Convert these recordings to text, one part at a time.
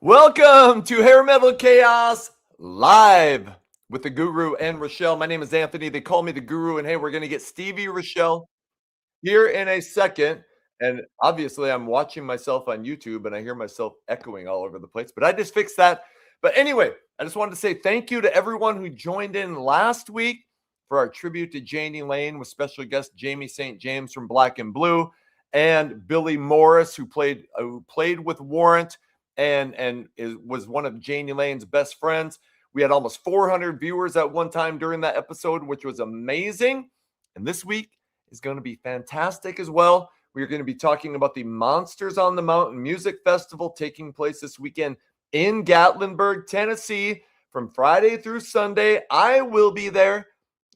Welcome to Hair Metal Chaos Live with the Guru and Rachelle. My name is Anthony. They call me the Guru. And hey, we're going to get Stevie Rachelle here in a second. And obviously, I'm watching myself on YouTube and I hear myself echoing all over the place, but I just fixed that. But anyway, I just wanted to say thank you to everyone who joined in last week for our tribute to Janie Lane with special guest Jamie St. James from Black and Blue and Billy Morris, who played with Warrant and was one of Janie Lane's best friends. We had almost 400 viewers at one time during that episode, which was amazing. And this week is going to be fantastic as well. We're going to be talking about the Monsters on the Mountain Music Festival taking place this weekend in Gatlinburg, Tennessee, from Friday through Sunday. I will be there,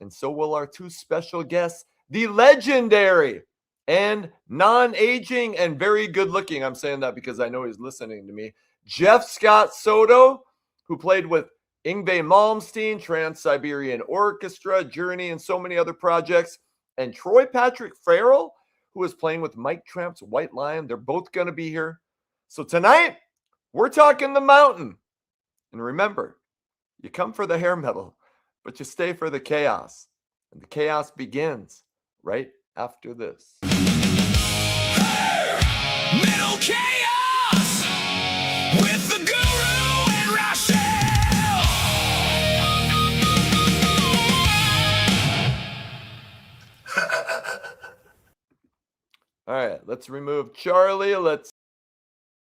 and so will our two special guests, the legendary and non-aging and very good-looking, I'm saying that because I know he's listening to me, Jeff Scott Soto, who played with Yngwie Malmsteen, Trans-Siberian Orchestra, Journey, and so many other projects, and Troy Patrick Farrell, who is playing with Mike Tramp's White Lion. They're both going to be here. So tonight, we're talking the mountain. And remember, you come for the hair metal, but you stay for the chaos. And the chaos begins right after this. Metal Chaos with the Guru and Rachelle. All right, let's remove Charlie. Let's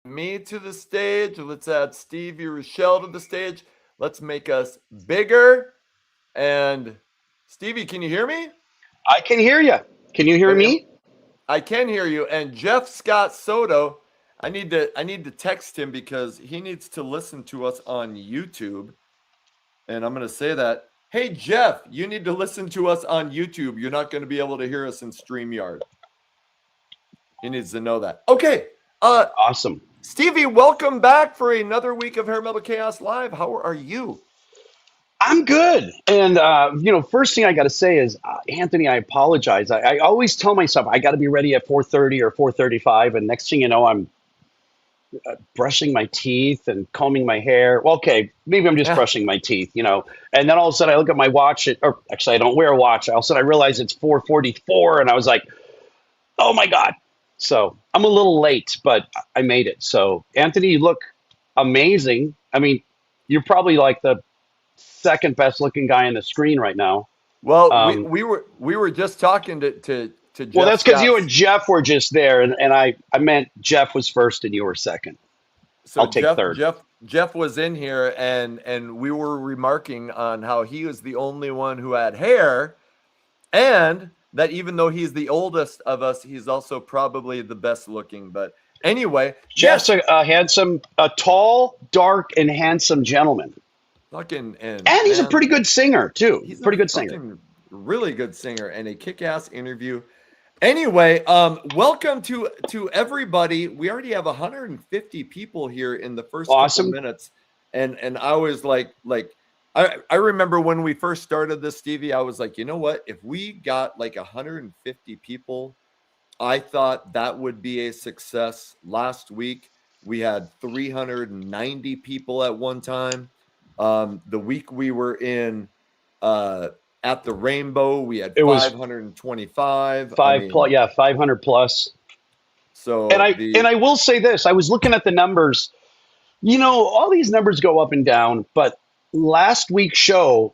add me to the stage. Let's add Stevie Rachelle to the stage. Let's make us bigger. And Stevie, can you hear me? I can hear you. Can you hear me? I can hear you. And Jeff Scott Soto, I need to text him because he needs to listen to us on YouTube. And I'm going to say that, hey, Jeff, you need to listen to us on YouTube. You're not going to be able to hear us in StreamYard. He needs to know that. Okay. Awesome. Stevie, welcome back for another week of Hair Metal Chaos Live. How are you? I'm good. And, first thing I got to say is, Anthony, I apologize. I always tell myself I got to be ready at 4:30 or 4:35. And next thing you know, I'm brushing my teeth and combing my hair. Well, okay, maybe I'm just brushing my teeth, And then all of a sudden I look at my watch, or actually I don't wear a watch. All of a sudden I realize it's 4:44 and I was like, oh my God. So I'm a little late, but I made it. So Anthony, you look amazing. I mean, you're probably like the second best looking guy on the screen right now. Well, we were just talking to Jeff. Well, that's because you and Jeff were just there, and I meant Jeff was first and you were second. So I'll take third. Jeff was in here, and we were remarking on how he was the only one who had hair, and that even though he's the oldest of us, he's also probably the best looking. But anyway, Jeff's a tall, dark, and handsome gentleman. And he's a pretty good singer too. He's pretty good singer. Really good singer and a kick-ass interview. Anyway, welcome to everybody. We already have 150 people here in the first couple minutes. And I was like I remember when we first started this, Stevie, I was like, you know what? If we got like 150 people, I thought that would be a success. Last week, we had 390 people at one time. The week we were in at the Rainbow, we had 525. 500 plus. So and I will say this, I was looking at the numbers. All these numbers go up and down, but last week's show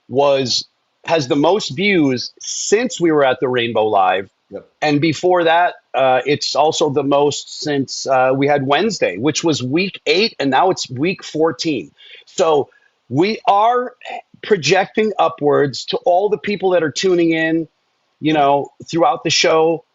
has the most views since we were at the Rainbow Live. Yep. And before that, it's also the most since we had Wednesday, which was week 8, and now it's week 14. So we are projecting upwards to all the people that are tuning in, throughout the show.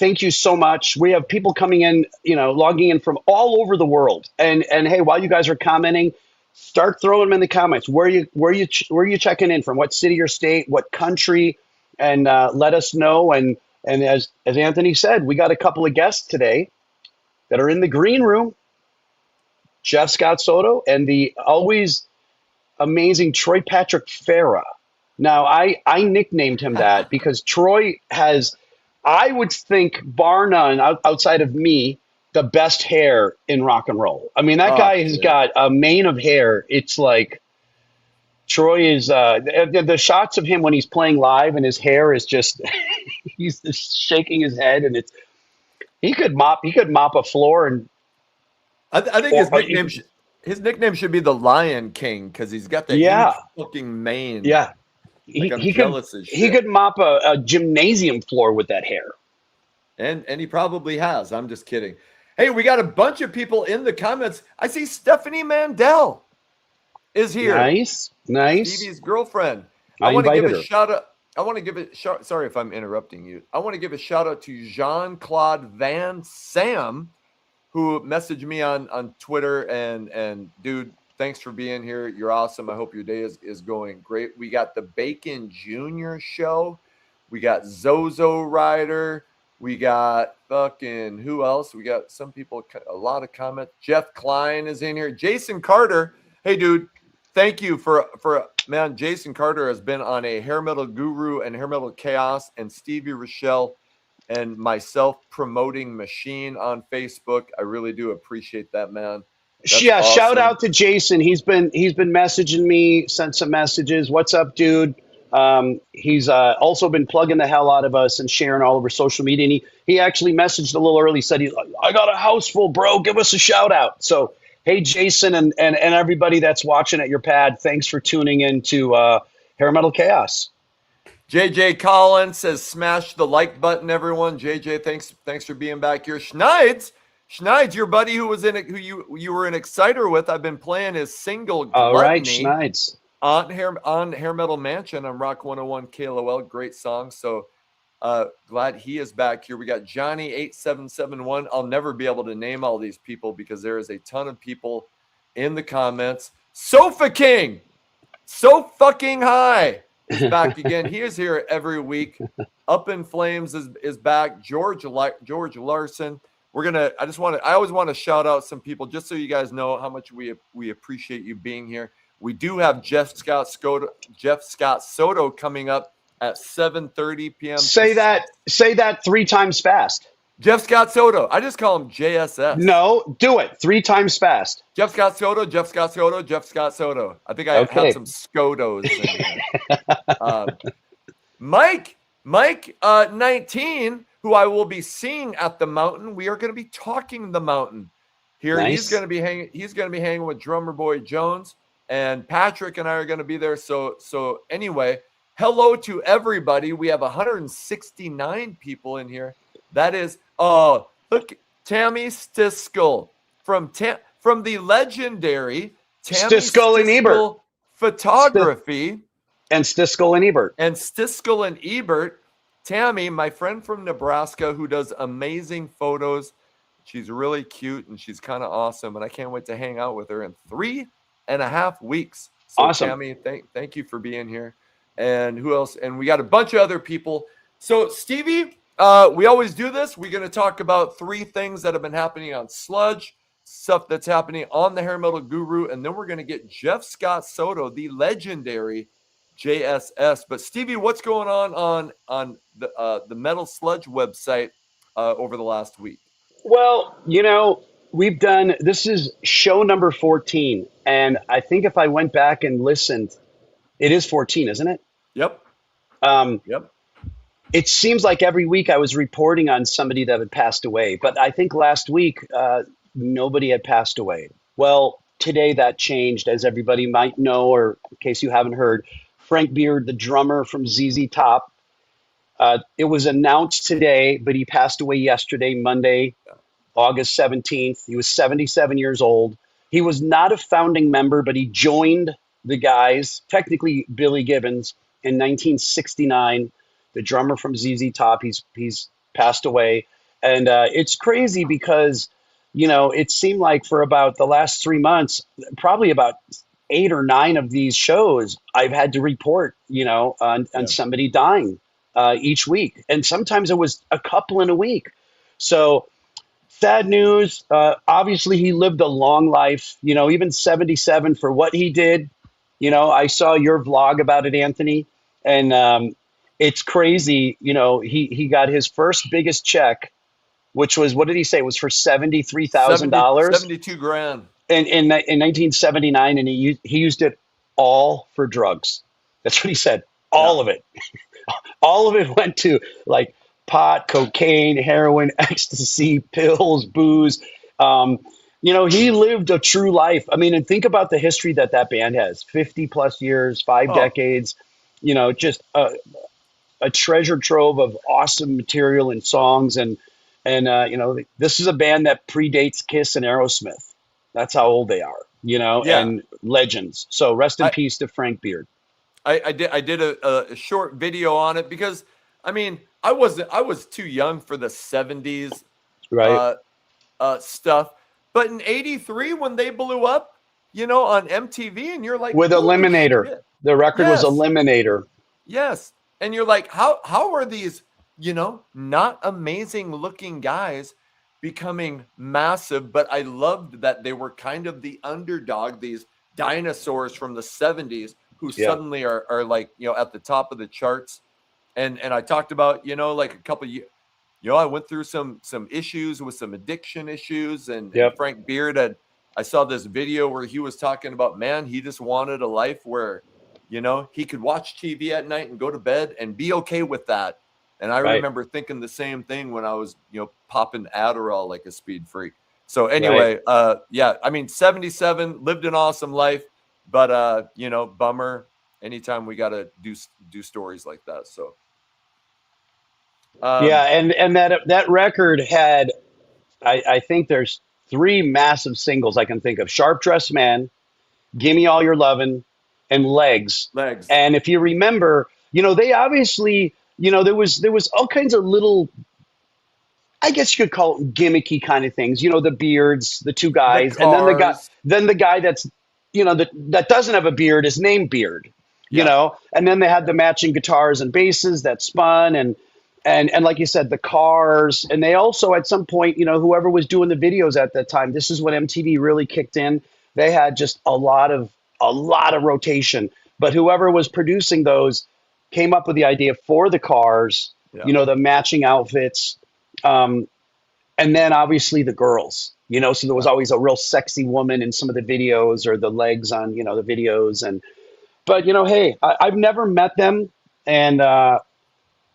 Thank you so much. We have people coming in, logging in from all over the world. And hey, while you guys are commenting, start throwing them in the comments. Where are you checking in from? What city or state? What country? And let us know. And as Anthony said, we got a couple of guests today that are in the green room. Jeff Scott Soto and the always amazing Troy Patrick Farrell. Now, I nicknamed him that because Troy has, I would think, bar none, outside of me, the best hair in rock and roll. I mean, that Oh, guy has dude. got a mane of hair. It's like Troy is the shots of him when he's playing live and his hair is just he's just shaking his head and it's he could mop a floor and I think or his nickname should be the Lion King because he's got that yeah, huge fucking mane. yeah. Like I'm He could jealous as he shit. could mop a gymnasium floor with that hair. And he probably has. I'm just kidding. Hey, we got a bunch of people in the comments. I see Stephanie Mandel is here. Nice, nice. Stevie's girlfriend. I I want to give invited a her. shout out. I want to give it. Sorry if I'm interrupting you. I want to give a shout out to Jean Claude Van Sam, who messaged me on Twitter and dude, thanks for being here. You're awesome. I hope your day is going great. We got the Bacon Jr. show. We got Zozo Rider. We got fucking who else? We got some people, a lot of comments. Jeff Klein is in here. Jason Carter. Hey, dude, thank you for man. Jason Carter has been on a Hair Metal Guru and Hair Metal Chaos and Stevie Rachelle and myself promoting machine on Facebook. I really do appreciate that, man. That's Yeah, shout awesome. out to Jason. He's been messaging me, sent some messages. What's up, dude? He's also been plugging the hell out of us and sharing all over social media. And he actually messaged a little early, said, I got a house full, bro. Give us a shout out. So, hey, Jason and everybody that's watching at your pad, thanks for tuning in to Hair Metal Chaos. JJ Collins says, smash the like button, everyone. JJ, thanks for being back here. Schneids, your buddy who was in it, who you were an Exciter with. I've been playing his single All right, Gluttony Schneids. on Hair Metal Mansion on Rock 101 KLOL. Great song. So glad he is back here. We got Johnny 8771. I'll never be able to name all these people because there is a ton of people in the comments. Sofa King, so fucking high, is back again. He is here every week. Up in Flames is back. George Larson. I always want to shout out some people just so you guys know how much we appreciate you being here. We do have Jeff Scott Soto coming up at 7:30 p.m. Say that 3 times fast. Jeff Scott Soto. I just call him JSS. No, do it 3 times fast. Jeff Scott Soto. I think I Okay. had some Scotos in there. Mike 19, who I will be seeing at the Mountain. We are going to be talking the Mountain here. Nice. He's going to be hanging with Drummer Boy Jones, and Patrick and I are going to be there. So anyway, hello to everybody. We have 169 people in here. That is, look, Tammy Stiskel from the legendary Tammy Stiskel and Ebert. Photography. And Stiskel and Ebert. Tammy, my friend from Nebraska who does amazing photos. She's really cute and she's kind of awesome. And I can't wait to hang out with her in 3.5 weeks. So Awesome. Tammy, thank you for being here. And who else? And we got a bunch of other people. So Stevie, we always do this. We're going to talk about 3 things that have been happening on Sludge, stuff that's happening on the Hair Metal Guru, and then we're going to get Jeff Scott Soto, the legendary JSS. But Stevie, what's going on the Metal Sludge website over the last week? Well, this is show number 14, and I think if I went back and listened, it is 14, isn't it? Yep. Yep. It seems like every week I was reporting on somebody that had passed away, but I think last week nobody had passed away. Well, today that changed, as everybody might know, or in case you haven't heard. Frank Beard, the drummer from ZZ Top, it was announced today, but he passed away yesterday, Monday, August 17th. He was 77 years old. He was not a founding member, but he joined the guys, technically Billy Gibbons, in 1969. The drummer from ZZ Top, he's passed away. And it's crazy because, it seemed like for about the last 3 months, probably about 8 or 9 of these shows, I've had to report, on somebody dying each week. And sometimes it was a couple in a week. So sad news. Obviously, he lived a long life, even 77 for what he did. I saw your vlog about it, Anthony. And it's crazy. He got his first biggest check which was, what did he say? It was for70, $73,000 $72,000. in 1979, and he used it all for drugs. That's what he said. Yeah. All of it. All of it went to like pot, cocaine, heroin, ecstasy, pills, booze. He lived a true life. I mean, and think about the history that band has: 50 plus years, five Oh, decades. Just a treasure trove of awesome material and songs. And this is a band that predates Kiss and Aerosmith. That's how old they are. yeah. And legends. So rest in I, peace to Frank Beard. I did a short video on it because I mean I was too young for the 70s Right. stuff. But in '83 when they blew up, on MTV, and you're like, With holy Eliminator. shit. The record was Yes. Eliminator. Yes. And you're like, how are these, not amazing looking guys becoming massive? But I loved that they were kind of the underdog, these dinosaurs from the 70s who Yeah. suddenly are like, at the top of the charts. And I talked about, like a couple years, I went through some issues with some addiction issues, and Yep. Frank Beard I saw this video where he was talking about, man, he just wanted a life where, he could watch TV at night and go to bed and be okay with that. And I Right. remember thinking the same thing when I was, popping Adderall like a speed freak. So anyway, yeah, I mean, 77, lived an awesome life, but bummer anytime we got to do stories like that. So Yeah, and that record had, I think there's three massive singles I can think of: "Sharp Dressed Man," "Gimme All Your Lovin'," and "Legs." legs. And if you remember, they obviously, there was all kinds of little, I guess you could call it gimmicky kind of things. The beards, the two The guys, and cars. then the guy that's, that doesn't have a beard is named Beard. Yeah. And then they had the matching guitars and basses that spun, and like you said, the cars. And they also, at some point, whoever was doing the videos at that time, this is when MTV really kicked in. They had just a lot of rotation. But whoever was producing those came up with the idea for the cars, Yeah. the matching outfits, and then obviously the girls. So there was always a real sexy woman in some of the videos, or the legs on, the videos. But hey, I've never met them, and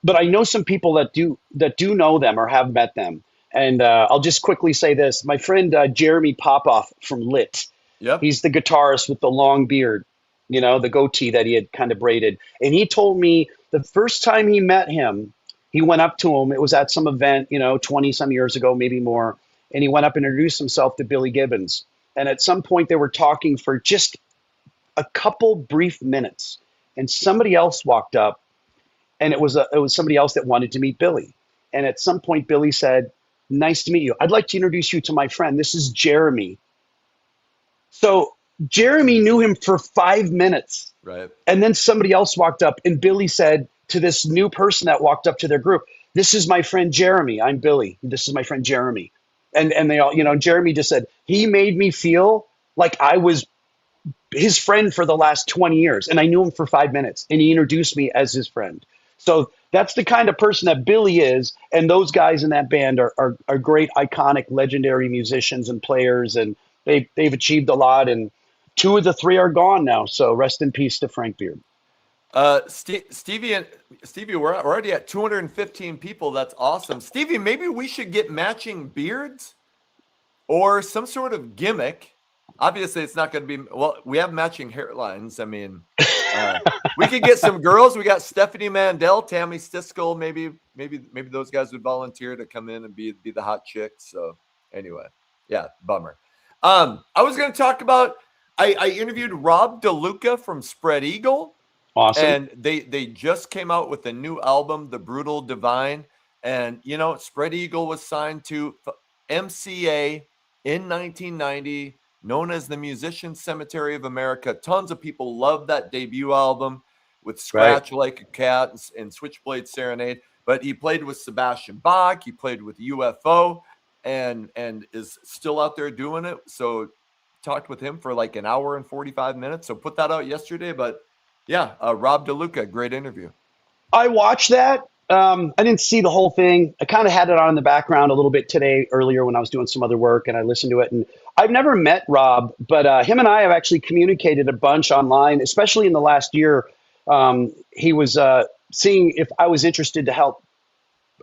but I know some people that do know them or have met them. And I'll just quickly say this: my friend Jeremy Popoff from Lit, Yep. he's the guitarist with the long beard, the goatee that he had kind of braided. And he told me the first time he met him, he went up to him. It was at some event, 20 some years ago, maybe more. And he went up and introduced himself to Billy Gibbons. And at some point they were talking for just a couple brief minutes, and somebody else walked up, and it was somebody else that wanted to meet Billy. And at some point Billy said, "Nice to meet you. I'd like to introduce you to my friend. This is Jeremy." So Jeremy knew him for 5 minutes. Right. And then somebody else walked up, and Billy said to this new person that walked up to their group, "This is my friend Jeremy. I'm Billy. This is my friend Jeremy." And they all, Jeremy just said, "He made me feel like I was his friend for the last 20 years. And I knew him for 5 minutes, and he introduced me as his friend." So that's the kind of person that Billy is. And those guys in that band are great, iconic, legendary musicians and players. And they've achieved a lot. And two of the three are gone now. So rest in peace to Frank Beard. Stevie, we're already at 215 people. That's awesome. Stevie, maybe we should get matching beards or some sort of gimmick. Obviously, it's not going to be, well, we have matching hairlines. I mean, we could get some girls. We got Stephanie Mandel, Tammy Stiskel. Maybe those guys would volunteer to come in and be the hot chicks. So anyway, yeah, bummer. I was going to talk about, I interviewed Rob DeLuca from Spread Eagle. Awesome. And they just came out with a new album, The Brutal Divine. And, Spread Eagle was signed to MCA in 1990, known as the Musician Cemetery of America. Tons of people love that debut album with Scratch Like a Cat and Switchblade Serenade. But he played with Sebastian Bach. He played with UFO and is still out there doing it. So talked with him for like an hour and 45 minutes. So put that out yesterday. But yeah, Rob DeLuca, great interview. I watched that. I didn't see the whole thing. I kind of had it on in the background a little bit today earlier when I was doing some other work, and I listened to it. And I've never met Rob, but him and I have actually communicated a bunch online, especially in the last year. He was seeing if I was interested to help,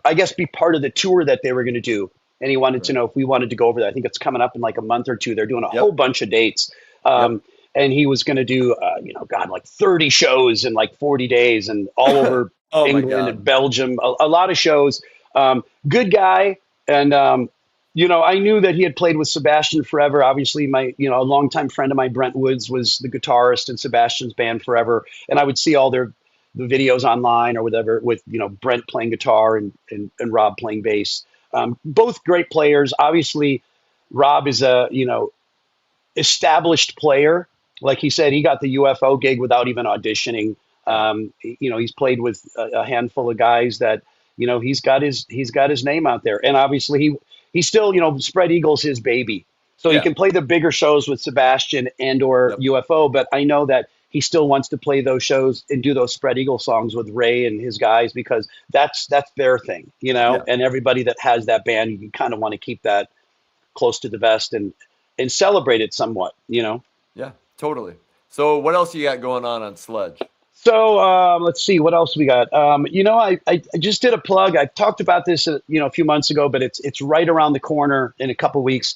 I guess, be part of the tour that they were going to do. And he wanted to Right. know if we wanted to go over there. I think it's coming up in like a month or two. They're doing a whole Yep. bunch of dates. Yep. And he was going to do, God, like 30 shows in like 40 days and all over Oh my England and God. Belgium, a lot of shows. Good guy. And, I knew that he had played with Sebastian forever. Obviously, a longtime friend of mine, Brent Woods, was the guitarist in Sebastian's band forever. And I would see all the videos online or whatever with, Brent playing guitar and Rob playing bass. Both great players. Obviously, Rob is a, established player. Like he said, he got the UFO gig without even auditioning. Yeah. He's played with a handful of guys that, he's got his name out there. And obviously he still, Spread Eagle's his baby. So he Yeah. can play the bigger shows with Sebastian and or Yep. UFO, but I know that he still wants to play those shows and do those Spread Eagle songs with Ray and his guys because that's their thing, Yeah. and everybody that has that band, you kind of want to keep that close to the vest and celebrate it somewhat. Yeah. Totally. So what else you got going on Sludge? So let's see what else we got. I just did a plug. I talked about this a few months ago, but it's right around the corner in a couple weeks.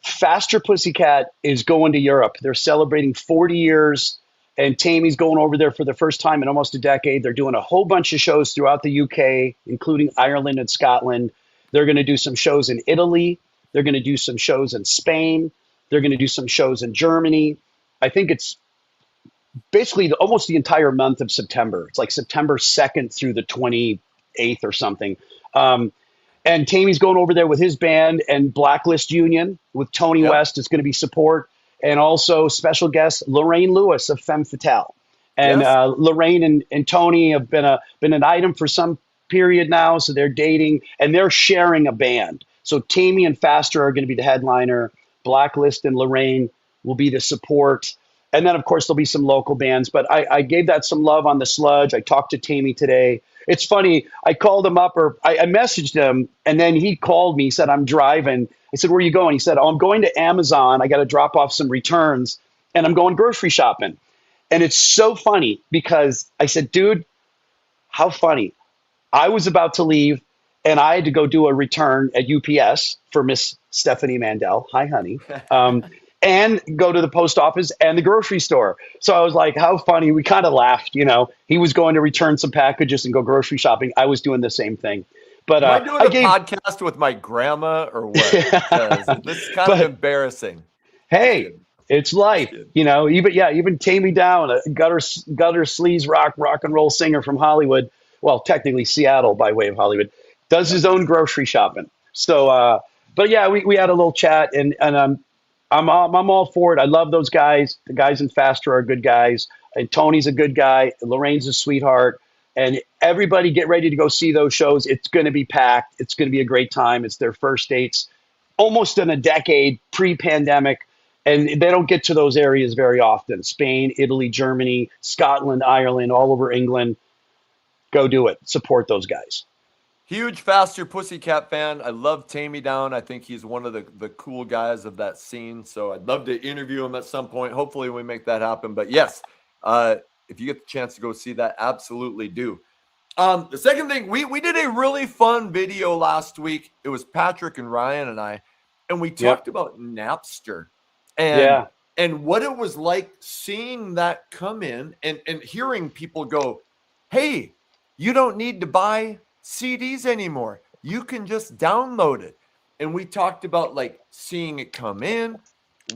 Faster Pussycat is going to Europe. They're celebrating 40 years, and Tammy's going over there for the first time in almost a decade. They're doing a whole bunch of shows throughout the UK, including Ireland and Scotland. They're going to do some shows in Italy. They're going to do some shows in Spain. They're going to do some shows in Germany. I think it's basically almost the entire month of September. It's like September 2nd through the 28th or something. And Tammy's going over there with his band and Blacklist Union with Tony Yep. West is going to be support. And also special guest Lorraine Lewis of Femme Fatale. And Yes. Lorraine and Tony have been an item for some period now. So they're dating and they're sharing a band. So Tammy and Faster are going to be the headliner. Blacklist and Lorraine will be the support. And then, of course, there'll be some local bands. But I gave that some love on the Sludge. I talked to Tammy today. It's funny. I called him up or I messaged him and then he called me. He said, I'm driving. I said, where are you going? He said, oh, I'm going to Amazon. I got to drop off some returns and I'm going grocery shopping. And it's so funny because I said, dude, how funny. I was about to leave and I had to go do a return at UPS for Miss Stephanie Mandel. Hi, honey. And go to the post office and the grocery store. So I was like, how funny. We kind of laughed, He was going to return some packages and go grocery shopping. I was doing the same thing. But Am I doing I a gave, podcast with my grandma or what? Because this is kind of but embarrassing. hey, it's life, Kidding. even Tammy Down, a gutter sleaze rock and roll singer from Hollywood. Well, technically Seattle by way of Hollywood, does his own grocery shopping. So, but yeah, we had a little chat and I'm all for it. I love those guys. The guys in Faster are good guys. And Tony's a good guy. Lorraine's a sweetheart. And everybody get ready to go see those shows. It's going to be packed. It's going to be a great time. It's their first dates almost in a decade pre-pandemic. And they don't get to those areas very often. Spain, Italy, Germany, Scotland, Ireland, all over England. Go do it. Support those guys. Huge Faster Pussycat fan. I love Tammy Down. I think he's one of the cool guys of that scene. So I'd love to interview him at some point. Hopefully we make that happen. But yes, if you get the chance to go see that, absolutely do. The second thing, we did a really fun video last week. It was Patrick and Ryan and I, and we talked about Napster and what it was like seeing that come in and hearing people go, hey, you don't need to buy CDs anymore. You can just download it. And we talked about like seeing it come in,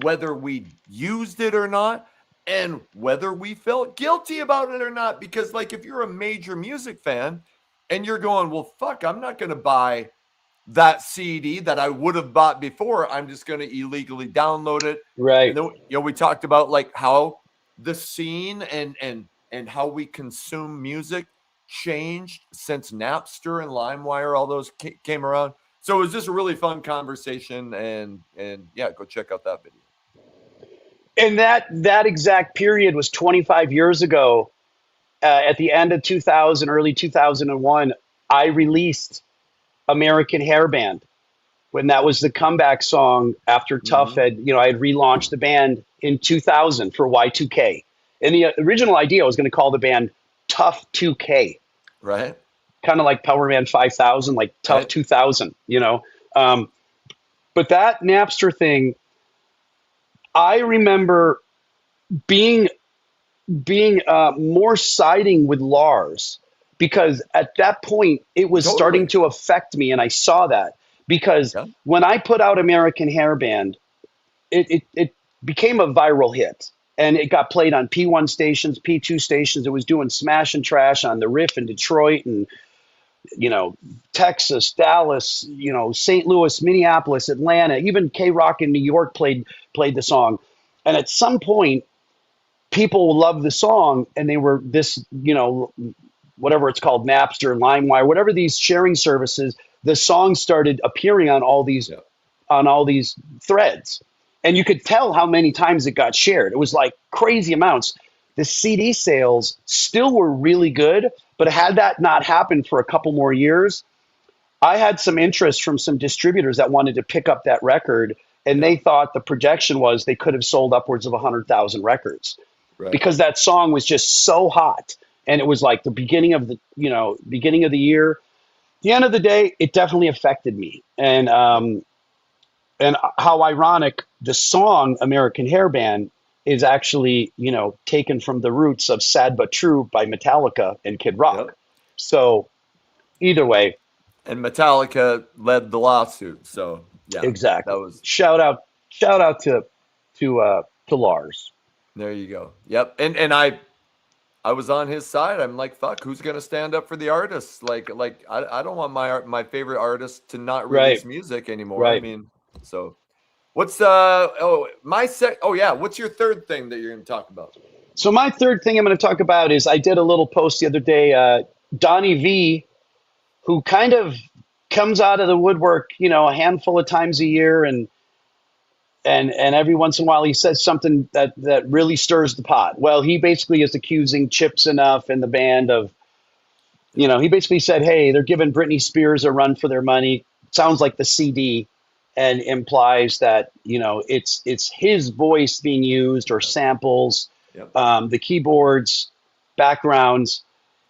whether we used it or not, and whether we felt guilty about it or not. Because like if you're a major music fan and you're going, well, fuck, I'm not going to buy that CD that I would have bought before. I'm just going to illegally download it. Right. And then, we talked about like how the scene and how we consume music changed since Napster and LimeWire, all those came around. So it was just a really fun conversation, and yeah, go check out that video. And that exact period was 25 years ago, at the end of 2000, early 2001, I released American Hairband when that was the comeback song after Tough Mhm. had, I had relaunched the band in 2000 for Y2K. And the original idea, I was going to call the band Tough 2K, Right. kind of like Power Man 5000, like Tough Right. 2000. But that Napster thing, I remember being more siding with Lars because at that point it was starting Totally. to affect me, and I saw that because Yeah. when I put out American Hairband, it became a viral hit. And it got played on P1 stations, P2 stations. It was doing smash and trash on the Riff in Detroit and, Texas, Dallas, St. Louis, Minneapolis, Atlanta, even K Rock in New York played the song. And at some point, people loved the song and they were whatever it's called, Napster, LimeWire, whatever these sharing services, the song started appearing Yeah. on all these threads. And you could tell how many times it got shared. It was like crazy amounts. The CD sales still were really good, but had that not happened for a couple more years, I had some interest from some distributors that wanted to pick up that record, and Yeah. they thought the projection was they could have sold upwards of 100,000 records Right. because that song was just so hot, and it was like the beginning of the year. The end of the day, it definitely affected me, and how ironic the song American Hairband is actually, taken from the roots of Sad But True by Metallica and Kid Yep. Rock. So either way, And Metallica led the lawsuit. So yeah, that exactly. was Shout out to Lars. there you go. Yep. And I was on his side. I'm like, fuck, who's gonna stand up for the artists? I don't want my favorite artist to not Right, release music anymore. I right. mean, so what's what's your third thing that you're gonna talk about? So my third thing I'm going to talk about is I did a little post the other day. Donnie V, who kind of comes out of the woodwork, a handful of times a year, and every once in a while he says something that really stirs the pot. Well, he basically is accusing Chips Enough and the band of, he basically said, hey, they're giving Britney Spears a run for their money. Sounds like the CD, and implies that, it's his voice being used or samples, Yep. the keyboards, backgrounds.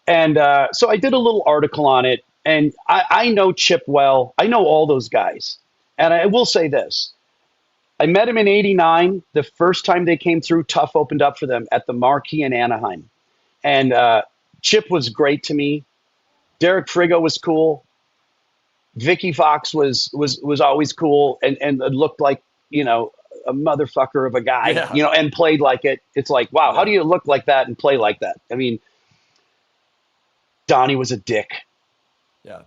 And so I did a little article on it, and I know Chip well. I know all those guys. And I will say this. I met him in '89. The first time they came through, Tough opened up for them at the Marquee in Anaheim. And Chip was great to me. Derek Frigo was cool. Vicky Fox was always cool and looked like, a motherfucker of a guy, Yeah. and played like it. It's like, wow, how Yeah. do you look like that and play like that? I mean, Donnie was a dick. Yeah.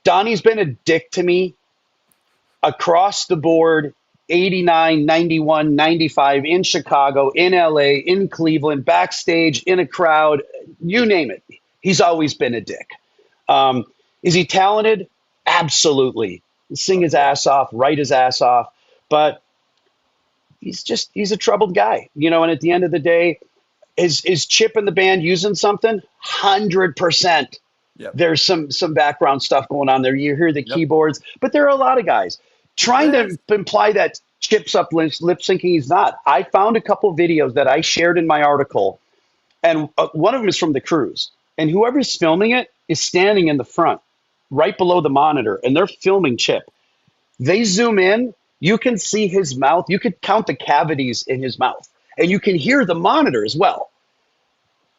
Donnie's been a dick to me across the board, 89, 91, 95, in Chicago, in LA, in Cleveland, backstage, in a crowd, you name it. He's always been a dick. Is he talented? Absolutely. Sing his ass off, write his ass off. But he's a troubled guy, and at the end of the day, is Chip in the band using something? 100%. Yep. There's some background stuff going on there. You hear the Yep. keyboards, but there are a lot of guys trying Yes. to imply that Chip's up lip syncing. He's not. I found a couple videos that I shared in my article, and one of them is from the cruise. And whoever's filming it is standing in the front, right below the monitor, and they're filming Chip. They zoom in, you can see his mouth. You could count the cavities in his mouth, and you can hear the monitor as well.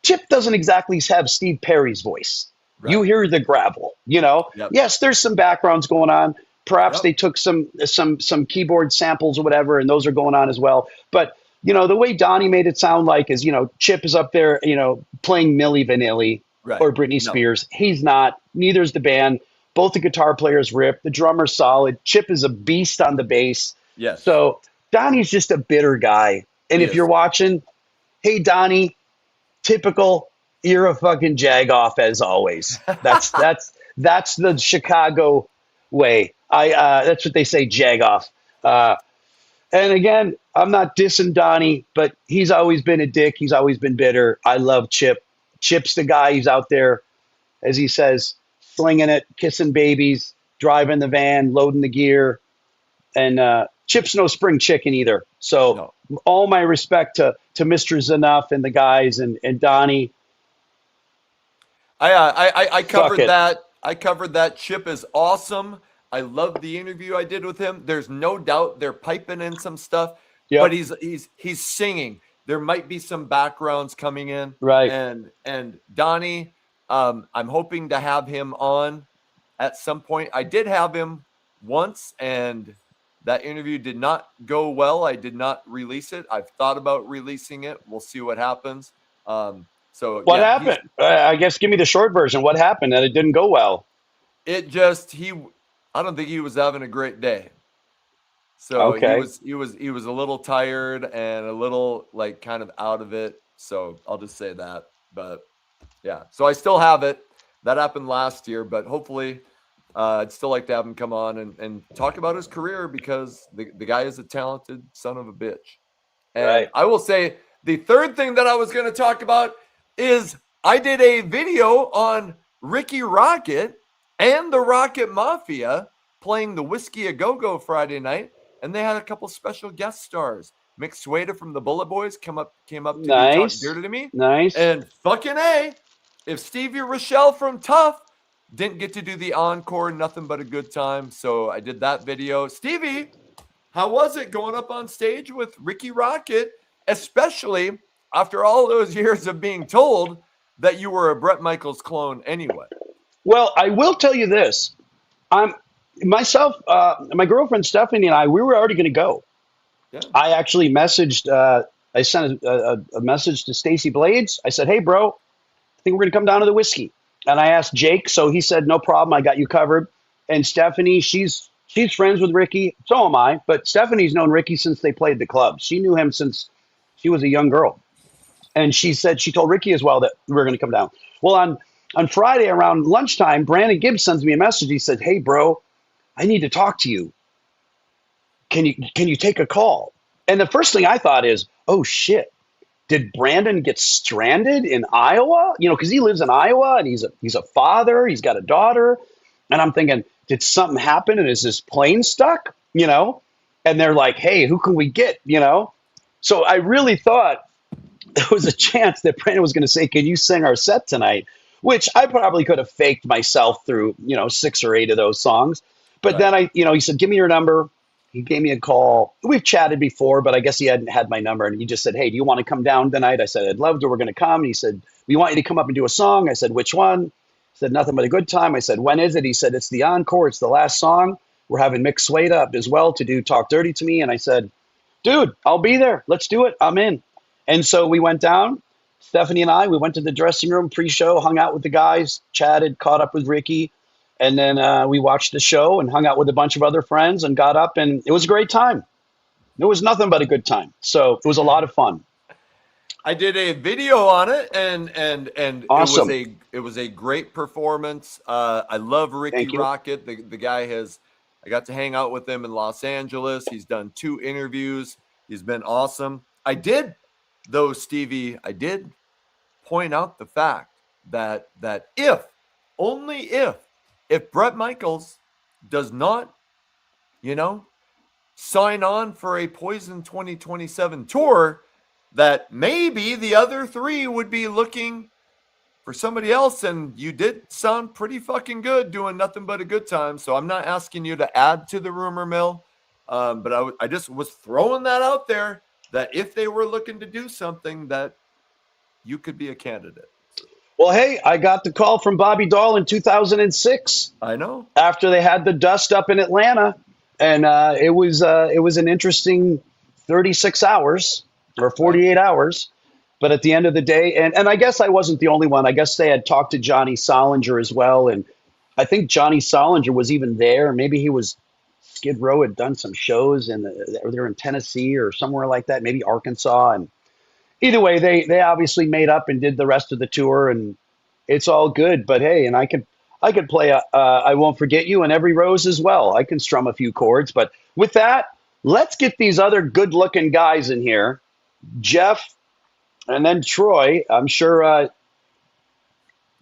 Chip doesn't exactly have Steve Perry's voice. Right. You hear the gravel, Yep. Yes, there's some backgrounds going on. Perhaps Yep. they took some keyboard samples or whatever, and those are going on as well. But the way Donnie made it sound like is, Chip is up there, playing Milli Vanilli Right. or Britney No. Spears. He's not. Neither's the band. Both the guitar players rip. The drummer's solid. Chip is a beast on the bass. Yes. So Donnie's just a bitter guy. And He if is. you're watching, hey Donnie, typical, you're a fucking jagoff as always. That's the Chicago way. That's what they say, jagoff. And again, I'm not dissing Donnie, but he's always been a dick. He's always been bitter. I love Chip. Chip's the guy. He's out there, as he says, slinging it, kissing babies, driving the van, loading the gear. And Chip's no spring chicken either. So No. all my respect to Mr. Zanuff and the guys and Donnie. I Fuck covered it. that. I covered that. Chip is awesome. I love the interview I did with him. There's no doubt they're piping in some stuff, but Yep. he's singing. There might be some backgrounds coming in, Right. And Donnie, I'm hoping to have him on at some point. I did have him once, and that interview did not go well. I did not release it. I've thought about releasing it. We'll see what happens. So What yeah, happened? I guess give me the short version. What happened that it didn't go well? I don't think he was having a great day. So Okay. he was a little tired and a little like kind of out of it. So I'll just say that. But yeah, so I still have it. That happened last year, but hopefully I'd still like to have him come on and talk about his career, because the guy is a talented son of a bitch. And Right. I will say the third thing that I was going to talk about is I did a video on Ricky Rocket and the Rocket Mafia playing the Whiskey A Go-Go Friday night, and they had a couple special guest stars. Mick Sueda from the Bullet Boys came up to do Talk Nice. Dirty to Me. Nice. And fucking A, if Stevie Rachelle from Tough didn't get to do the encore, nothing but a good time. So I did that video. Stevie, how was it going up on stage with Ricky Rocket, especially after all those years of being told that you were a Bret Michaels clone anyway? Well, I will tell you this. I'm myself, my girlfriend Stephanie and I, we were already going to go. Yeah. I actually messaged, I sent a message to Stacy Blades. I said, hey, bro, I think we're going to come down to the Whiskey. And I asked Jake, so he said, no problem, I got you covered. And Stephanie, she's friends with Ricky. So am I. But Stephanie's known Ricky since they played the club. She knew him since she was a young girl. And she said she told Ricky as well that we were going to come down. Well, on Friday around lunchtime, Brandon Gibbs sends me a message. He said, hey, bro, I need to talk to you. Can you take a call? And the first thing I thought is, oh, shit. Did Brandon get stranded in Iowa? You know, because he lives in Iowa and he's a father. He's got a daughter. And I'm thinking, did something happen? And is his plane stuck? You know? And they're like, hey, who can we get? You know? So I really thought there was a chance that Brandon was going to say, can you sing our set tonight? Which I probably could have faked myself through, 6 or 8 of those songs. But Right. then he said, give me your number. He gave me a call. We've chatted before, but I guess he hadn't had my number. And he just said, hey, do you want to come down tonight? I said, I'd love to. We're going to come. And he said, we want you to come up and do a song. I said, which one? He said, nothing but a good time. I said, when is it? He said, it's the encore. It's the last song. We're having Mick Sueda up as well to do Talk Dirty to Me. And I said, dude, I'll be there. Let's do it. I'm in. And so we went down. Stephanie and I, we went to the dressing room pre-show, hung out with the guys, chatted, caught up with Ricky. And then we watched the show and hung out with a bunch of other friends and got up, and it was a great time. It was nothing but a good time. So it was a lot of fun. I did a video on it, and Awesome. it was a great performance. I love Ricky Thank you. Rocket. The guy I got to hang out with him in Los Angeles. He's done 2 interviews. He's been awesome. I did point out the fact that only if Bret Michaels does not, sign on for a Poison 2027 tour, that maybe the other 3 would be looking for somebody else. And you did sound pretty fucking good doing nothing but a good time. So I'm not asking you to add to the rumor mill, but I just was throwing that out there, that if they were looking to do something, that you could be a candidate. Well, hey, I got the call from Bobby Dahl in 2006 I know. after they had the dust up in Atlanta. And it was an interesting 36 hours or 48 hours. But at the end of the day, and I guess I wasn't the only one. I guess they had talked to Johnny Solinger as well. And I think Johnny Solinger was even there. Maybe he was Skid Row had done some shows they're in Tennessee or somewhere like that, maybe Arkansas. And either way, they obviously made up and did the rest of the tour, and it's all good. But hey, and I could play I Won't Forget You and Every Rose as well. I can strum a few chords. But with that, let's get these other good-looking guys in here. Jeff and then Troy. I'm sure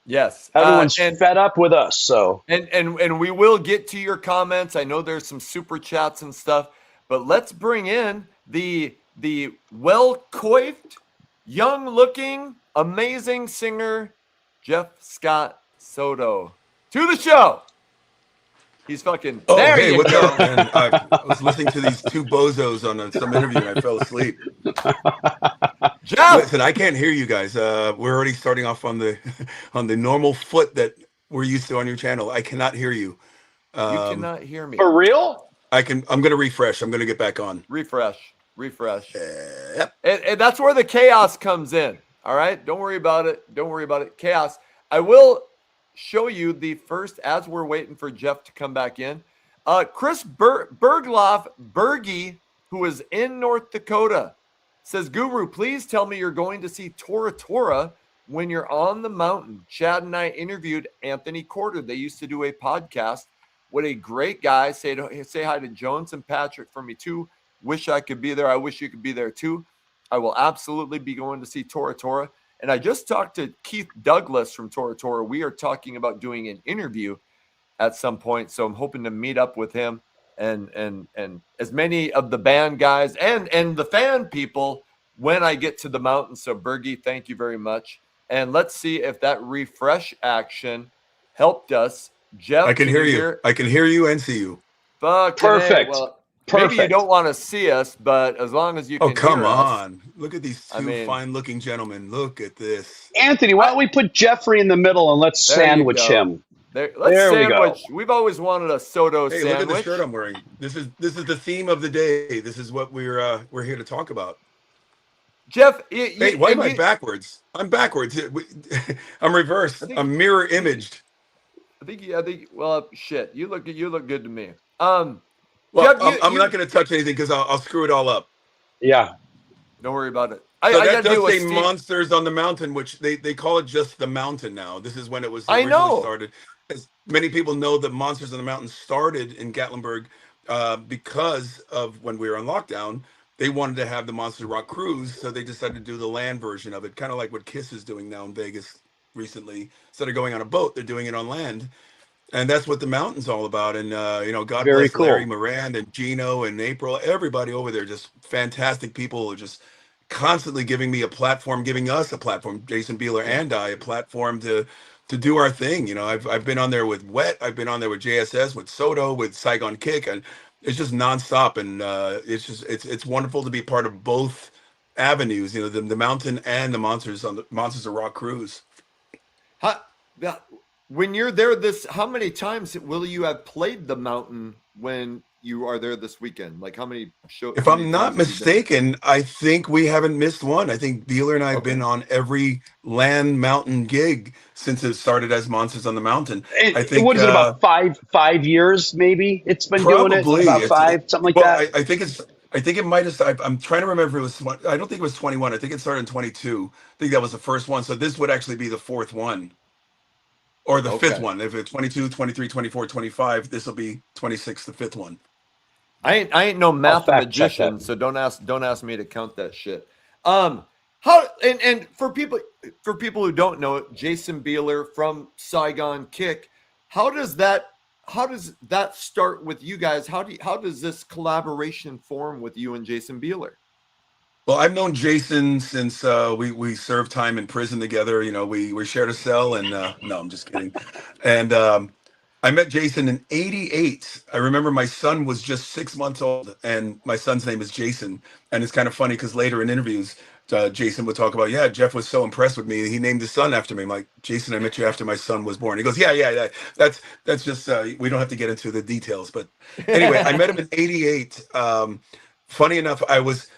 Yes. Everyone's And fed up with us. So And we will get to your comments. I know there's some super chats and stuff, but let's bring in the well-coiffed, young-looking, amazing singer, Jeff Scott Soto, to the show. He's fucking. Oh, there hey, you what's go. up, man? I was listening to these two bozos on some interview and I fell asleep. Jeff. Listen, I can't hear you guys. We're already starting off on the on the normal foot that we're used to on your channel. I cannot hear you. You cannot hear me. for real? I'm going to refresh. I'm going to get back on. Refresh. Yep. And that's where the chaos comes in. All right. Don't worry about it. Chaos. I will show you the first, as we're waiting for Jeff to come back in. Chris Bergloff, Bergie, who is in North Dakota, says, Guru, please tell me you're going to see Tora Tora when you're on the mountain. Chad and I interviewed Anthony Corder. They used to do a podcast. What a great guy. Say hi to Jones and Patrick for me too. Wish I could be there. I wish you could be there too. I will absolutely be going to see Tora Tora. And I just talked to Keith Douglas from Tora Tora. We are talking about doing an interview at some point. So I'm hoping to meet up with him and as many of the band guys and the fan people when I get to the mountain. So Bergie, thank you very much. And let's see if that refresh action helped us. Jeff, I can hear you. I can hear you and see you. Perfect. Well, Perfect. maybe you don't want to see us, but as long as you can Oh, come hear us. on. Look at these two fine-looking gentlemen. Look at this. Anthony, why don't we put Jeffrey in the middle and let's There you sandwich go. him? Let's There we sandwich. go. We've always wanted a Soto Hey, sandwich. look at the shirt I'm wearing. This is the theme of the day. This is what we're here to talk about. Jeff, Hey, why am I backwards? I'm backwards. I'm reversed. I'm mirror imaged. I think. Well, shit. You look good to me. Well, Jeff, I'm not going to touch anything because I'll screw it all up. Yeah. Don't worry about it. So I that gotta does say Steve. Monsters on the Mountain, which they call it just the Mountain now. This is when it was I originally know. started. As many people know, that Monsters on the Mountain started in Gatlinburg because of when we were on lockdown. They wanted to have the Monsters Rock Cruise, so they decided to do the land version of it, kind of like what Kiss is doing now in Vegas recently. Instead of going on a boat, they're doing it on land. And that's what the mountain's all about. And, God Very bless cool. Larry Moran and Gino and April, everybody over there, just fantastic people, just constantly giving me a platform, giving us a platform, Jason Bieler and I, a platform to do our thing. I've been on there with Wet. I've been on there with JSS, with Soto, with Saigon Kick. And it's just nonstop. And it's wonderful to be part of both avenues, the mountain and the Monsters on the Monsters of Rock cruise. When you're there, how many times will you have played the mountain when you are there this weekend? Like how many shows? If I'm not mistaken, I think we haven't missed one. I think Beeler and I have been on every land mountain gig since it started as Monsters on the Mountain. I think what is it, about 5 years maybe? It's been doing it about five, something like that. I think it might have. I'm trying to remember if it was. I don't think it was 21. I think it started in 22. I think that was the first one. So this would actually be the fourth one. Or the fifth one. If it's 22, 23, 24, 25, this will be 26, the fifth one. I ain't no mathematician, so don't ask me to count that shit. How and for people who don't know it, Jason Bieler from Saigon Kick, how does that start with you guys? How does this collaboration form with you and Jason Bieler? Well, I've known Jason since we served time in prison together. We shared a cell, and no, I'm just kidding. And I met Jason in '88. I remember my son was just 6 months old, and my son's name is Jason. And it's kind of funny because later in interviews, Jason would talk about, Jeff was so impressed with me, he named his son after me. I'm like, Jason, I met you after my son was born. He goes, yeah. That's just we don't have to get into the details. But anyway, I met him in '88. Funny enough, I was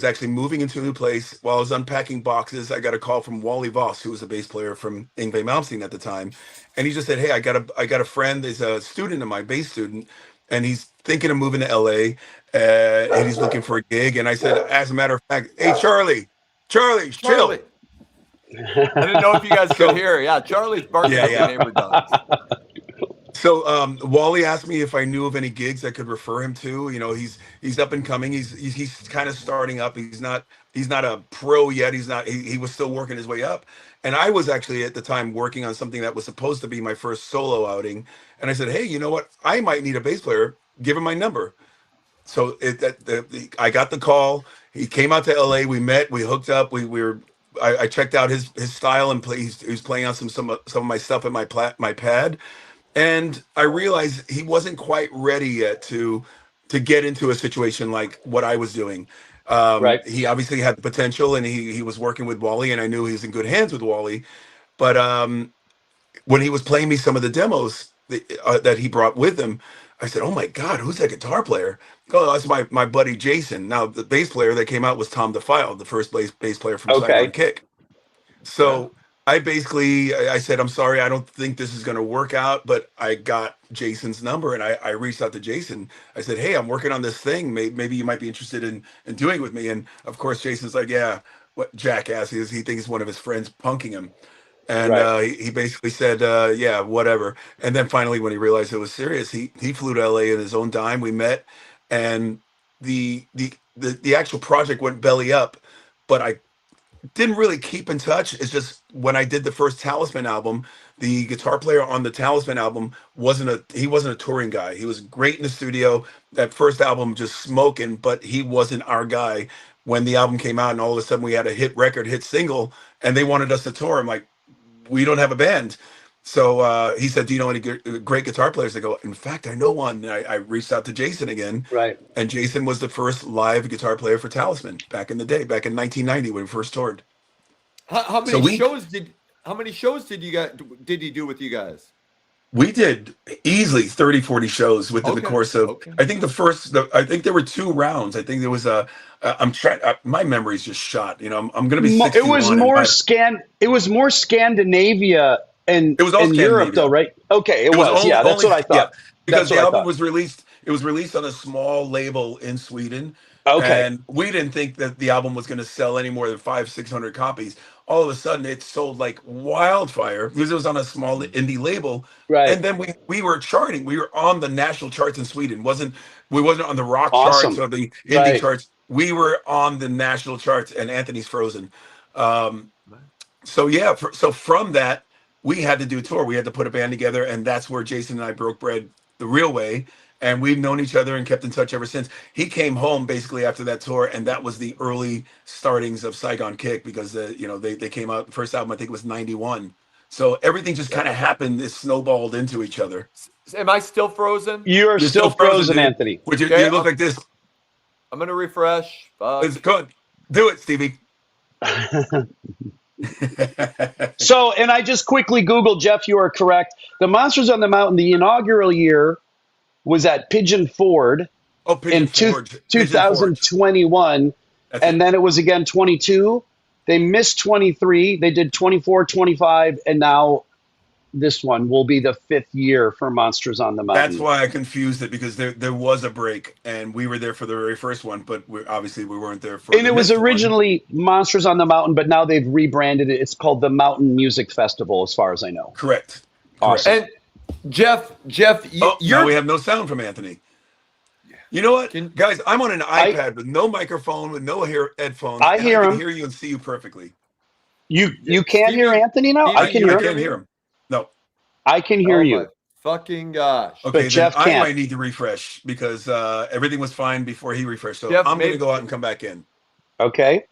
actually moving into a new place. While I was unpacking boxes, I got a call from Wally Voss, who was a bass player from Yngwie Malmsteen at the time. And he just said, hey, I got a friend, there's a student of mine, bass student, and he's thinking of moving to LA, and he's looking for a gig. And I said, as a matter of fact, hey, Charlie, chill. I didn't know if you guys could hear. Yeah, Charlie's barking at the neighbor dogs. So Wally asked me if I knew of any gigs I could refer him to. You know, he's up and coming. He's kind of starting up. He's not a pro yet. He was still working his way up. And I was actually at the time working on something that was supposed to be my first solo outing. And I said, hey, you know what? I might need a bass player. Give him my number. So I got the call. He came out to LA. We met. We hooked up. I checked out his style and he was playing on some of my stuff in my pad, and I realized he wasn't quite ready yet to get into a situation like what I was doing. Right. He obviously had the potential, and he was working with Wally, and I knew he was in good hands with Wally. But when he was playing me some of the demos that he brought with him, I said, "Oh my God, who's that guitar player?" Oh, that's my buddy Jason. Now the bass player that came out was Tom DeFile, the first bass player from Okay. Saigon Kick. So I said, I'm sorry, I don't think this is going to work out, but I got Jason's number, and I reached out to Jason. I said, hey, I'm working on this thing. Maybe you might be interested in doing it with me. And of course, Jason's like, yeah, what jackass he is. He thinks one of his friends punking him. And Right. he basically said, yeah, whatever. And then finally, when he realized it was serious, he flew to LA in his own dime. We met, and the actual project went belly up, but I didn't really keep in touch. It's just when I did the first Talisman album, the guitar player on the Talisman album he wasn't a touring guy. He was great in the studio. That first album just smoking, but he wasn't our guy. When the album came out and all of a sudden we had a hit single, and they wanted us to tour, I'm like, we don't have a band. So he said, do you know any great guitar players? I go, in fact, I know one. And I reached out to Jason again. Right. And Jason was the first live guitar player for Talisman back in the day, back in 1990 when we first toured. How So many shows did he do with you guys? We did easily 30, 40 shows within the Okay, course of, okay. I think I think there were 2 rounds. I think there was I'm trying, my memory's just shot. You know, I'm going to be 61. It was more Scandinavia and It was all and Europe, Scandinavia. though, right? Okay, it was. only, Yeah, that's only what I thought. because That's what the I album thought. was released. It was released on a small label in Sweden, Okay. and we didn't think that the album was going to sell any more than 500-600 copies. All of a sudden, it sold like wildfire because it was on a small indie label. Right. And then we were charting. We were on the national charts in Sweden. We wasn't on the rock Awesome. charts or the indie Right. charts. We were on the national charts, and Anthony's frozen. So yeah, so from that, we had to do a tour. We had to put a band together, and that's where Jason and I broke bread the real way. And we've known each other and kept in touch ever since. He came home basically after that tour, and that was the early startings of Saigon Kick because they came out. The first album I think was '91. So everything just kind of happened. It snowballed into each other. Am I still frozen? You are You're still frozen, dude. Anthony. Would you, Okay, you look like this? I'm gonna refresh. It's good. Do it, Stevie. So, and I just quickly Googled, Jeff, you are correct. The Monsters on the Mountain, the inaugural year was at Pigeon Forge Oh, Pigeon in Forge. Pigeon Forge. 2021. That's And it. then it was again 22. They missed 23. They did 24, 25. And now this one will be the 5th year for Monsters on the Mountain. That's why I confused it, because there was a break, and we were there for the very first one, but obviously we weren't there for. And it was originally Monsters on the Mountain, but now they've rebranded it. It's called the Mountain Music Festival, as far as I know. Correct. Awesome. And Jeff, now we have no sound from Anthony. You know what, guys? I'm on an iPad with no microphone, with no headphones. I hear can him. hear you and see you perfectly. You can't hear Anthony now? I can I hear can't him. hear him. No. I can hear Oh you. my fucking gosh. Okay, then Jeff I can't. might need to refresh because everything was fine before he refreshed. So Jeff, I'm going to maybe- go out and come back in. Okay.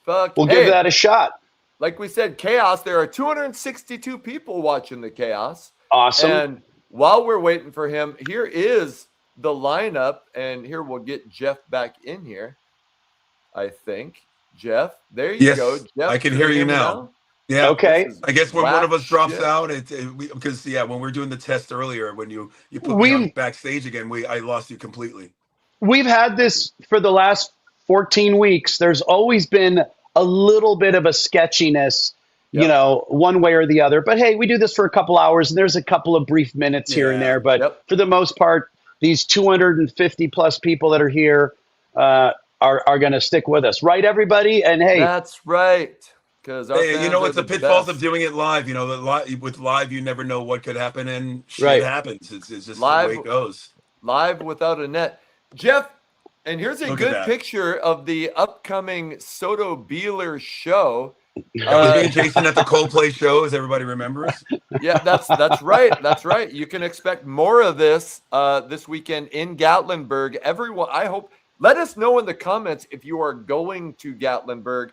Fuck. We'll hey, give that a shot. like we said, Chaos. There are 262 people watching the Chaos. Awesome. And while we're waiting for him, here is the lineup, and here we'll get Jeff back in here. I think Jeff. There you Yes, go. Jeff, I can hear you me now. Yeah. Okay. This is I guess when one of whack us drops shit. out, because when we were doing the test earlier, when you put me on backstage again, I lost you completely. We've had this for the last 14 weeks. There's always been a little bit of a sketchiness, one way or the other. But hey, we do this for a couple hours, and there's a couple of brief minutes here and Yeah. there. But for the most part, these 250 plus people that are here are going to stick with us, right, everybody? And hey, That's right. because our Hey, you fans know, are it's the the pitfalls of best. doing it live. You know, with live, you never know what could happen, and shit Right. happens. It's just the way Live it goes. live without a net. Jeff, and here's a Look at good that. picture of the upcoming Soto Beeler show. That was me and Jason at the Coldplay show, as everybody remembers. Yeah, that's right. That's right. You can expect more of this this weekend in Gatlinburg. Everyone, I hope. Let us know in the comments if you are going to Gatlinburg.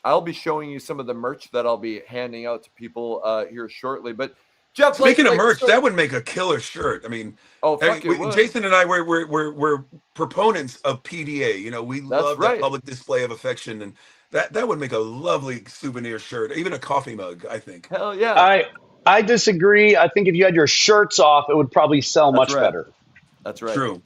I'll be showing you some of the merch that I'll be handing out to people here shortly. But Jeff, Speaking of merch, so, that would make a killer shirt. I mean, oh fuck, it would. Jason and I we're proponents of PDA. You know, we That's love that right. public display of affection, and that would make a lovely souvenir shirt, even a coffee mug, I think. Hell yeah. I disagree. I think if you had your shirts off, it would probably sell That's much right. better. That's right. True.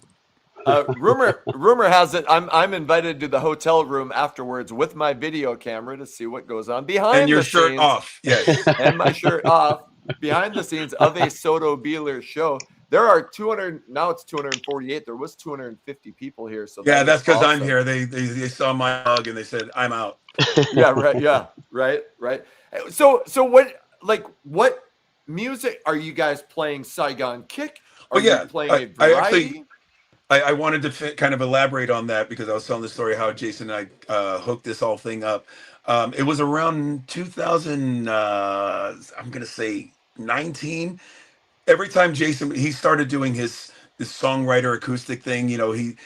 Rumor has it I'm invited to the hotel room afterwards with my video camera to see what goes on behind And your the shirt scenes, off. Yes. and my shirt off behind the scenes of a Soto Beeler show. There are 200 now. It's 248. There was 250 people here. So Yeah, that that's is because I'm awesome. here. They saw my mug and they said I'm out. Yeah, right. Yeah, right. So what music are you guys playing? Saigon Kick? Are Well, yeah, you playing a I variety? actually I wanted to kind of elaborate on that because I was telling the story how Jason and I hooked this whole thing up. It was around 2000, I'm going to say 19. Every time Jason, he started doing his songwriter acoustic thing, you know, he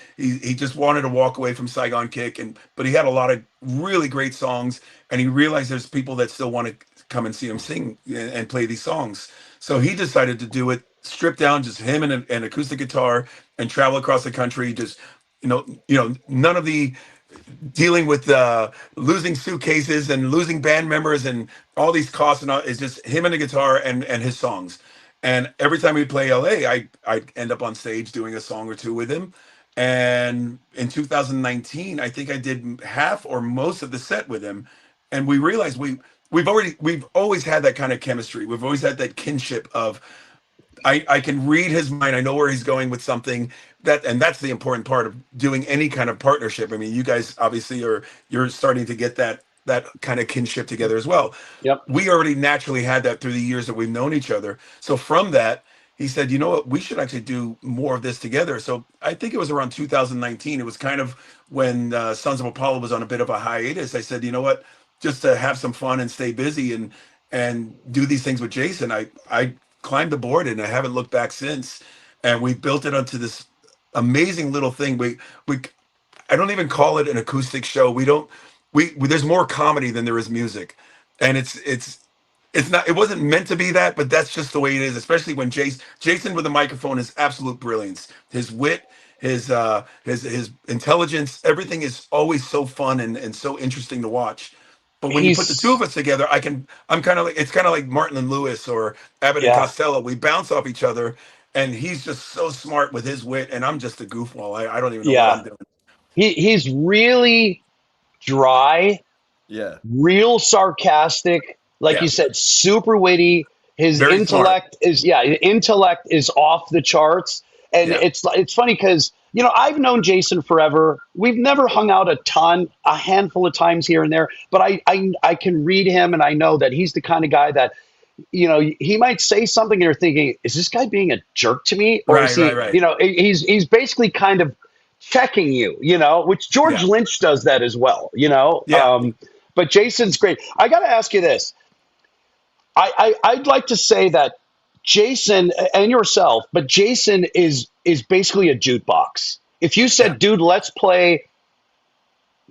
just wanted to walk away from Saigon Kick, but he had a lot of really great songs, and he realized there's people that still want to come and see him sing and play these songs. So he decided to do it stripped down, just him and an acoustic guitar, and travel across the country. Just none of the dealing with losing suitcases and losing band members and all these costs and all. It's just him and a guitar and his songs. And every time we play LA, I end up on stage doing a song or two with him. And in 2019, I think I did half or most of the set with him. And we realized we've always had that kind of chemistry. We've always had that kinship of I can read his mind. I know where he's going with something, and that's the important part of doing any kind of partnership. I mean, you guys obviously you're starting to get that kind of kinship together as well. Yep. We already naturally had that through the years that we've known each other. So from that, he said, you know what, we should actually do more of this together. So I think it was around 2019. It was kind of when Sons of Apollo was on a bit of a hiatus. I said, you know what, just to have some fun and stay busy and do these things with Jason, I climbed aboard and I haven't looked back since. And we built it onto this amazing little thing. We I don't even call it an acoustic show. There's more comedy than there is music, and it's not. It wasn't meant to be that, but that's just the way it is. Especially when Jason with a microphone is absolute brilliance. His wit, his intelligence, everything is always so fun and so interesting to watch. But when you put the two of us together, it's kind of like Martin and Lewis or Abbott and Costello. We bounce off each other, and he's just so smart with his wit, and I'm just a goofball. I don't even know what I'm doing. He's really dry, Yeah. real sarcastic, like you said, super witty. His Very intellect is off the charts. And Yeah. it's funny because, I've known Jason forever. We've never hung out a handful of times here and there, but I can read him and I know that he's the kind of guy that, he might say something and you're thinking, is this guy being a jerk to me? Or is he, Right. he's basically kind of checking you, which George Lynch does that as well, Yeah. but Jason's great. I got to ask you this. I'd like to say that Jason and yourself, but Jason is basically a jukebox. If you said, dude, let's play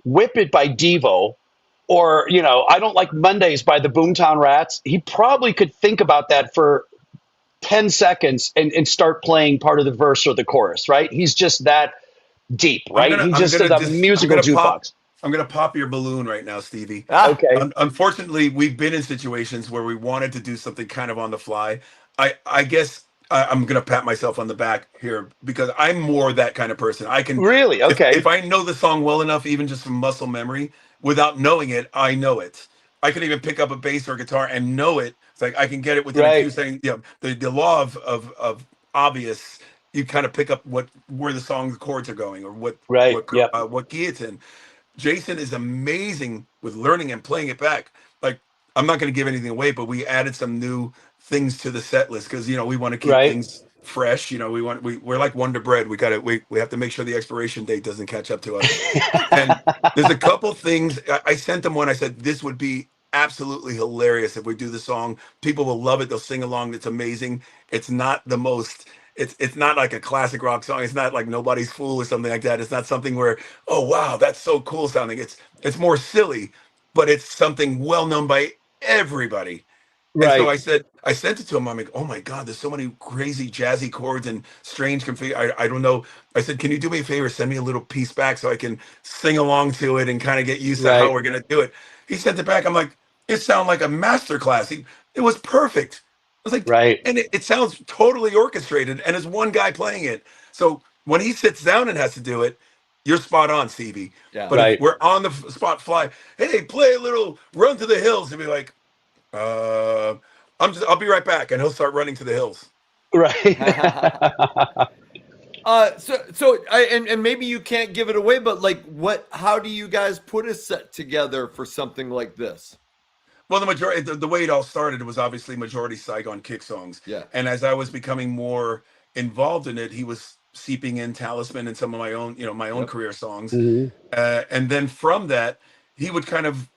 Whip It by Devo, or, I Don't Like Mondays by the Boomtown Rats, he probably could think about that for 10 seconds and start playing part of the verse or the chorus, right? He's just that deep, right? He's just a musical jukebox. I'm going to pop your balloon right now, Stevie. Okay. Unfortunately, we've been in situations where we wanted to do something kind of on the fly. I guess I'm going to pat myself on the back here because I'm more that kind of person. I can really, okay. If I know the song well enough, even just from muscle memory, without knowing it, I know it. I can even pick up a bass or a guitar and know it. It's like I can get it within a few seconds. The law of obvious. You kind of pick up where the song's chords are going or what key it's in. Jason is amazing with learning and playing it back. Like I'm not going to give anything away, but we added some new things to the set list because we want to keep Right. things fresh. We're like Wonder Bread. We have to make sure the expiration date doesn't catch up to us. And there's a couple things I sent them one. I said this would be absolutely hilarious if we do the song. People will love it. They'll sing along. It's amazing. It's not the most. It's not like a classic rock song. It's not like Nobody's Fool or something like that. It's not something where, oh wow, that's so cool sounding. It's more silly, but it's something well known by everybody. And so Right. I sent it to him. I'm like, oh my God, there's so many crazy jazzy chords and strange config. I don't know. I said, can you do me a favor? Send me a little piece back so I can sing along to it and kind of get used to how Right. we're going to do it. He sent it back. I'm like, it sounded like a master class. It was perfect. I was like, Right. and it sounds totally orchestrated. And there's one guy playing it. So when he sits down and has to do it, you're spot on, Stevie. Yeah. But if Right. we're on the spot fly, hey, play a little Run to the Hills, and be like, I'll be right back, and he'll start running to the hills. Right. And maybe you can't give it away, but like, how do you guys put a set together for something like this? Well, the way it all started was obviously majority Saigon kick songs. Yeah. And as I was becoming more involved in it, he was seeping in Talisman and some of my own, my own Yep. career songs. Mhm. And then from that, he would kind of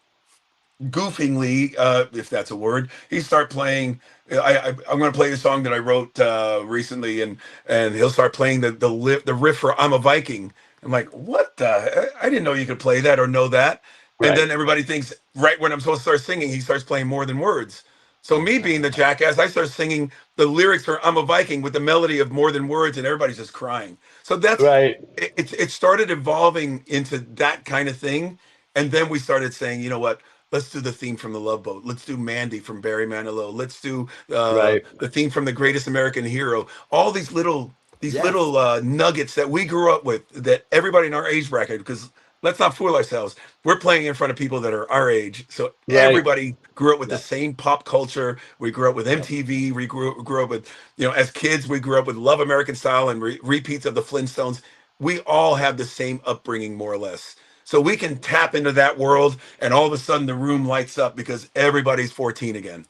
goofingly, if that's a word, he start playing. I'm going to play the song that I wrote recently, and he'll start playing the riff for "I'm a Viking." I'm like, what the? I didn't know you could play that or know that. Right. And then everybody thinks right when I'm supposed to start singing, he starts playing More Than Words. So me being the jackass, I start singing the lyrics for "I'm a Viking" with the melody of More Than Words, and everybody's just crying. So that's Right. it started evolving into that kind of thing, and then we started saying, you know what? Let's do the theme from The Love Boat. Let's do Mandy from Barry Manilow. Let's do Right. the theme from The Greatest American Hero. All these little Yes. nuggets that we grew up with, that everybody in our age bracket, because let's not fool ourselves, we're playing in front of people that are our age. So Right. everybody grew up with Yeah. the same pop culture. We grew up with MTV. We grew up with, as kids, we grew up with Love American Style and repeats of the Flintstones. We all have the same upbringing, more or less. So we can tap into that world, and all of a sudden the room lights up because everybody's 14 again.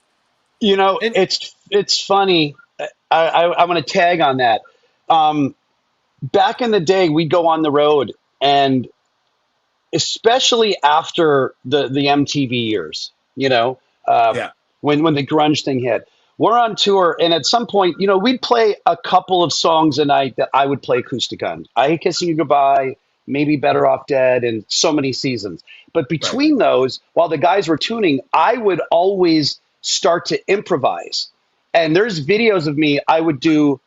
And- It's funny. I'm going to tag on that. Back in the day, we'd go on the road, and especially after the MTV years, Yeah. when the grunge thing hit, we're on tour, and at some point, we'd play a couple of songs a night that I would play acoustic on. I Hate Kissing You Goodbye, maybe Better Off Dead, and So Many Seasons. But between those, while the guys were tuning, I would always start to improvise. And there's videos of me, I would do,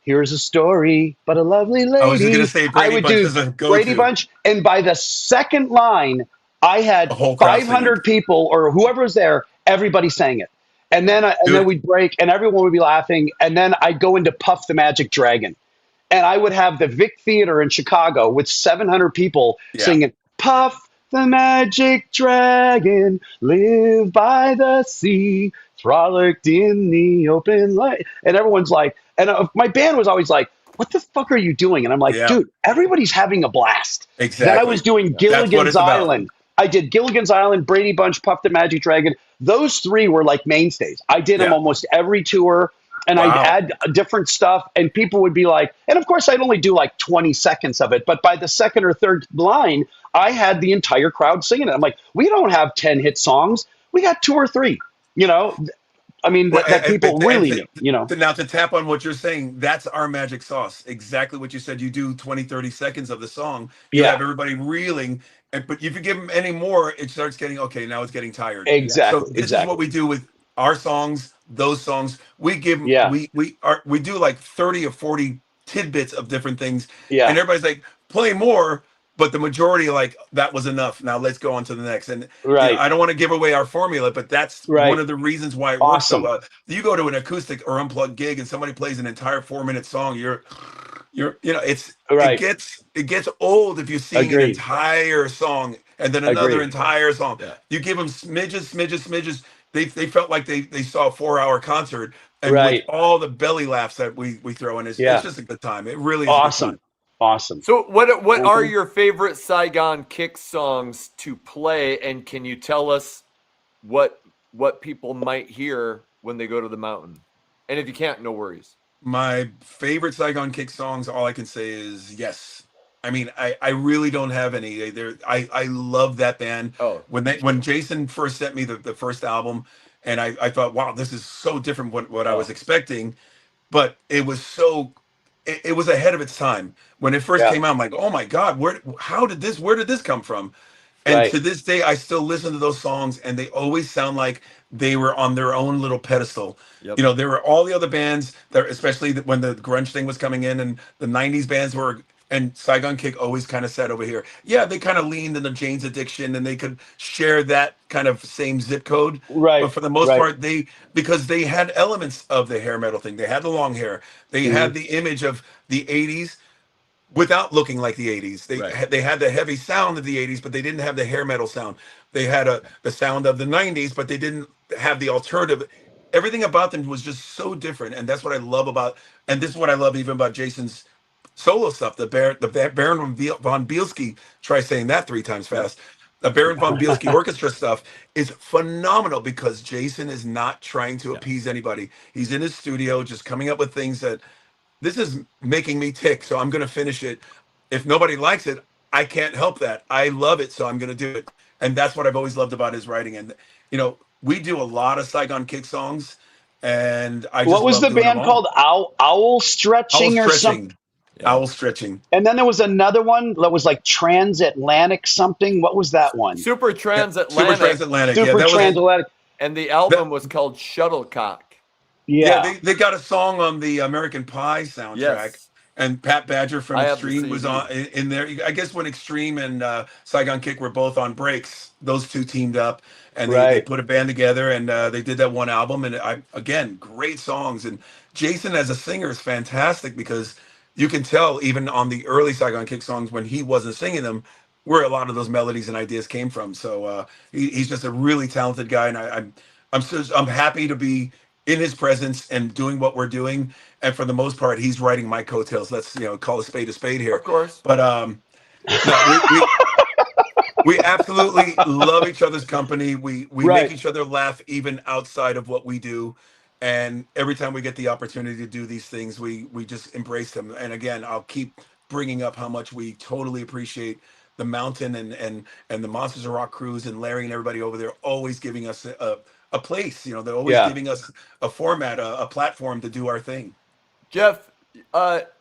Here's a Story, but a Lovely Lady. I was just gonna say Brady I would Bunch do is a go-to. Brady Bunch. And by the second line, I had The whole crowd 500 people or whoever was there, everybody sang it. And then we'd break, and everyone would be laughing. And then I'd go into Puff the Magic Dragon. And I would have the Vic Theater in Chicago with 700 people singing, Puff the Magic Dragon, live by the sea, frolicked in the open light. And everyone's like, and my band was always like, what the fuck are you doing? And I'm like, dude, everybody's having a blast. Exactly. Then I was doing That's what Gilligan's it's about. Island. I did Gilligan's Island, Brady Bunch, Puff the Magic Dragon. Those three were like mainstays. I did them almost every tour. And I'd add different stuff, and people would be like, and of course, I'd only do like 20 seconds of it. But by the second or third line, I had the entire crowd singing it. I'm like, we don't have 10 hit songs. We got 2 or 3, I mean, that people really knew, Now, to tap on what you're saying, that's our magic sauce. Exactly what you said. You do 20, 30 seconds of the song. You have everybody reeling. But if you give them any more, it starts getting, okay, now it's getting tired. Exactly. So this is what we do with our songs, those songs. We give we do like 30 or 40 tidbits of different things. Yeah. And everybody's like, play more. But the majority, like, that was enough. Now let's go on to the next. And I don't want to give away our formula, but that's one of the reasons why it works so well. You go to an acoustic or unplugged gig and somebody plays an entire 4-minute song, it gets old if you sing an entire song and then another entire song. Yeah. You give them smidges. They felt like they saw a 4-hour concert, and with all the belly laughs that we throw in, it's just a good time. It really is awesome. A good time. Awesome. So what are your favorite Saigon kick songs to play, and can you tell us what what people might hear when they go to the mountain? And if you can't, no worries. My favorite Saigon Kick songs, all I can say is yes. I mean, I really don't have any. I love that band. Oh, When Jason first sent me the first album, and I thought, wow, this is so different what I was Oh. expecting, but it was so it was ahead of its time. When it first Yeah. came out, I'm like, oh my God, where did this come from? And Right. to this day, I still listen to those songs, and they always sound like they were on their own little pedestal. Yep. You know, there were all the other bands that, especially when the grunge thing was coming in, and the '90s bands were, and Saigon Kick always kind of said over here, yeah, they kind of leaned into Jane's Addiction, and they could share that kind of same zip code. But Right. for the most Right. part, because they had elements of the hair metal thing, they had the long hair, they Mhm. had the image of the '80s without looking like the '80s. Right. They had the heavy sound of the '80s, but they didn't have the hair metal sound. They had the sound of the '90s, but they didn't have the alternative. Everything about them was just so different, and that's what I love about. And this is what I love even about Jason's solo stuff. The Baron von Bielski. Try saying that 3 times fast. The Baron von Bielski orchestra stuff is phenomenal because Jason is not trying to Yeah. appease anybody. He's in his studio, just coming up with things that this is making me tick, so I'm going to finish it. If nobody likes it, I can't help that. I love it, so I'm going to do it. And that's what I've always loved about his writing. And we do a lot of Saigon Kick songs, and I just What was love the doing them band all. called? Owl Owl Stretching or something? stretching, Yeah. owl stretching. And then there was another one that was like transatlantic something. What was that one? Super Yeah, transatlantic. super transatlantic. Yeah, Super that was transatlantic. And the that. album was called Shuttlecock. Yeah, Yeah. they got a song on the American Pie soundtrack, Yes. and Pat Badger from I have the Extreme was CD. on in there. I guess when Extreme and Saigon Kick were both on breaks, those two teamed up, and they Right. put a band together, and they did that one album. And again, great songs. And Jason as a singer is fantastic because you can tell even on the early Saigon Kick songs when he wasn't singing them, where a lot of those melodies and ideas came from. So he's just a really talented guy, and I'm happy to be in his presence and doing what we're doing. And for the most part, he's riding my coattails. Let's call a spade here. Of course. But no, we absolutely love each other's company. We Right. make each other laugh even outside of what we do. And every time we get the opportunity to do these things, we just embrace them. And again, I'll keep bringing up how much we totally appreciate the Mountain and the Monsters of Rock crews and Larry and everybody over there always giving us a place. They're always Yeah. giving us a format, a platform to do our thing. Jeff,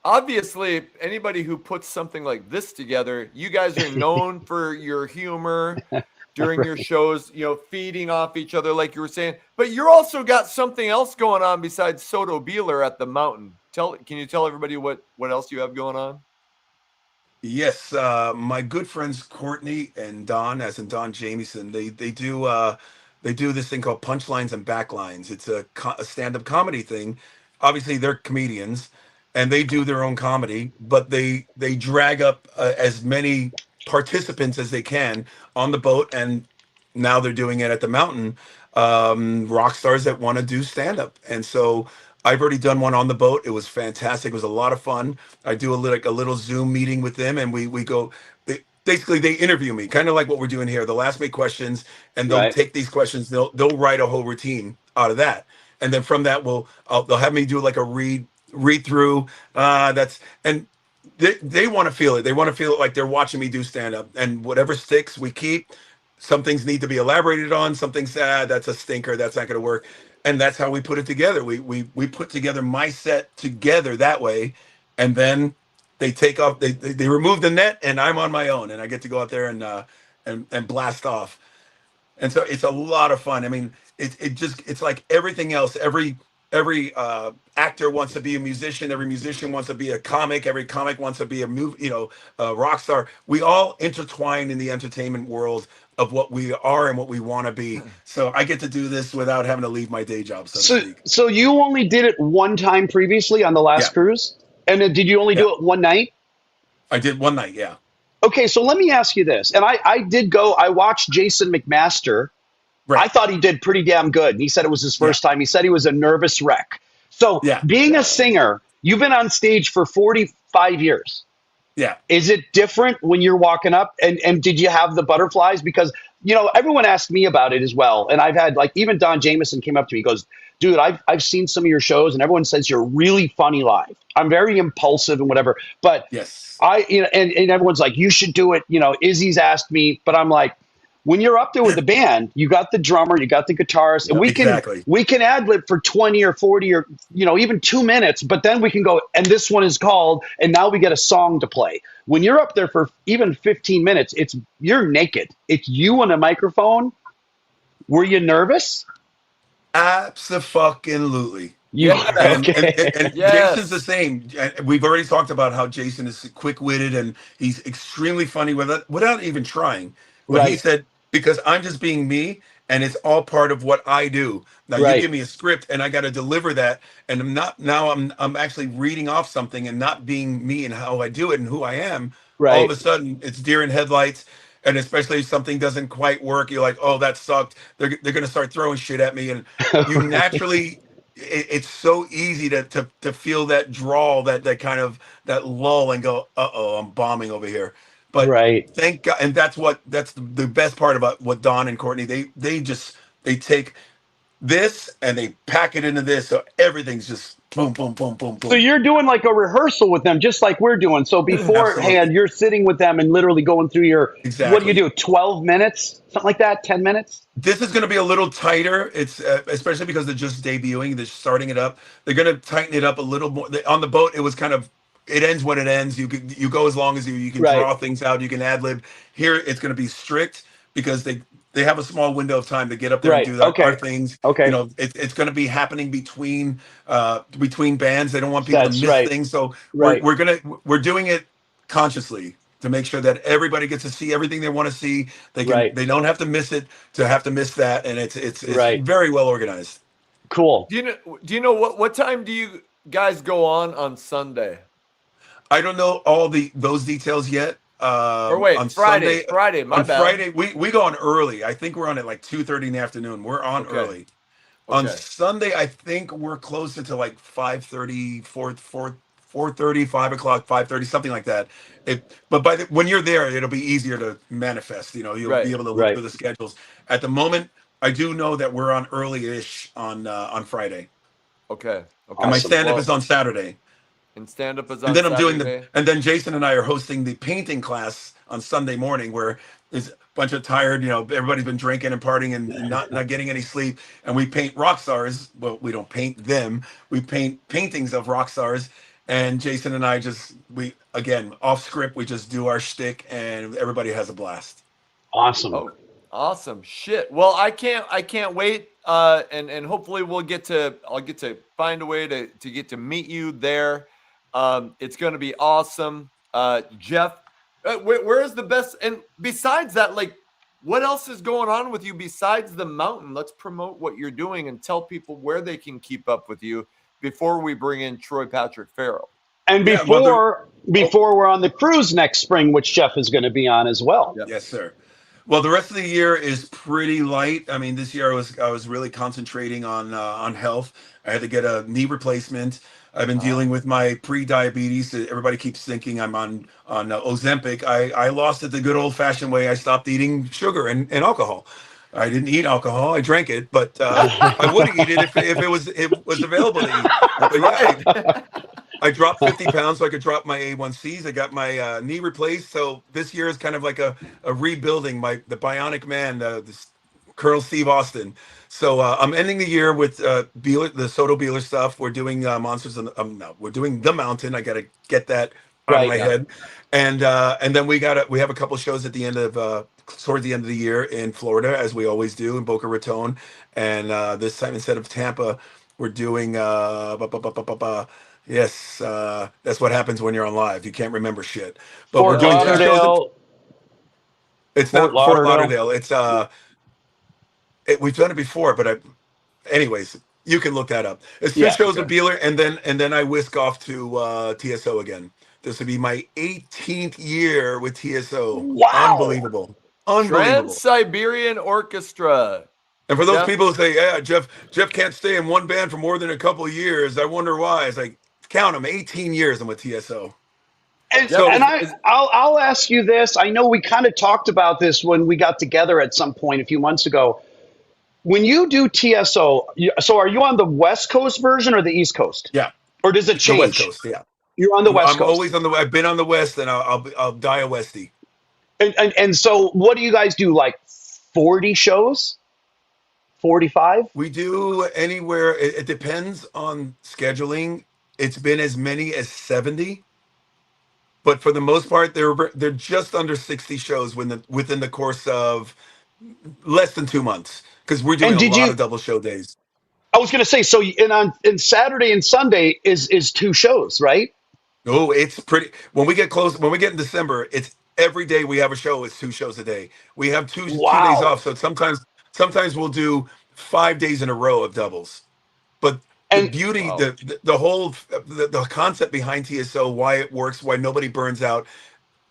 obviously, anybody who puts something like this together, you guys are known for your humor during your shows, feeding off each other, like you were saying. But you're also got something else going on besides Soto Beeler at the Mountain. Can you tell everybody what else you have going on? Yes, my good friends Courtney and Don, as in Don Jamieson, they do this thing called Punchlines and Backlines. It's a stand-up comedy thing. Obviously, they're comedians, and they do their own comedy, but they drag up as many participants as they can on the boat, and now they're doing it at the Mountain. Rock stars that want to do stand-up, and so I've already done one on the boat. It was fantastic. It was a lot of fun. I do a little Zoom meeting with them, and we go. Basically, they interview me, kind of like what we're doing here. They'll ask me questions, and they'll Right. take these questions. They'll write a whole routine out of that, and then from that, they'll have me do like a read through. And they want to feel it. They want to feel it like they're watching me do stand up, and whatever sticks, we keep. Some things need to be elaborated on. Some things, that's a stinker. That's not going to work. And that's how we put it together. We put together my set together that way, and then they take off. They remove the net, and I'm on my own, and I get to go out there and blast off. And so it's a lot of fun. I mean, it's like everything else. Every actor wants to be a musician. Every musician wants to be a comic. Every comic wants to be a rock star. We all intertwine in the entertainment world of what we are and what we want to be. So I get to do this without having to leave my day job, so to So, speak. so you only did it one time previously on the last Yeah. cruise, and then did you only do Yeah. it one night? I did one night, yeah. Okay, so let me ask you this, and I did go. I watched Jason McMaster. I Right. thought he did pretty damn good. He said it was his Yeah. first time. He said he was a nervous wreck. So, Yeah. being a singer, you've been on stage for 45 years. Yeah. Is it different when you're walking up? And did you have the butterflies? Because everyone asked me about it as well. And I've had, like, even Don Jameson came up to me, he goes, dude, I've seen some of your shows and everyone says you're really funny live. I'm very impulsive and whatever, but Yes. and everyone's like, you should do it. Izzy's asked me, but I'm like, when you're up there with the band, you got the drummer, you got the guitarist, and Exactly. we can ad lib for 20 or 40 or even 2 minutes, but then we can go, and this one is called, and now we get a song to play. When you're up there for even 15 minutes, you're naked. It's you on a microphone. Were you nervous? Absolutely. Yeah. And Yes. Jason's the same. We've already talked about how Jason is quick-witted and he's extremely funny without even trying. But he Right. said, because I'm just being me and it's all part of what I do. Now you Right. give me a script and I got to deliver that, and I'm actually reading off something and not being me and how I do it and who I am. All of Right. a sudden it's deer in headlights. And especially if something doesn't quite work, you're like, oh, that sucked. They're going to start throwing shit at me. And you naturally, it's so easy to feel that drawl, that kind of that lull, and go, uh-oh, I'm bombing over here. But Right. thank God, and that's the best part about what Don and Courtney, they take this and they pack it into this, so everything's just boom, boom, boom, boom, boom. So you're doing like a rehearsal with them, just like we're doing. So beforehand, Absolutely. you're sitting with them and literally going through what do you Exactly. do? 12 minutes, something like that, 10 minutes. This is going to be a little tighter. It's especially because they're just debuting, they're starting it up. They're going to tighten it up a little more. On the boat, it was kind of, it ends when it ends. You go as long as you can Right. draw things out. You can ad lib. Here, it's going to be strict because they have a small window of time to get up there Right. and do our Okay. things. Okay. It's going to be happening between bands. They don't want people That's to miss right. things, so Right. we're doing it consciously to make sure that everybody gets to see everything they want to see. Right. They don't have to miss it to have to miss that, and it's Right. very well organized. Cool. Do you know what time do you guys go on Sunday? I don't know all those details yet. Or wait, On Friday. Sunday, Friday, my on bad. Friday, we go on early. I think we're on at like 2:30 in the afternoon. We're on Okay. early. On Okay. Sunday, I think we're closer to like 5:30, 4:30, 5 o'clock, 5:30, something like that. But when you're there, it'll be easier to manifest. You'll Right. be able to look Right. through the schedules. At the moment, I do know that we're on early-ish on Friday, Okay. Okay. and my Awesome. stand-up Well, is on Saturday. and stand up is on And then Saturday. and then Jason and I are hosting the painting class on Sunday morning, where there's a bunch of tired, everybody's been drinking and partying and not getting any sleep, and we paint rock stars. Well, we don't paint them; we paint paintings of rock stars. And Jason and I we again off script, we just do our shtick, and everybody has a blast. Awesome. Oh, awesome. Shit. Well, I can't wait. And hopefully I'll get to find a way to get to meet you there. It's going to be awesome. Jeff, where is the best? And besides that, like, what else is going on with you besides the mountain? Let's promote what you're doing and tell people where they can keep up with you before we bring in Troy Patrick Farrell. And Yeah, well, before we're on the cruise next spring, which Jeff is going to be on as well. Yep. Yes, sir. Well, the rest of the year is pretty light. I mean, this year I was really concentrating on health. I had to get a knee replacement. I've been dealing with my pre-diabetes. Everybody keeps thinking I'm on Ozempic. I lost it the good old-fashioned way. I stopped eating sugar and alcohol. I didn't eat alcohol. I drank it, but I would eat it if it was available to eat. But yeah, I dropped 50 pounds so I could drop my A1Cs. I got my knee replaced. So this year is kind of like a rebuilding the bionic man, this Colonel Steve Austin. So I'm ending the year with Beeler, the Soto Beeler stuff. We're doing Monsters no, we're doing The Mountain. I got to get that out of my head. And then we have a couple shows at the end of towards the end of the year in Florida, as we always do, in Boca Raton. And this time, instead of Tampa, we're doing yes, that's what happens when you're on live. You can't remember shit. But Fort we're doing 2 shows. Lauderdale. It's Fort not Fort Lauderdale. Lauderdale. We've done it before, but anyways, you can look that up. It's 2 shows with Beeler, and then I whisk off to TSO again. This will be my 18th year with TSO. Wow. Unbelievable. Trans-Siberian Orchestra. And for those people who say, yeah, Jeff can't stay in one band for more than a couple of years, I wonder why. It's like, count them, 18 years I'm with TSO. And, Jeff, and I'll ask you this. I know we kind of talked about this when we got together at some point a few months ago. When you do TSO, so are you on the West Coast version or the East Coast? Yeah, Or does it the West change? Coast. Yeah, You're on the West I'm Coast. always on the. I've been on the West, and I'll die a Westie. And so what do you guys do? Like 40 shows? 45? We do anywhere. It depends on scheduling. It's been as many as 70, but for the most part, they're just under 60 shows within the course of less than 2 months because we're doing And a did lot you of double show days. I was going to say so in Saturday and Sunday is two shows, right? Oh, it's pretty. When we get close, when we get in December, it's every day we have a show. It's 2 shows a day. We have two days Wow. off, so sometimes we'll do 5 days in a row of doubles. But the And beauty, Wow. the whole the concept behind TSO, why it works, why nobody burns out,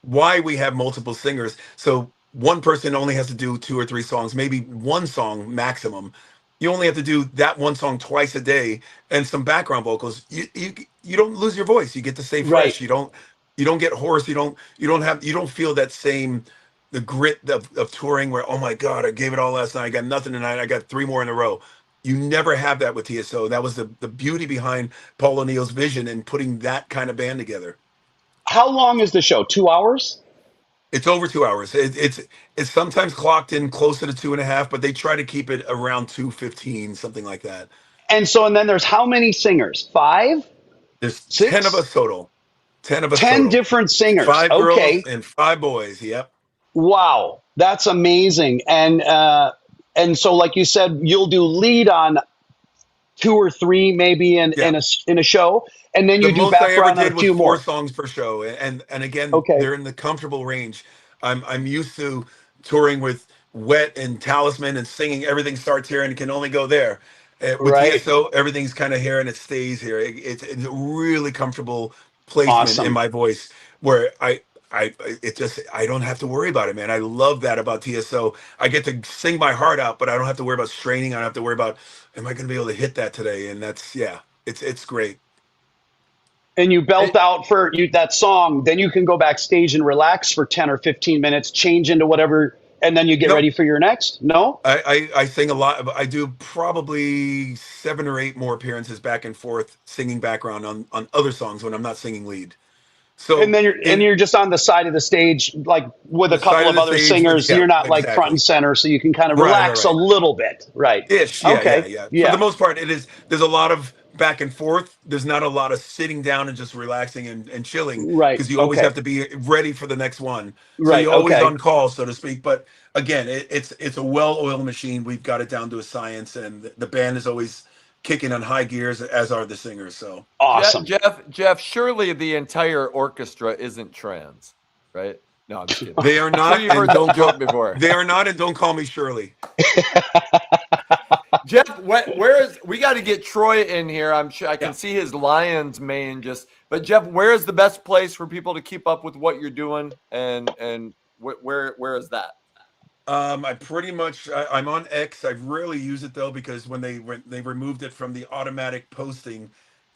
why we have multiple singers. So one person only has to do 2 or 3 songs, maybe one song maximum. You only have to do that one song twice a day and some background vocals. You don't lose your voice. You get to stay right. fresh. You don't get hoarse. You don't feel that same the grit of touring where, oh my God, I gave it all last night. I got nothing tonight. I got 3 more in a row. You never have that with TSO. That was the beauty behind Paul O'Neill's vision and putting that kind of band together. How long is the show? 2 hours? It's over 2 hours. It's sometimes clocked in closer to 2.5, but they try to keep it around 2:15, something like that. And then there's how many singers? 5? There's 10 of 6? us total. 10 of us 10 total. different singers. 5 girls Okay. and 5 boys. Yep. Wow. That's amazing. And so like you said, you'll do lead on 2 or 3 maybe Yeah. in a show, and then The you do most I ever background on a did was few 4 more. songs per show, and again, Okay. they're in the comfortable range. I'm used to touring with Wet and Talisman and singing everything starts here and it can only go there. With Right. TSO, everything's kind of here and it stays here. It's a really comfortable placement in Awesome. my voice where I don't have to worry about it, man. I love that about TSO. I get to sing my heart out, but I don't have to worry about straining. I don't have to worry about am I going to be able to hit that today? And that's it's great. And you belt out for that song, then you can go backstage and relax for 10 or 15 minutes, change into whatever, and then you get No, ready for your next? No? I sing a lot. I do probably 7 or 8 more appearances back and forth, singing background on other songs when I'm not singing lead. And So then in you're just on the side of the stage, like with a the side couple of of the other stage with singers. You're not like front and exactly. center, so you can kind of Right, relax a right. little bit. Right. Ish, Okay. yeah. For the Yeah. most part, there's a lot of back and forth. There's not a lot of sitting down and just relaxing and chilling Right. because you always Okay. have to be ready for the next one. So Right. you're always Okay. on call, so to speak. But again, it's a well-oiled machine. We've got it down to a science, and the band is always kicking on high gears, as are the singers. So Awesome. Jeff, surely the entire orchestra isn't trans, right? No, I'm just kidding. they are I'm not, sure you've heard that joke before. they are not, and don't call me Shirley. Jeff, where is we got to get Troy in here? I'm sure I can Yeah. see his lion's mane but Jeff, where is the best place for people to keep up with what you're doing and where is that? I'm on X. I rarely use it though because when they removed it from the automatic posting,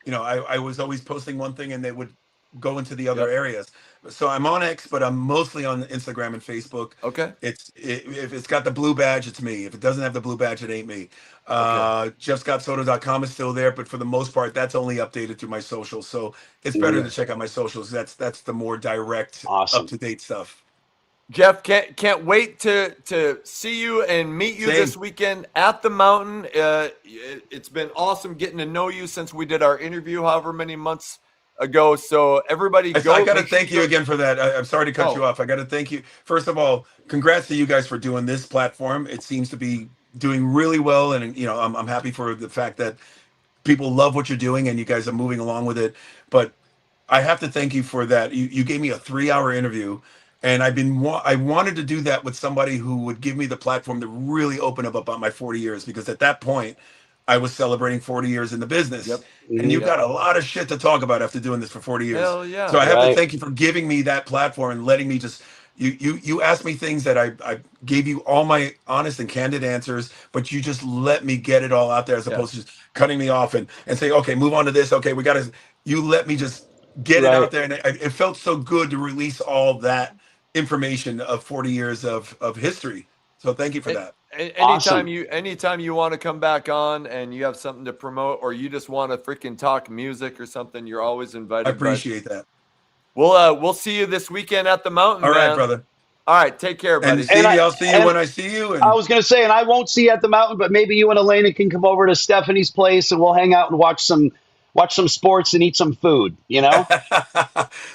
I was always posting one thing and they would go into the other Yep. areas. So I'm on X, but I'm mostly on Instagram and Facebook. Okay. If it's got the blue badge, it's me. If it doesn't have the blue badge, it ain't me. JeffScottSoto.com is still there, but for the most part, that's only updated through my socials. So it's better to check out my socials. That's the more direct, Awesome. up to date stuff. Jeff, can't wait to see you and meet you Same. this weekend at the mountain. It's been awesome getting to know you since we did our interview however many months ago. So everybody I go. got to make sure thank you again for that. I'm sorry to cut you off. I got to thank you. First of all, congrats to you guys for doing this platform. It seems to be doing really well. And, I'm happy for the fact that people love what you're doing and you guys are moving along with it. But I have to thank you for that. You gave me a 3-hour interview. And I wanted to do that with somebody who would give me the platform to really open up about my 40 years, because at that point I was celebrating 40 years in the business. Yep. And you've got a lot of shit to talk about after doing this for 40 years. Hell yeah. So I have to Right. thank you for giving me that platform and letting me just, you asked me things that I gave you all my honest and candid answers, but you just let me get it all out there as opposed to just cutting me off and say, okay, move on to this. Okay, you let me just get it Right. out there, and it felt so good to release all that information of 40 years of history. So thank you for that. Awesome. Anytime you want to come back on and you have something to promote, or you just want to freaking talk music or something, you're always invited. I appreciate that. We'll see you this weekend at the mountain. All right, man. brother. All right, take care, buddy. And Stevie, I'll see you when I see you. And I was going to say, and I won't see you at the mountain, but maybe you and Elena can come over to Stephanie's place and we'll hang out and watch some sports and eat some food, you know?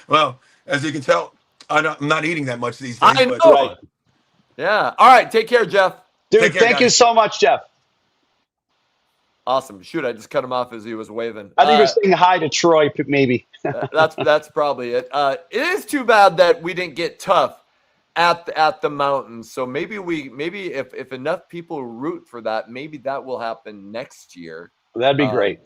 well, as you can tell, I'm not eating that much these days. I know. But, Right. Yeah. All right, take care, Jeff. Dude, Take care, thank you guys. so much, Jeff. Awesome. Shoot, I just cut him off as he was waving. I think you're saying hi to Troy, maybe. That's probably it. It is too bad that we didn't get tough at the mountains. So maybe if enough people root for that, maybe that will happen next year. That'd be great.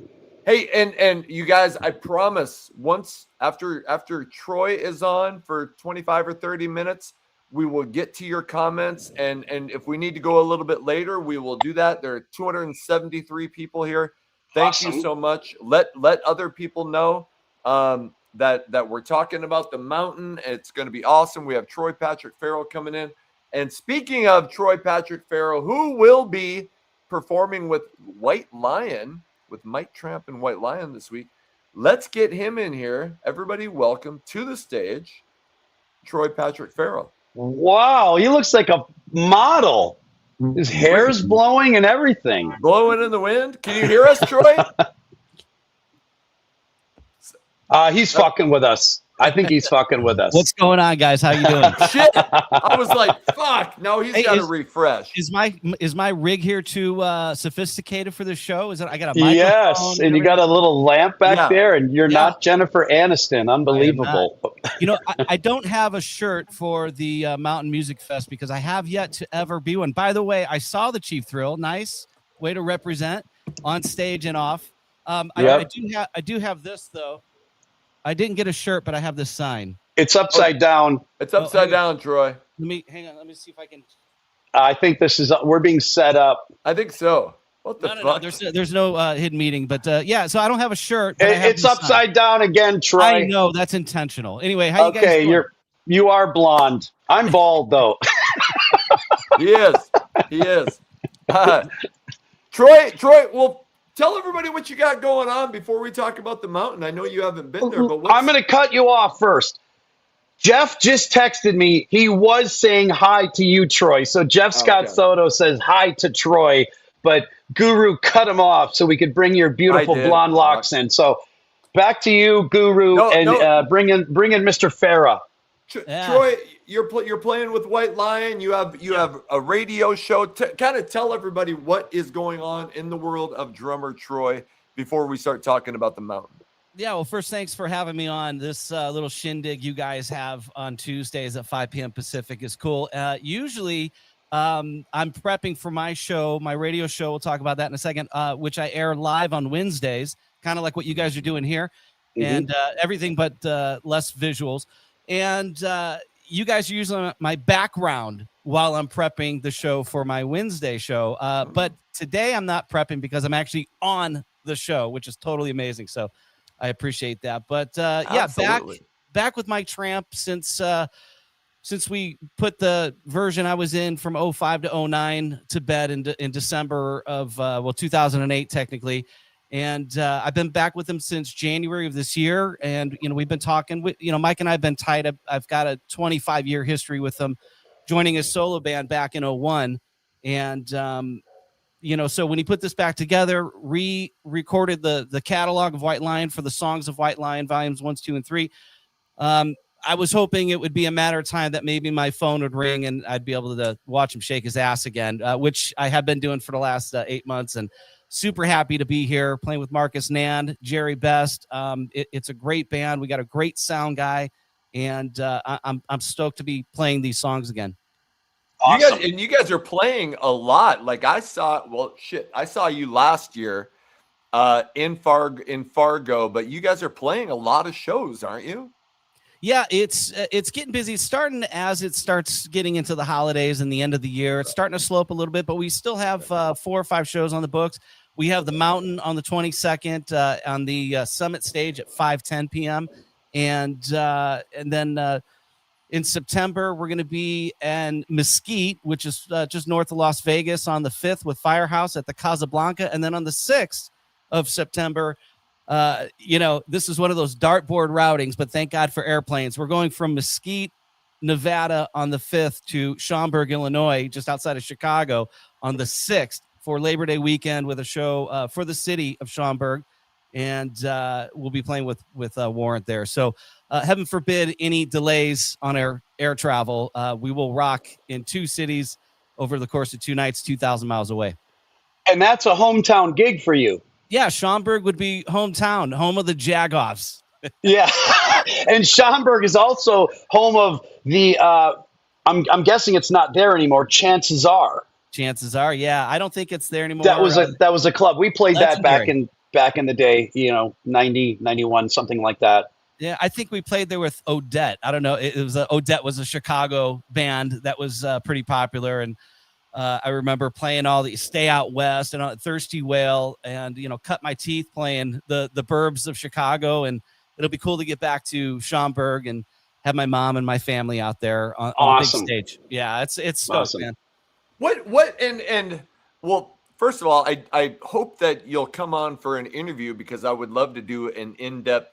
Hey, and you guys, I promise, once after Troy is on for 25 or 30 minutes, we will get to your comments, and if we need to go a little bit later, we will do that. There are 273 people here. Thank you so much. Let other people know that we're talking about the mountain. It's going to be awesome. We have Troy Patrick Farrell coming in. And speaking of Troy Patrick Farrell, who will be performing with White Lion, with Mike Tramp and White Lion this week, let's get him in here. Everybody, welcome to the stage, Troy Patrick Farrell. Wow, he looks like a model. His hair's blowing and everything. Blowing in the wind. Can you hear us, Troy? He's fucking with us. I think he's fucking with us. What's going on, guys? How you doing? Shit. I was like, fuck. No, he's got to refresh. Is my rig here too sophisticated for the show? Is it? I got a microphone. Yes, and you got a little lamp back there, and you're not Jennifer Aniston. Unbelievable. You know, I don't have a shirt for the Mountain Music Fest because I have yet to ever be one. By the way, I saw the Chief Thrill. Nice way to represent on stage and off. I do have this though. I didn't get a shirt, but I have this sign. It's upside down. It's upside down, Troy. Hang on. Let me see if I can. I think we're being set up. I think so. What the fuck? No, there's no hidden meeting, but yeah. So I don't have a shirt. But It's upside down again, Troy. I know that's intentional. Anyway, how you guys doing? You are blonde. I'm bald though. He is. Troy. Well, tell everybody what you got going on before we talk about the mountain. I know you haven't been there, but I'm going to cut you off first. Jeff just texted me. He was saying hi to you, Troy. So Jeff Scott Soto says hi to Troy, but Guru cut him off so we could bring your beautiful blonde locks in. So back to you, Guru, bring in Mr. Farah. Troy, you're playing with White Lion. You have a radio show. Kind of tell everybody what is going on in the world of drummer Troy before we start talking about the mountain. Yeah, well, first, thanks for having me on. This little shindig you guys have on Tuesdays at 5 p.m. Pacific is cool. Usually, I'm prepping for my show, my radio show. We'll talk about that in a second, which I air live on Wednesdays, kind of like what you guys are doing here, and everything but less visuals. And you guys are using my background while I'm prepping the show for my Wednesday show. But today I'm not prepping because I'm actually on the show, which is totally amazing. So I appreciate that. But yeah, back with Mike Tramp since we put the version I was in from 05 to 09 to bed in December of 2008 technically. And I've been back with him since January of this year. And, we've been talking with, Mike and I have been tied up. I've got a 25-year history with him joining his solo band back in 01. And, so when he put this back together, re-recorded the catalog of White Lion for the Songs of White Lion, volumes 1, 2, and 3. I was hoping it would be a matter of time that maybe my phone would ring and I'd be able to watch him shake his ass again, which I have been doing for the last 8 months. And super happy to be here playing with Marcus Nand, Jerry Best. It's a great band. We got a great sound guy, and I'm stoked to be playing these songs again. Awesome. You guys are playing a lot. Like I saw you last year in Fargo, but you guys are playing a lot of shows, aren't you? Yeah, it's getting busy. It's starting as it starts getting into the holidays and the end of the year. It's starting to slow up a little bit, but we still have 4 or 5 shows on the books. We have the Mountain on the 22nd on the Summit stage at 5:10 p.m. and then in September, we're going to be in Mesquite, which is just north of Las Vegas, on the 5th with Firehouse at the Casablanca. And then on the 6th of September, this is one of those dartboard routings, but thank God for airplanes. We're going from Mesquite, Nevada on the 5th to Schaumburg, Illinois, just outside of Chicago on the 6th for Labor Day weekend with a show for the city of Schaumburg. And we'll be playing with Warrant there. So heaven forbid any delays on our air travel. We will rock in 2 cities over the course of 2 nights, 2,000 miles away. And that's a hometown gig for you. Yeah, Schaumburg would be hometown, home of the Jagoffs. Yeah. And Schaumburg is also home of the, I'm guessing it's not there anymore. Chances are, yeah. I don't think it's there anymore. That was a club. We played that legendary. back in the day, 90, 91, something like that. Yeah, I think we played there with Odette. I don't know. Odette was a Chicago band that was pretty popular. And I remember playing all the Stay Out West and Thirsty Whale and, cut my teeth playing the burbs of Chicago. And it'll be cool to get back to Schaumburg and have my mom and my family out there on the big stage. Yeah, it's stoked, awesome, man. Well, first of all, I hope that you'll come on for an interview because I would love to do an in-depth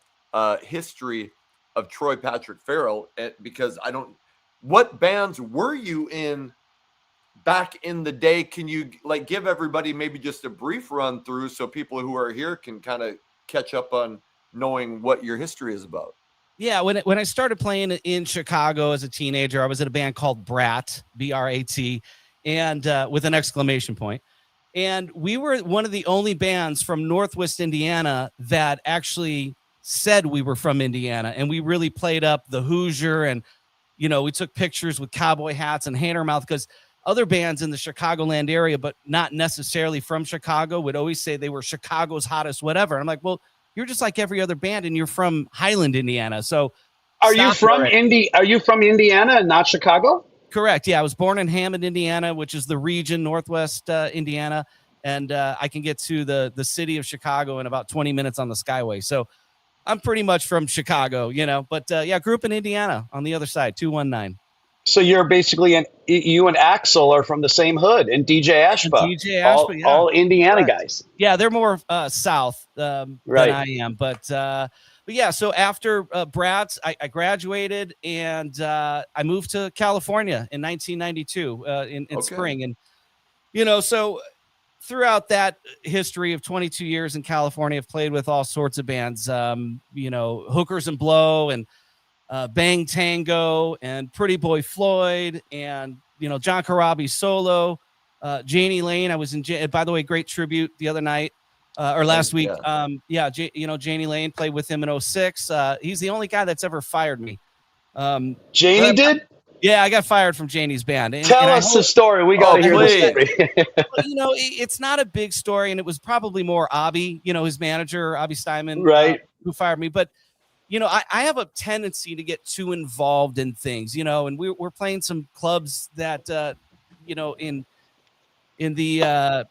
history of Troy Patrick Farrell because what bands were you in back in the day? Can you give everybody maybe just a brief run through so people who are here can kind of catch up on knowing what your history is about? Yeah, when I started playing in Chicago as a teenager, I was in a band called Brat, B-R-A-T, and with an exclamation point. And we were one of the only bands from Northwest Indiana that actually said we were from Indiana. And we really played up the Hoosier and, we took pictures with cowboy hats and hand our mouth because other bands in the Chicagoland area, but not necessarily from Chicago, would always say they were Chicago's hottest whatever. And I'm like, well, you're just like every other band and you're from Highland, Indiana. So Are you from Indiana and not Chicago? Correct. Yeah, I was born in Hammond, Indiana, which is the region, Northwest Indiana. And I can get to the city of Chicago in about 20 minutes on the Skyway. So I'm pretty much from Chicago, but grew up in Indiana on the other side, 219. So you're basically you and Axel are from the same hood, and DJ Ashba, all Indiana guys. Yeah, they're more south than I am, but yeah. So after Bratz, I graduated and I moved to California in 1992 in spring, and so throughout that history of 22 years in California, I've played with all sorts of bands, Hookers and Blow and Bang Tango and Pretty Boy Floyd and John Corabi Solo, Janie Lane. I was in by the way, great tribute the other night or last week. Janie Lane, played with him in 2006. He's the only guy that's ever fired me. Janie did? Yeah, I got fired from Janie's band. Tell us the story. We got to hear the story. It's not a big story, and it was probably more Abby, his manager, Abby Steinman, right, who fired me. But I have a tendency to get too involved in things, and we're playing some clubs that, in the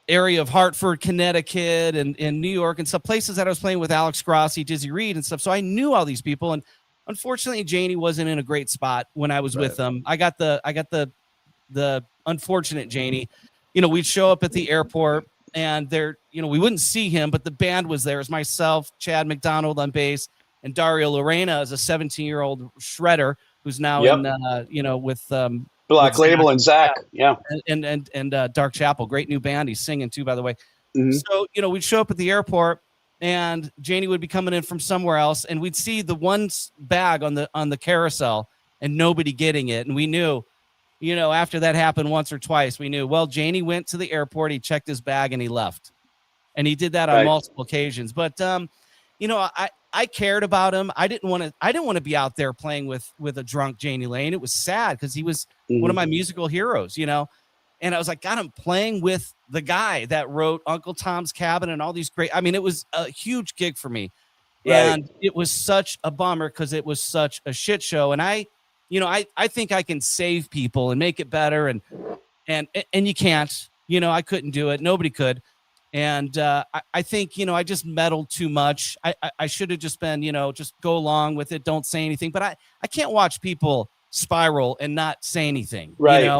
area of Hartford, Connecticut, and in New York, and some places that I was playing with Alex Grossi, Dizzy Reed, and stuff. So I knew all these people, and unfortunately, Janie wasn't in a great spot when I was with them. I got the unfortunate Janie. We'd show up at the airport. And we wouldn't see him, but the band was there. It was myself, Chad McDonald on bass, and Dario Lorena as a 17-year-old shredder who's now with Black Label and Zach, and Dark Chapel, great new band. He's singing too, by the way. Mm-hmm. So we'd show up at the airport, and Janie would be coming in from somewhere else, and we'd see the one bag on the carousel, and nobody getting it, and we knew. After that happened once or twice, we knew, well, Janie went to the airport, he checked his bag, and he left. And he did that on multiple occasions. But, I cared about him. I didn't want to be out there playing with a drunk Janie Lane. It was sad because he was one of my musical heroes, And I was like, God, I'm playing with the guy that wrote Uncle Tom's Cabin and all these great, it was a huge gig for me. Right. And it was such a bummer because it was such a shit show. And I think I can save people and make it better. And you can't, I couldn't do it. Nobody could. And I think, I just meddled too much. I should have just been, just go along with it. Don't say anything. But I can't watch people spiral and not say anything, Right.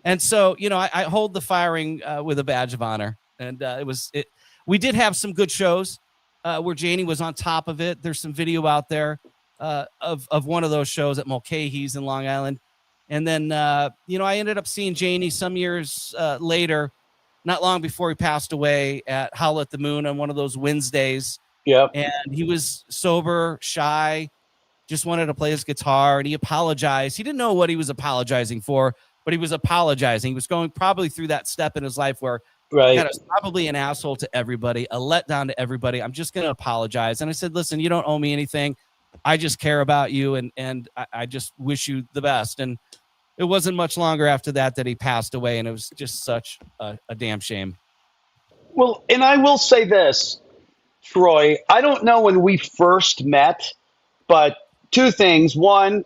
And so, I hold the firing with a badge of honor. And we did have some good shows where Janie was on top of it. There's some video out there of one of those shows at Mulcahy's in Long Island. And then, I ended up seeing Janie some years later, not long before he passed away, at Howl at the Moon on one of those Wednesdays. Yep. And he was sober, shy, just wanted to play his guitar, and he apologized. He didn't know what he was apologizing for, but he was apologizing. He was going probably through that step in his life where Right. God, I was probably an asshole to everybody, a letdown to everybody. I'm just going to apologize. And I said, listen, you don't owe me anything. I just care about you, and I just wish you the best. And it wasn't much longer after that he passed away, and it was just such a damn shame. Well, and I will say this, Troy, I don't know when we first met, but two things. One,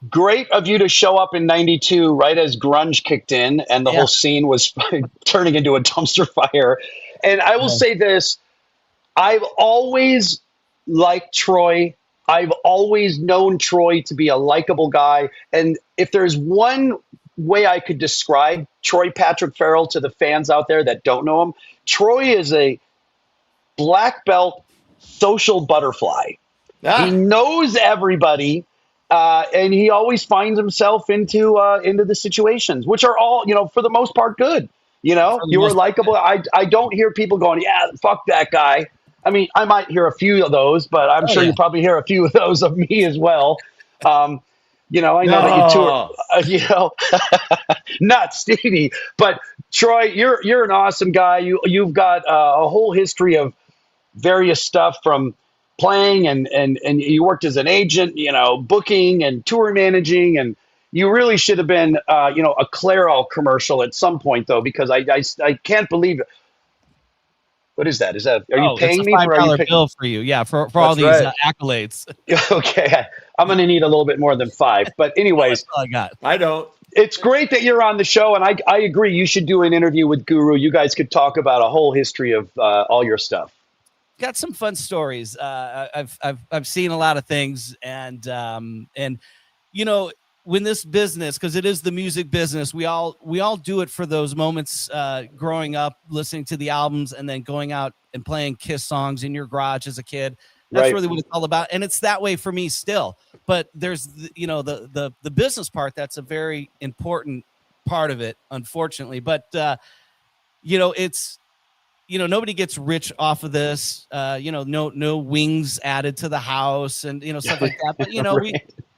great of you to show up in 92 right as grunge kicked in and the whole scene was turning into a dumpster fire. And I will say this, I've always liked Troy. I've always known Troy to be a likable guy. And if there's one way I could describe Troy Patrick Farrell to the fans out there that don't know him, Troy is a black belt social butterfly. He knows everybody, and he always finds himself into the situations, which are all, for the most part, good. You were likable. I don't hear people going, yeah, fuck that guy. I mean, I might hear a few of those, but I'm sure you probably hear a few of those of me as well. I know that you tour, not Stevie, but Troy, you're an awesome guy. You've got a whole history of various stuff from playing and you worked as an agent, booking and tour managing, and you really should have been, a Clairol commercial at some point though, because I can't believe it. What is that? Are you paying me for $5 bill for you? Yeah, for all these accolades. Okay, I'm going to need a little bit more than 5. But anyways, that's all I got. I don't. It's great that you're on the show, and I agree. You should do an interview with Guru. You guys could talk about a whole history of all your stuff. Got some fun stories. I've seen a lot of things, and when this business, because it is the music business, we all do it for those moments growing up, listening to the albums, and then going out and playing Kiss songs in your garage as a kid. That's really what it's all about, and it's that way for me still. But there's the business part that's a very important part of it, unfortunately. But it's nobody gets rich off of this. No wings added to the house and stuff like that. But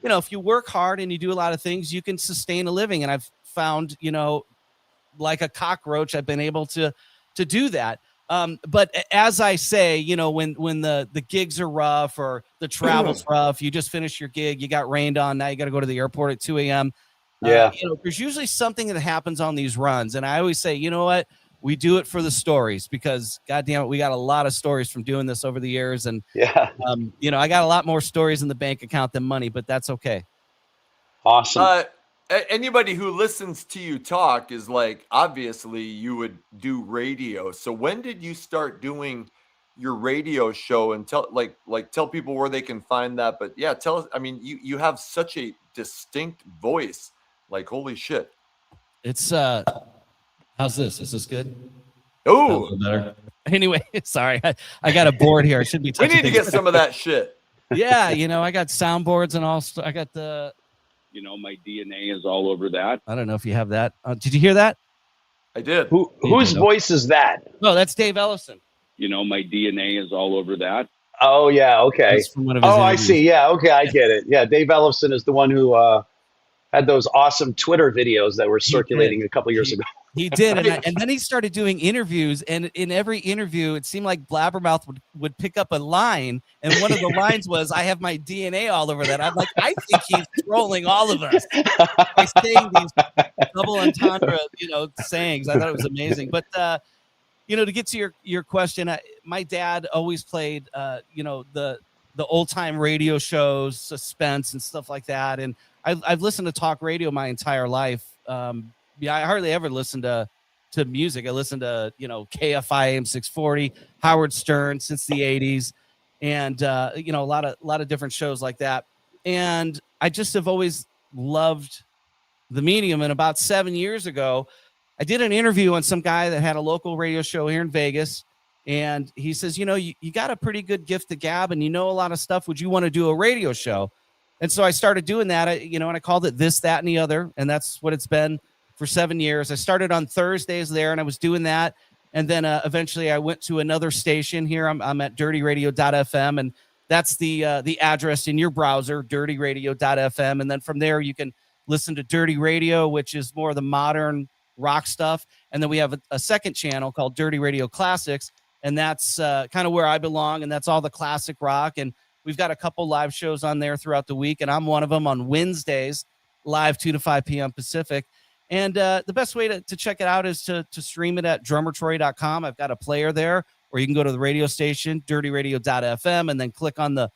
if you work hard and you do a lot of things, you can sustain a living. And I've found, like a cockroach, I've been able to do that. But as I say, when the gigs are rough or the travel's rough, you just finished your gig, you got rained on, now you got to go to the airport at 2 a.m. There's usually something that happens on these runs. And I always say, you know what? We do it for the stories because, goddamn it, we got a lot of stories from doing this over the years. And, I got a lot more stories in the bank account than money, but that's okay. Awesome. Anybody who listens to you talk is like, obviously you would do radio. So when did you start doing your radio show and tell people where they can find that? But yeah, tell us, I mean, you have such a distinct voice, like, holy shit. It's, how's this? Is this good? Oh, better. Anyway, sorry. I got a board here. I should be touching we need to get some of that shit. Yeah. I got soundboards and all. I got the, my DNA is all over that. I don't know if you have that. Did you hear that? I did. Whose voice is that? No, that's Dave Ellison. My DNA is all over that. Oh, yeah. Okay. I see. Yeah. Okay. I get it. Yeah. Dave Ellison is the one who had those awesome Twitter videos that were circulating a couple years ago. He did. And then he started doing interviews. And in every interview, it seemed like Blabbermouth would pick up a line. And one of the lines was, I have my DNA all over that. I'm like, I think he's trolling all of us by saying these double entendre, sayings. I thought it was amazing. But, to get to your question, my dad always played, the old time radio shows, Suspense and stuff like that. And I've listened to talk radio my entire life. I hardly ever listen to to music. I listen to, KFI AM 640, Howard Stern since the 80s, and a lot of different shows like that. And I just have always loved the medium. And about 7 years ago, I did an interview on some guy that had a local radio show here in Vegas. And he says, you got a pretty good gift to gab and a lot of stuff. Would you want to do a radio show? And so I started doing that, and I called it This, That, and the Other. And that's what it's been for 7 years. I started on Thursdays there, and I was doing that. And then eventually I went to another station here. I'm at dirtyradio.fm, and that's the address in your browser, dirtyradio.fm. And then from there, you can listen to Dirty Radio, which is more of the modern rock stuff. And then we have a second channel called Dirty Radio Classics. And that's kind of where I belong. And that's all the classic rock. And we've got a couple live shows on there throughout the week. And I'm one of them on Wednesdays, live 2 to 5 p.m. Pacific. And the best way to check it out is to stream it at drummertroy.com. I've got a player there, or you can go to the radio station, dirtyradio.fm, and then click on the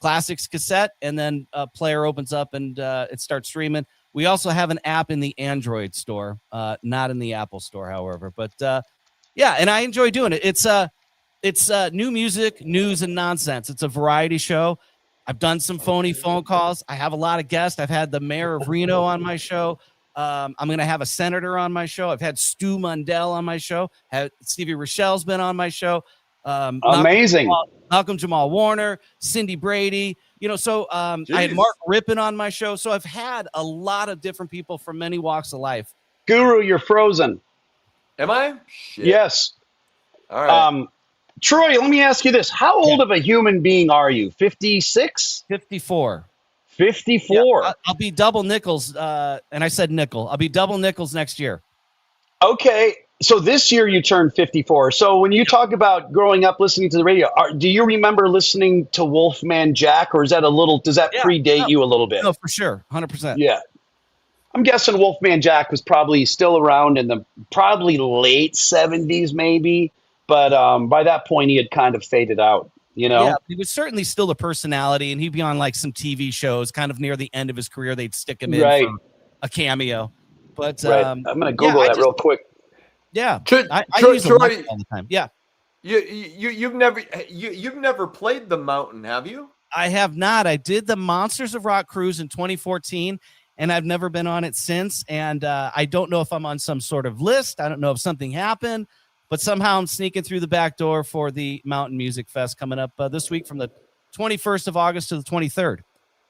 classics cassette. And then a player opens up and it starts streaming. We also have an app in the Android store, not in the Apple store, however. But yeah, and I enjoy doing it. It's new music, news, and nonsense. It's a variety show. I've done some phony phone calls. I have a lot of guests. I've had the mayor of Reno on my show. I'm going to have a senator on my show. I've had Stu Mundell on my show. Stevie Rachelle's been on my show. Amazing. Malcolm Jamal Warner, Cindy Brady. I had Mark Rippon on my show. So I've had a lot of different people from many walks of life. Guru, you're frozen. Am I? Shit. Yes. All right. Troy, let me ask you this. How old of a human being are you? 56? 54. 54. Yeah, I'll be double nickels. And I said nickel. I'll be double nickels next year. Okay. So this year you turned 54. So when you talk about growing up listening to the radio, do you remember listening to Wolfman Jack, or does that predate you a little bit? No, for sure. 100%. Yeah. I'm guessing Wolfman Jack was probably still around in the probably late 70s, maybe. But by that point, he had kind of faded out, Yeah, he was certainly still a personality, and he'd be on like some TV shows kind of near the end of his career. They'd stick him in for a cameo. But I'm going to Google that real quick. Yeah, I use them all the time. Yeah, you've never played the Mountain, have you? I have not. I did the Monsters of Rock cruise in 2014, and I've never been on it since. And I don't know if I'm on some sort of list. I don't know if something happened. But somehow I'm sneaking through the back door for the Mountain Music Fest coming up this week from the 21st of August to the 23rd.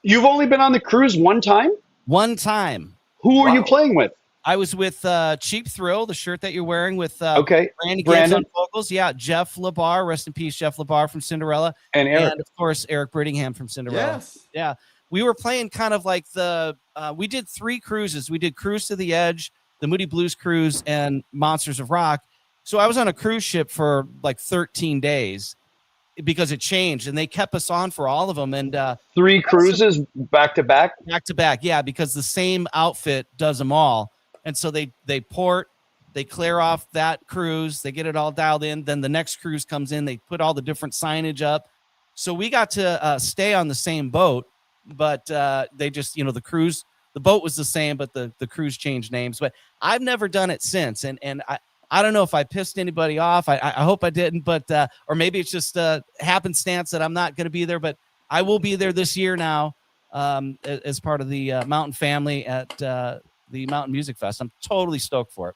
You've only been on the cruise one time? One time. Who are you playing with? I was with Cheap Thrill, the shirt that you're wearing with Brandon on vocals. Yeah, Jeff LeBar, rest in peace, Jeff LeBar from Cinderella. And Eric. And, of course, Eric Brittingham from Cinderella. Yes. Yeah. We were playing kind of like we did 3 cruises. We did Cruise to the Edge, the Moody Blues Cruise, and Monsters of Rock. So I was on a cruise ship for like 13 days because it changed, and they kept us on for all of them. And 3 cruises back to back? Back to back, yeah, because the same outfit does them all. And so they port, they clear off that cruise, they get it all dialed in. Then the next cruise comes in, they put all the different signage up. So we got to stay on the same boat, but they just, the boat was the same, but the cruise changed names. But I've never done it since, and I don't know if I pissed anybody off. I hope I didn't, but or maybe it's just happenstance that I'm not going to be there. But I will be there this year now as part of the Mountain family at the Mountain Music Fest. I'm totally stoked for it.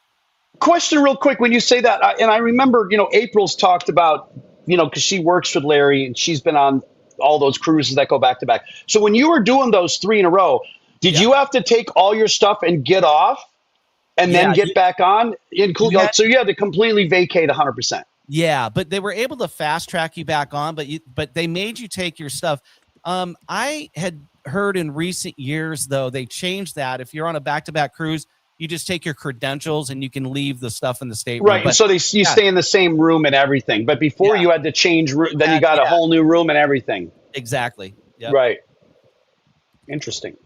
Question real quick. When you say that, and I remember, April's talked about, because she works with Larry and she's been on all those cruises that go back to back. So when you were doing those 3 in a row, did you have to take all your stuff and get off? And then get back on, so you had to completely vacate 100%. Yeah, but they were able to fast track you back on, but they made you take your stuff. I had heard in recent years, though, they changed that. If you're on a back-to-back cruise, you just take your credentials and you can leave the stuff in the stateroom. Right, but, so you stay in the same room and everything. But before you had to change, then you got a whole new room and everything. Exactly. Yep. Right. Interesting.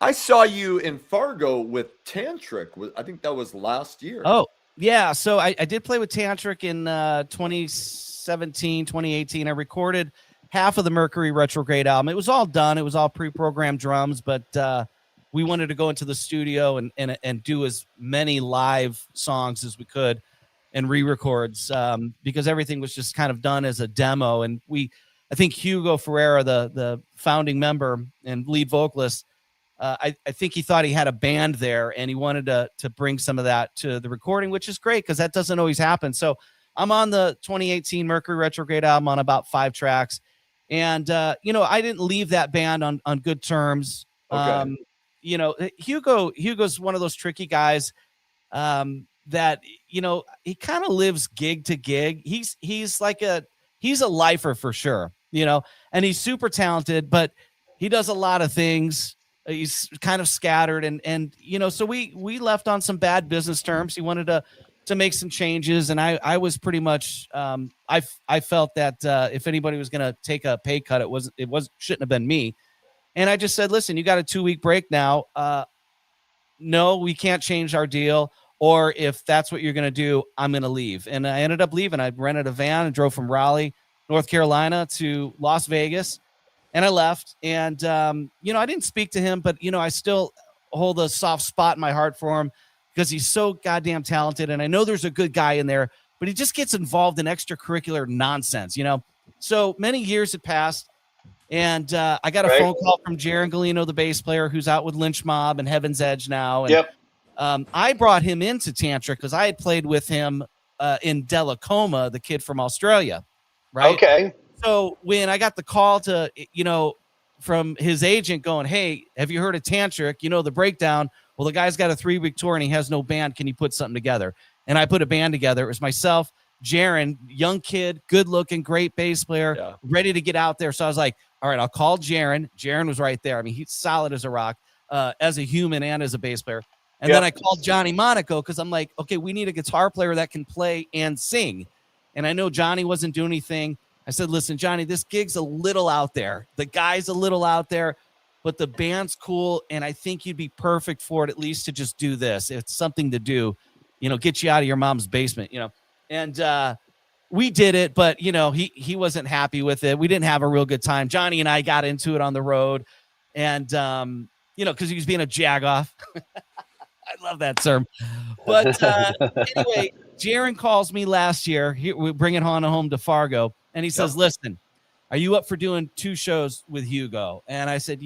I saw you in Fargo with Tantric. I think that was last year. Oh, yeah. So I did play with Tantric in 2017, 2018. I recorded half of the Mercury Retrograde album. It was all done. It was all pre-programmed drums, but we wanted to go into the studio and do as many live songs as we could and re-records, because everything was just kind of done as a demo. And I think Hugo Ferreira, the founding member and lead vocalist, I think he thought he had a band there, and he wanted to bring some of that to the recording, which is great because that doesn't always happen. So I'm on the 2018 Mercury Retrograde album on about 5 tracks. And, I didn't leave that band on good terms. Okay. Hugo's one of those tricky guys that, he kind of lives gig to gig. He's a lifer for sure, and he's super talented, but he does a lot of things. He's kind of scattered and so we left on some bad business terms. He wanted to make some changes. And I was pretty much, I felt that if anybody was going to take a pay cut, it shouldn't have been me. And I just said, listen, you got a 2-week break now. No, we can't change our deal. Or if that's what you're going to do, I'm going to leave. And I ended up leaving. I rented a van and drove from Raleigh, North Carolina to Las Vegas. And I left. And, I didn't speak to him, but, I still hold a soft spot in my heart for him because he's so goddamn talented. And I know there's a good guy in there, but he just gets involved in extracurricular nonsense, So many years had passed. And I got a phone call from Jaron Galino, the bass player, who's out with Lynch Mob and Heaven's Edge now. And, I brought him into Tantric because I had played with him in Delacoma, the kid from Australia. Right. Okay. So when I got the call to, from his agent going, hey, have you heard of Tantric? The breakdown. Well, the guy's got a 3-week tour and he has no band. Can you put something together? And I put a band together. It was myself, Jaron, young kid, good looking, great bass player, ready to get out there. So I was like, all right, I'll call Jaron. Jaron was right there. I mean, he's solid as a rock, as a human and as a bass player. And then I called Johnny Monaco because I'm like, okay, we need a guitar player that can play and sing. And I know Johnny wasn't doing anything. I said, listen, Johnny, this gig's a little out there. The guy's a little out there, but the band's cool. And I think you'd be perfect for it, at least to just do this. It's something to do, get you out of your mom's basement, And we did it, but, he wasn't happy with it. We didn't have a real good time. Johnny and I got into it on the road. And, because he was being a jagoff. I love that term. But anyway, Jaron calls me last year. We bring it on home to Fargo. And he says, listen, are you up for doing 2 shows with Hugo? And I said,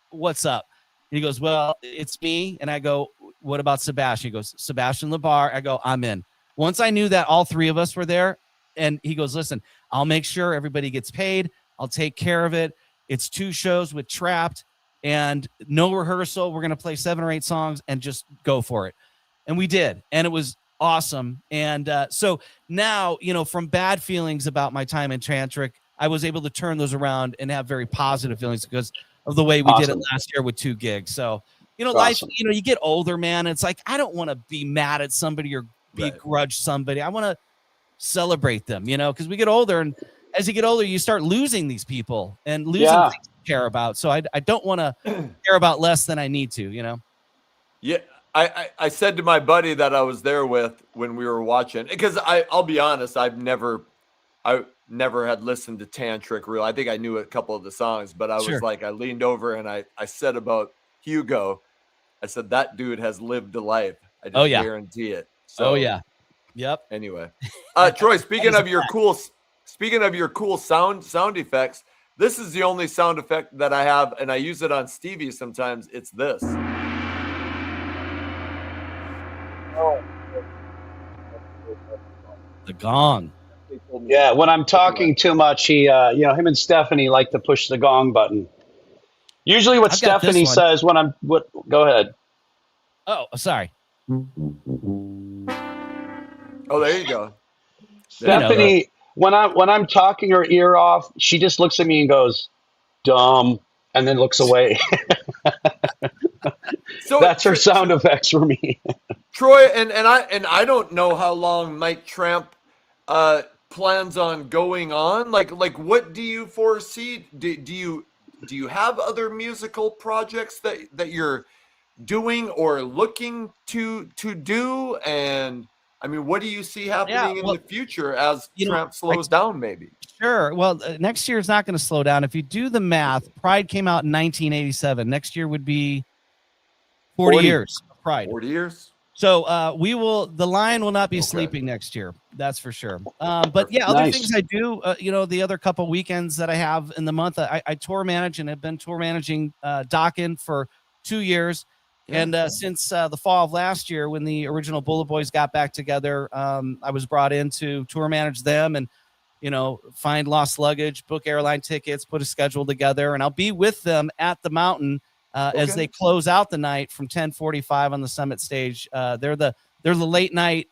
what's up? And he goes, well, it's me. And I go, what about Sebastian? He goes, Sebastian Labar. I go, I'm in. Once I knew that all 3 of us were there, and he goes, listen, I'll make sure everybody gets paid. I'll take care of it. It's 2 shows with Trapped and no rehearsal. We're going to play 7 or 8 songs and just go for it. And we did. And it was awesome. And so now, from bad feelings about my time in Tantric, I was able to turn those around and have very positive feelings because of the way we did it last year with 2 gigs. So, life, you get older, man. It's like, I don't want to be mad at somebody or begrudge somebody. I want to celebrate them, because we get older, and as you get older, you start losing these people and losing things you care about. So I don't want to care about less than I need to, Yeah. I said to my buddy that I was there with when we were watching, because I'll be honest, I never had listened to Tantric real. I think I knew a couple of the songs, but I was like, I leaned over and I said about Hugo, I said, that dude has lived a life. I just guarantee it. So, Yep. Anyway, Troy, speaking of your cool sound effects, this is the only sound effect that I have, and I use it on Stevie sometimes. It's this. The gong. Yeah, when I'm talking too much, he, him and Stephanie like to push the gong button. Usually what Stephanie says when go ahead. Oh, sorry. Oh, there you go. Stephanie, when I'm talking her ear off, she just looks at me and goes, dumb, and then looks away. So that's her sound effects for me. Troy, and I don't know how long Mike Tramp plans on going on. Like what do you foresee? Do you have other musical projects that you're doing or looking to do? And I mean, what do you see happening in the future as Tramp slows down, maybe? Sure. Well, next year is not going to slow down. If you do the math, Pride came out in 1987. Next year would be 40 40. years of Pride. 40 years. So the Lion will not be Okay. sleeping next year. That's for sure. But yeah, other Nice. things I do, the other couple weekends that I have in the month, I tour manage and have been tour managing Dokken for 2 years. Yeah. And since the fall of last year, when the original Bullet Boys got back together, I was brought in to tour manage them and, find lost luggage, book airline tickets, put a schedule together, and I'll be with them at the mountain as they close out the night from 10:45 on the Summit stage. They're the late night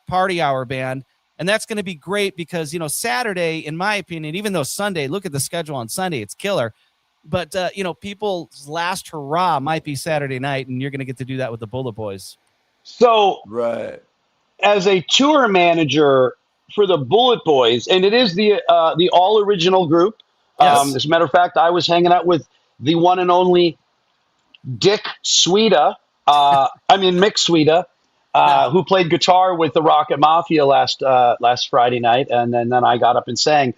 party hour band, and that's going to be great because Saturday, in my opinion, even though Sunday, look at the schedule on Sunday, it's killer. But people's last hurrah might be Saturday night, and you're going to get to do that with the Bullet Boys. So, Right. as a tour manager for the Bullet Boys, and it is the all original group. Yes. As a matter of fact, I was hanging out with the one and only Mick Sweda, who played guitar with the Rocket Mafia last Friday night, and then I got up and sang.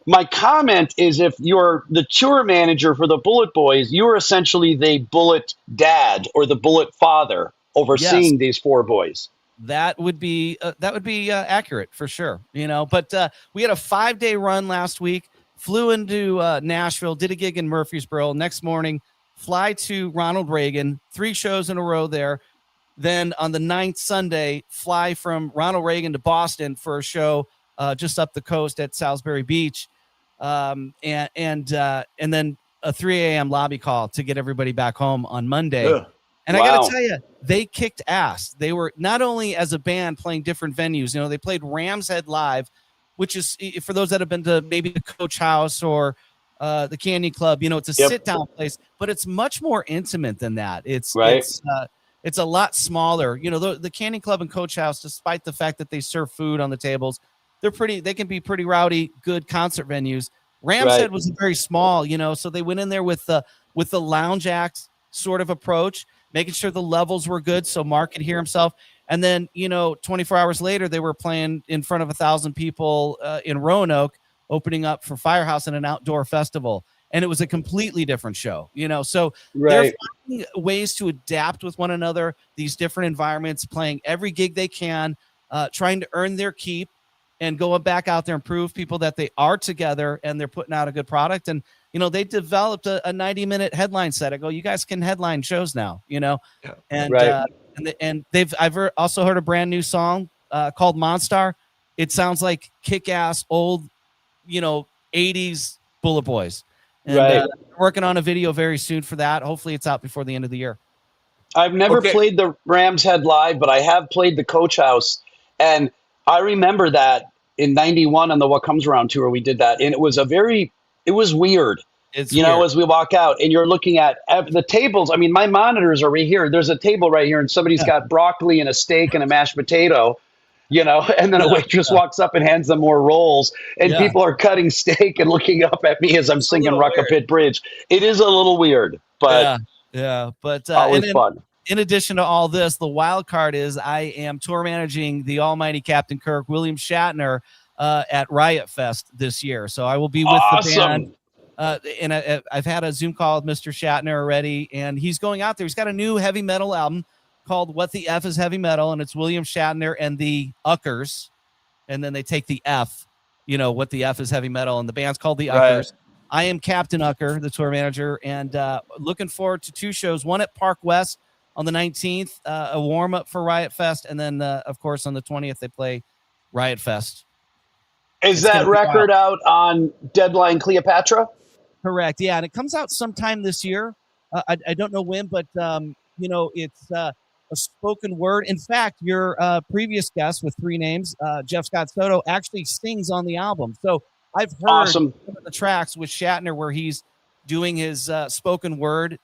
My comment is, if you're the tour manager for the Bullet Boys, you're essentially the Bullet dad or the Bullet father overseeing these four boys. That would be accurate for sure, But we had a 5-day run last week. Flew into Nashville, did a gig in Murfreesboro. Next morning, fly to Ronald Reagan. 3 shows in a row there. Then on the 9th Sunday, fly from Ronald Reagan to Boston for a show just up the coast at Salisbury Beach, and then a 3 a.m. lobby call to get everybody back home on Monday. Ugh. And Wow. I got to tell you, they kicked ass. They were not only as a band playing different venues. They played Ram's Head Live, which is, for those that have been to maybe the Coach House or the Canyon Club, it's a sit-down place, but it's much more intimate than that. It's a lot smaller. The Canyon Club and Coach House, despite the fact that they serve food on the tables, they can be pretty rowdy, good concert venues. Ram's Head was very small, so they went in there with the lounge act sort of approach, making sure the levels were good so Mark could hear himself. And then, 24 hours later, they were playing in front of 1,000 people in Roanoke, opening up for Firehouse in an outdoor festival. And it was a completely different show, So they're finding ways to adapt with one another, these different environments, playing every gig they can, trying to earn their keep and going back out there and prove people that they are together and they're putting out a good product. And, they developed a 90-minute headline set. I go, you guys can headline shows now, and I've also heard a brand new song called Monstar. It sounds like kick-ass old, 80s Bullet Boys. And we're working on a video very soon for that. Hopefully it's out before the end of the year. I've never played the Ram's Head Live, but I have played the Coach House. And I remember that in 91 on the What Comes Around tour, we did that. And it was weird. It's weird. As we walk out and you're looking at the tables. I mean, my monitors are right here. There's a table right here and somebody's got broccoli and a steak and a mashed potato, and then a waitress walks up and hands them more rolls and people are cutting steak and looking up at me as I'm singing Ruckapit Bridge. It is a little weird, but but always fun. In addition to all this, the wild card is I am tour managing the almighty Captain Kirk, William Shatner, at Riot Fest this year. So I will be with the band. And I've had a Zoom call with Mr. Shatner already, and he's going out there. He's got a new heavy metal album called What the F is Heavy Metal, and it's William Shatner and the Uckers, and then they take the F, What the F is Heavy Metal, and the band's called the Uckers. I am Captain Ucker, the tour manager, and looking forward to 2 shows, one at Park West on the 19th, a warm-up for Riot Fest, and then, of course, on the 20th, they play Riot Fest. Is that record out on Deadline Cleopatra? Correct. Yeah, and it comes out sometime this year. I don't know when, but it's a spoken word. In fact, your previous guest with 3 names, Jeff Scott Soto, actually sings on the album. So I've heard some of the tracks with Shatner where he's doing his spoken word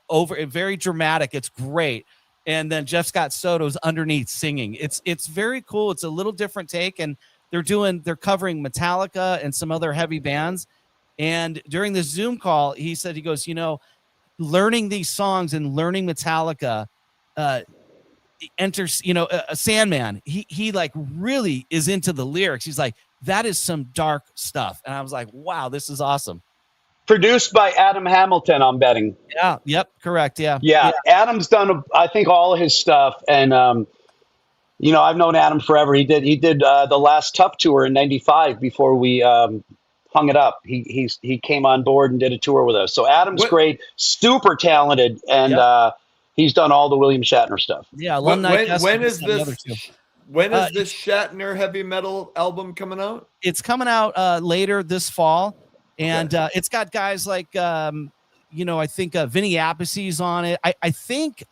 over, very dramatic. It's great. And then Jeff Scott Soto's underneath singing. It's very cool. It's a little different take, and they're covering Metallica and some other heavy bands. And during the Zoom call, he goes, learning these songs and learning Metallica enters, a Sandman. He like really is into the lyrics. He's like, that is some dark stuff. And I was like, wow, this is awesome. Produced by Adam Hamilton, I'm betting. Yeah. Yep. Correct. Yeah. Yeah, Adam's done, I think, all his stuff, and I've known Adam forever. He did the last Tough tour in '95 before we hung it up. He came on board and did a tour with us. So Adam's What- great, super talented, and he's done all the William Shatner stuff. Yeah. Alumni. When is the other two. this? When is this Shatner heavy metal album coming out? It's coming out later this fall, and it's got guys like I think Vinny Appice's on it. I think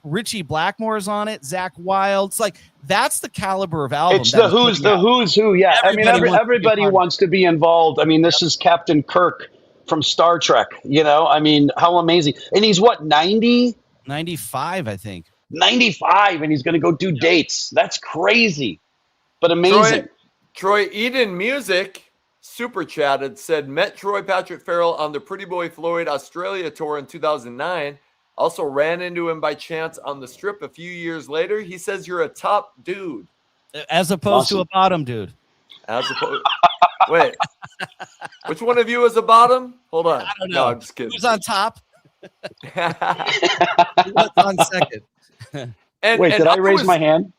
Richie Blackmore's on it. Zach Wilde. It's like that's the caliber of album. It's the who's who. Yeah, everybody wants wants to be involved. I mean, this is Captain Kirk from Star Trek. I mean, how amazing! And he's what, 90? 95, I think. 95, and he's going to go do dates. That's crazy, but amazing. Troy Eden Music super chatted, said met Troy Patrick Farrell on the Pretty Boy Floyd Australia tour in 2009. Also ran into him by chance on the Strip a few years later. He says you're a top dude, as opposed to a bottom dude. As opposed, wait, which one of you is a bottom? Hold on, I don't know. No, I'm just kidding. Who's on top? What's on second? Wait, did I raise my hand?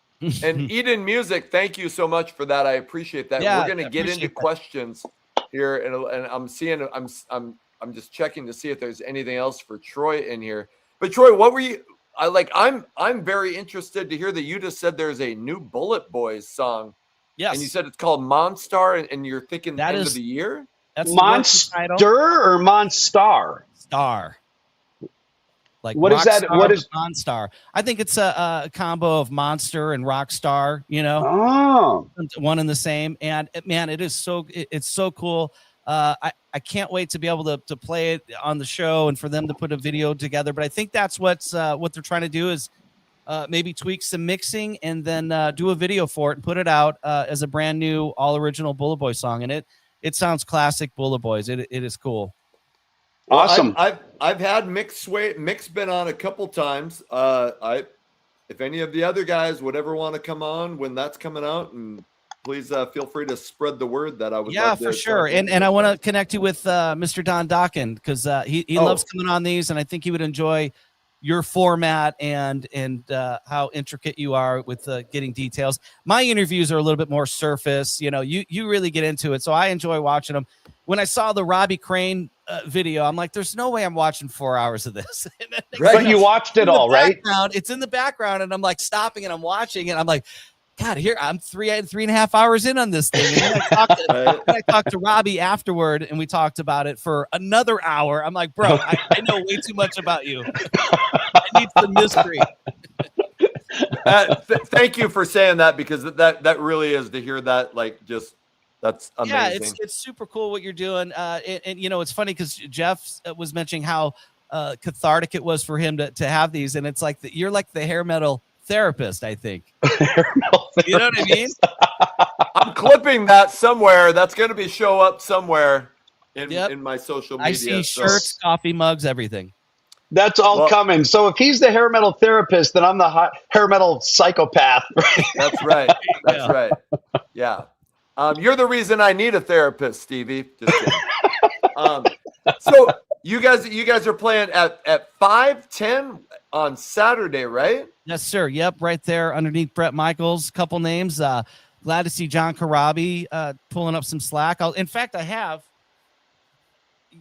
And Eden Music, thank you so much for that. I appreciate that. Yeah, we're going to get into questions here, and I'm seeing. I'm just checking to see if there's anything else for Troy in here. But Troy, what were you? I'm very interested to hear that you just said there's a new Bullet Boys song. Yes, and you said it's called Monstar, and you're thinking that end is of the year. That's the Monster or Monstar? Star. Like what is that? What is Monstar? I think it's a combo of Monster and Rockstar. Oh, one and the same. And man, it's so cool. I can't wait to be able to play it on the show and for them to put a video together. But I think that's what they're trying to do is maybe tweak some mixing and then do a video for it and put it out as a brand new all original Bullet Boy song. And it sounds classic Bullet Boys. It is cool. Awesome. I've had Mix been on a couple times. If any of the other guys would ever want to come on when that's coming out, and please feel free to spread the word that I would. Yeah, for sure. And I want to connect you with Mr. Don Dokken because he loves coming on these, and I think he would enjoy your format and how intricate you are with getting details. My interviews are a little bit more surface. You really get into it, so I enjoy watching them. When I saw the Robbie Crane video, I'm like, there's no way I'm watching 4 hours of this. Right. But you watched it all, right? It's in the background, and I'm like stopping and I'm watching, and I'm like, God, here I'm 3.5 hours in on this thing. And then I talked to Robbie afterward, and we talked about it for another hour. I'm like, bro, I know way too much about you. I need some mystery. Thank you for saying that, because that really is to hear that, like, just that's amazing. Yeah, it's super cool what you're doing. And it's funny because Jeff was mentioning how cathartic it was for him to have these, and it's like you're like the hair metal therapist, I think. You know what I mean? I'm clipping that somewhere. That's going to be show up somewhere in my social media. I see shirts, coffee mugs, everything. That's all coming. So if he's the hair metal therapist, then I'm the hair metal psychopath. That's right. That's right. Yeah. You're the reason I need a therapist, Stevie. Just kidding. So you guys are playing at 5:10 on Saturday, right? Yes, sir. Yep, right there underneath Brett Michaels. Couple names. Glad to see John Karabi pulling up some slack. In fact, I have.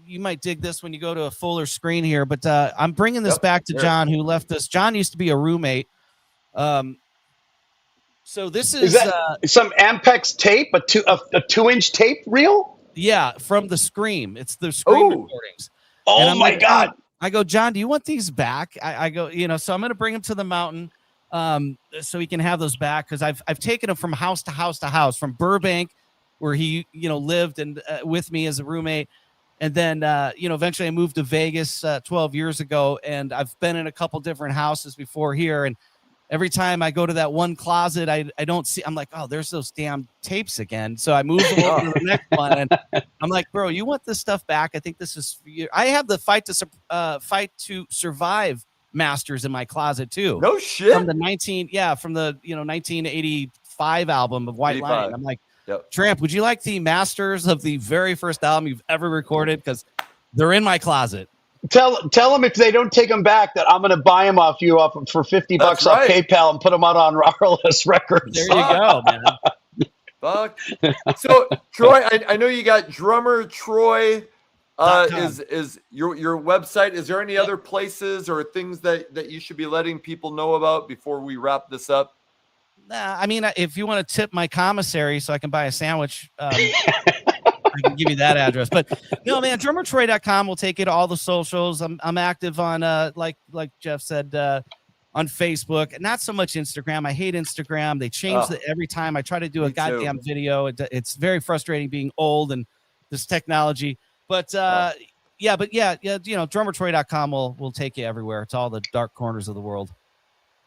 You might dig this when you go to a fuller screen here, but I'm bringing this back to John, who left us. John used to be a roommate. So this is that some Ampex tape, a 2-inch tape reel? Yeah, from the Scream. It's the Scream recordings. Oh my God. I go, John, do you want these back? I go, so I'm going to bring him to the mountain so he can have those back, because I've taken him from house to house to house, from Burbank, where he lived and with me as a roommate. And then, eventually I moved to Vegas 12 years ago, and I've been in a couple different houses before here. And every time I go to that one closet, I don't see, I'm like, oh, there's those damn tapes again. So I move over to the next one, and I'm like, bro, you want this stuff back? I think this is for you. I have the Fight to Survive masters in my closet too. No shit. From the 1985 album of White Lion. I'm like, Tramp, would you like the masters of the very first album you've ever recorded? Because They're in my closet. Tell them if they don't take them back that I'm going to buy them off you for $50 That's off right. PayPal and put them out on RLS Records. There you go, man. Fuck. So Troy, I know you got drummer Troy. .com. Is your website? Is there any other places or things that you should be letting people know about before we wrap this up? Nah, I mean, if you want to tip my commissary so I can buy a sandwich, I can give you that address. But no, man, drummertroy.com will take you to all the socials. I'm active on like Jeff said, on Facebook, not so much Instagram. I hate Instagram. They change it every time I try to do a goddamn video. It's very frustrating being old and this technology. But yeah, you know, drummertroy.com will take you everywhere. It's all the dark corners of the world.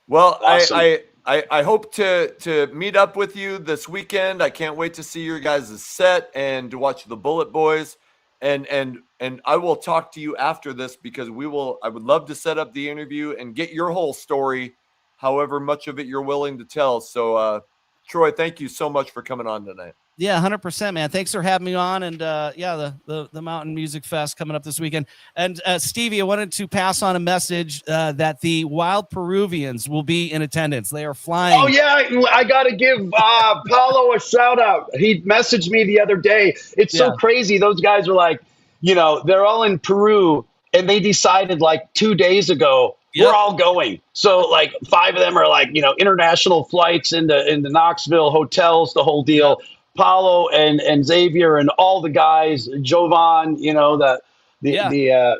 Well, Awesome. I hope to meet up with you this weekend. I can't wait to see your guys' set and to watch the Bullet Boys. And I will talk to you after this because I would love to set up the interview and get your whole story, however much of it you're willing to tell. So Troy, thank you so much for coming on tonight. Yeah, 100%, man. Thanks for having me on. And yeah, the Mountain Music Fest coming up this weekend. And Stevie, I wanted to pass on a message that the Wild Peruvians will be in attendance. They are flying. Oh yeah, I got to give Paulo a shout out. He messaged me the other day. It's so crazy. Those guys are like, you know, they're all in Peru and they decided like 2 days ago, we're all going. So like 5 of them are like, you know, international flights into Knoxville, hotels, the whole deal. Paulo and Xavier and all the guys, Jovan, you know, they're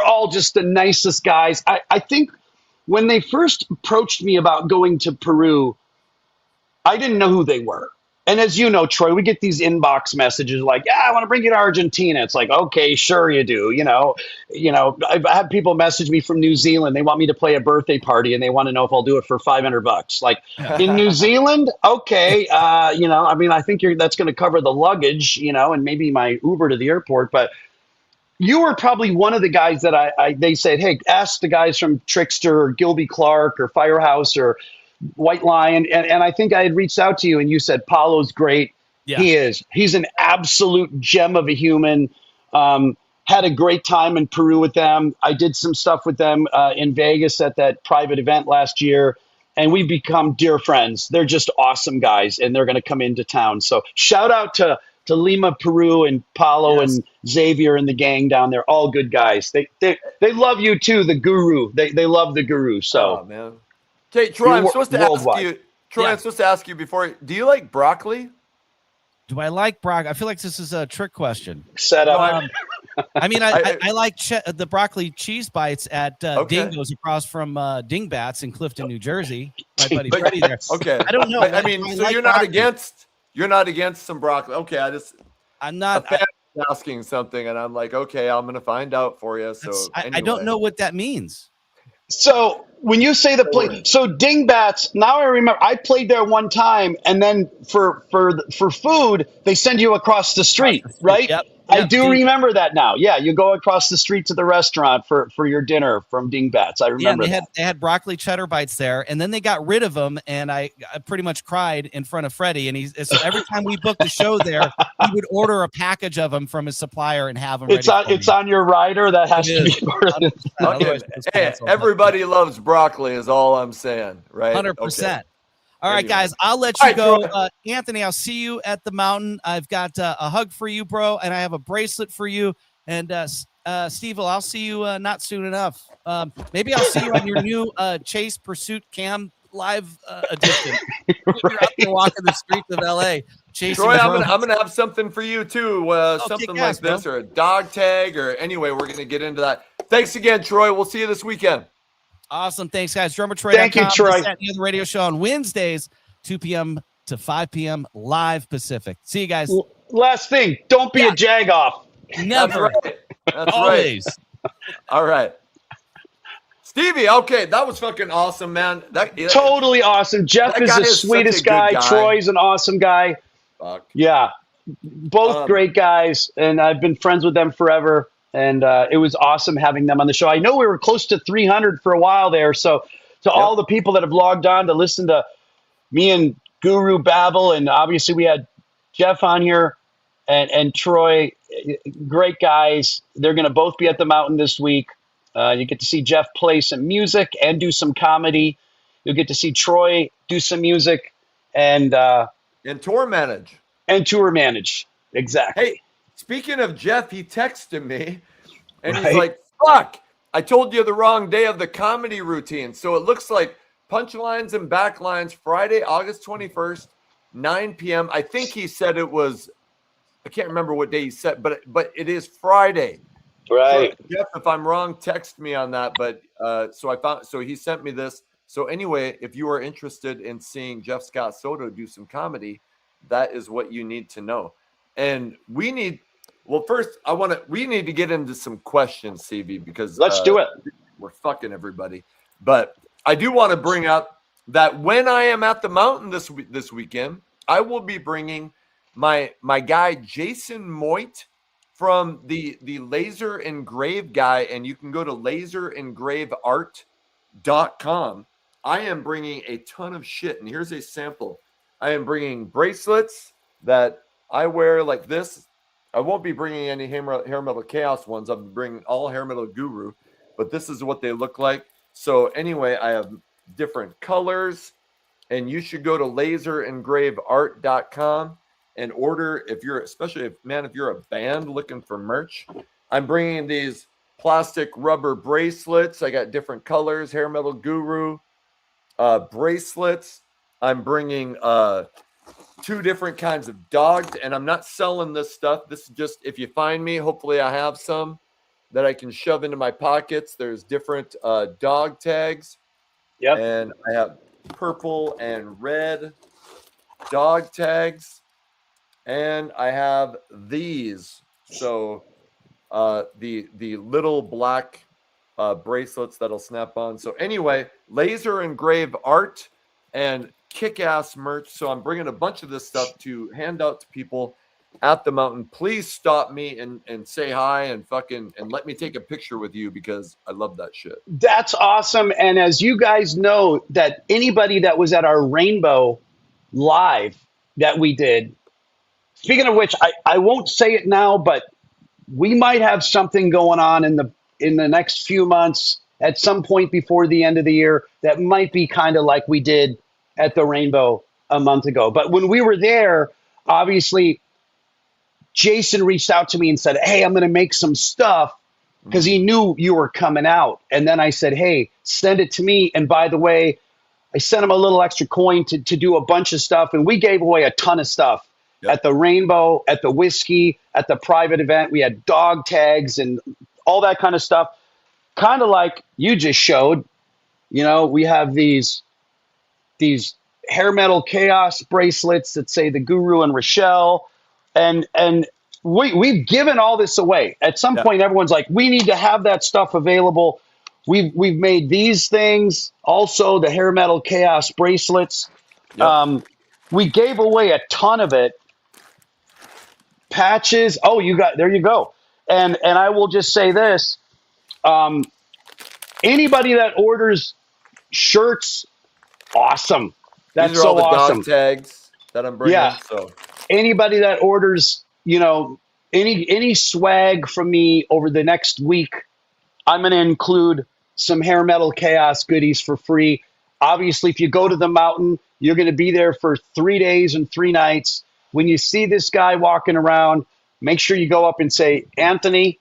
all just the nicest guys. I think when they first approached me about going to Peru, I didn't know who they were. And as you know, Troy, we get these inbox messages like, yeah, I want to bring you to Argentina. It's like, okay, sure you do. You know, I've had people message me from New Zealand. They want me to play a birthday party and they want to know if I'll do it for $500. Like in New Zealand. Okay. You know, I mean, I think that's going to cover the luggage, you know, and maybe my Uber to the airport, but you were probably one of the guys that they said, hey, ask the guys from Trickster or Gilby Clark or Firehouse or White Lion. And I think I had reached out to you and you said, Paulo's great. Yeah. He is. He's an absolute gem of a human. Had a great time in Peru with them. I did some stuff with them in Vegas at that private event last year. And we've become dear friends. They're just awesome guys. And they're going to come into town. So shout out to Lima, Peru, and Paulo and Xavier and the gang down there. All good guys. They love you too, the Guru. They love the Guru. So, man. Okay, Troy, I'm supposed to ask you. Troy, I'm supposed to ask you before. Do you like broccoli? Do I like broccoli? I feel like this is a trick question. Set up. I mean, I like the broccoli cheese bites at Dingo's across from Dingbats in Clifton, New Jersey. My buddy Freddie there. Okay, I don't know. I mean, so like you're not against. You're not against some broccoli. Okay, I'm not asking something, and I'm like, okay, I'm gonna find out for you. So I don't know what that means. So when you say the place, so Dingbats, now I remember I played there one time, and then for food they send you across the street, right? Yep. I do remember that now. Yeah, you go across the street to the restaurant for your dinner from Dingbats. I remember. Yeah, they had broccoli cheddar bites there, and then they got rid of them, and I pretty much cried in front of Freddie. And so every time we booked the show there, he would order a package of them from his supplier and have them. It's on your rider. That has to be part of it. Okay. Hey, everybody loves broccoli, is all I'm saying, right? 100%. All right, guys, I'll let you go. Anthony, I'll see you at the mountain. I've got a hug for you, bro, and I have a bracelet for you. And Steve, I'll see you not soon enough. Maybe I'll see you on your new Chase Pursuit Cam live edition. You're out there walking the streets of LA. Troy, I'm gonna have something for you too. Something like this, or a dog tag, or anyway, we're gonna get into that. Thanks again, Troy. We'll see you this weekend. Awesome. Thanks, guys. DrummerTroy.com. Thank you, Troy. The radio show on Wednesdays, 2 p.m. to 5 p.m. live Pacific. See you guys. Last thing, don't be a jagoff. Never. That's right. That's always. Right. All right. Stevie, okay, that was fucking awesome, man. Totally awesome. Jeff is the sweetest guy. Troy's an awesome guy. Fuck. Yeah. Both great guys, and I've been friends with them forever. And it was awesome having them on the show. I know we were close to 300 for a while there. So to all the people that have logged on to listen to me and Guru babble, and obviously we had Jeff on here, and Troy, great guys. They're going to both be at the Mountain this week. You get to see Jeff play some music and do some comedy. You'll get to see Troy do some music and tour manage. And tour manage. Exactly. Hey, speaking of Jeff, he texted me and Right. he's like, fuck, I told you the wrong day of the comedy routine. So it looks like punchlines and backlines Friday, August 21st, 9 p.m. I think he said it was, I can't remember what day he said, but it is Friday. Right. So, Jeff, if I'm wrong, text me on that. But so he sent me this. So anyway, if you are interested in seeing Jeff Scott Soto do some comedy, that is what you need to know. And we need, well, first we need to get into some questions, CV, because let's do it. We're fucking everybody. But I do want to bring up that when I am at the Mountain this weekend, I will be bringing my guy Jason Moit from the Laser Engrave guy, and you can go to laserengraveart.com. I am bringing a ton of shit, and here's a sample. I am bringing bracelets that I wear like this. I won't be bringing any hair metal chaos ones. I'm bringing all hair metal guru, but this is what they look like. So anyway, I have different colors, and you should go to laserengraveart.com and order if you're a band looking for merch. I'm bringing these plastic rubber bracelets. I got different colors, hair metal guru bracelets. I'm bringing 2 different kinds of dogs, and I'm not selling this stuff. This is just, if you find me, hopefully I have some that I can shove into my pockets. There's different dog tags. Yep. And I have purple and red dog tags. And I have these. So the little black bracelets that'll snap on. So anyway, Laser Engrave Art and kick-ass merch. So I'm bringing a bunch of this stuff to hand out to people at the Mountain. Please stop me and say hi and let me take a picture with you, because I love that shit. That's awesome. And as you guys know, that anybody that was at our Rainbow Live that we did, speaking of which, I won't say it now, but we might have something going on in the next few months at some point before the end of the year that might be kind of like we did at the Rainbow a month ago. But when we were there, obviously, Jason reached out to me and said, hey, I'm going to make some stuff, because he knew you were coming out. And then I said, hey, send it to me. And by the way, I sent him a little extra coin to do a bunch of stuff. And we gave away a ton of stuff. Yep. At the Rainbow, at the Whiskey, at the private event. We had dog tags and all that kind of stuff. Kind of like you just showed. You know, we have these hair metal chaos bracelets that say the Guru and Rachelle. And we've given all this away. At some point, everyone's like, we need to have that stuff available. We've made these things, also the hair metal chaos bracelets. Yep. We gave away a ton of it. Patches. Oh, there you go. And I will just say this. Anybody that orders shirts, awesome. That's These are all so the awesome. dog tags that I'm bringing. Yeah. So anybody that orders, any swag from me over the next week, I'm going to include some hair metal chaos goodies for free. Obviously, if you go to the Mountain, you're going to be there for 3 days and 3 nights. When you see this guy walking around, make sure you go up and say, Anthony,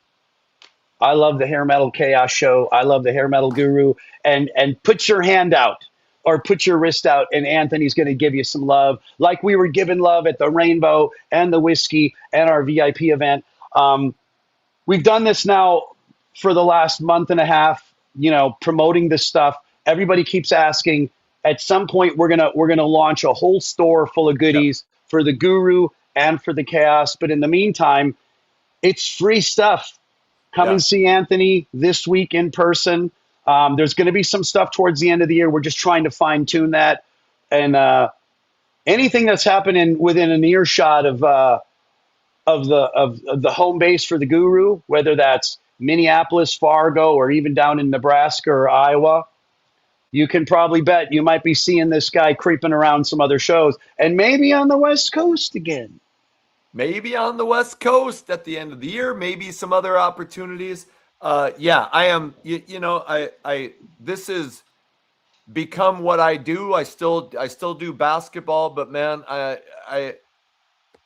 I love the Hair Metal Chaos Show. I love the Hair Metal Guru. And put your hand out or put your wrist out, and Anthony's going to give you some love, like we were giving love at the Rainbow and the Whiskey and our VIP event. We've done this now for the last month and a half, promoting this stuff. Everybody keeps asking. At some point, we're gonna launch a whole store full of goodies for the Guru and for the Chaos. But in the meantime, it's free stuff. Come and see Anthony this week in person. There's going to be some stuff towards the end of the year. We're just trying to fine tune that. And anything that's happening within an earshot of the home base for the Guru, whether that's Minneapolis, Fargo, or even down in Nebraska or Iowa, you can probably bet you might be seeing this guy creeping around some other shows, and maybe on the West Coast again. maybe on the West Coast at the end of the year, maybe some other opportunities. Yeah, I am. This is become what I do. I still do basketball, but man,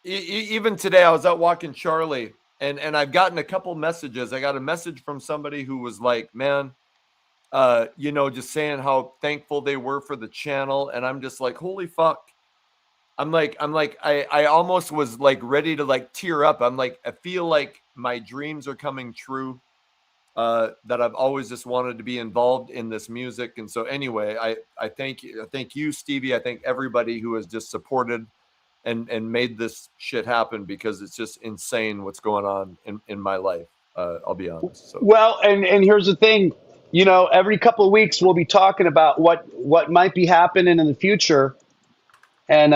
even today I was out walking Charlie, and I've gotten a couple messages. I got a message from somebody who was like, man, just saying how thankful they were for the channel, and I'm just like, holy fuck. I almost was like ready to like tear up. I'm like, I feel like my dreams are coming true. That I've always just wanted to be involved in this music. And so anyway, I thank you. I thank you, Stevie. I thank everybody who has just supported and made this shit happen, because it's just insane what's going on in my life. I'll be honest. So. Well, and here's the thing, every couple of weeks we'll be talking about what might be happening in the future. And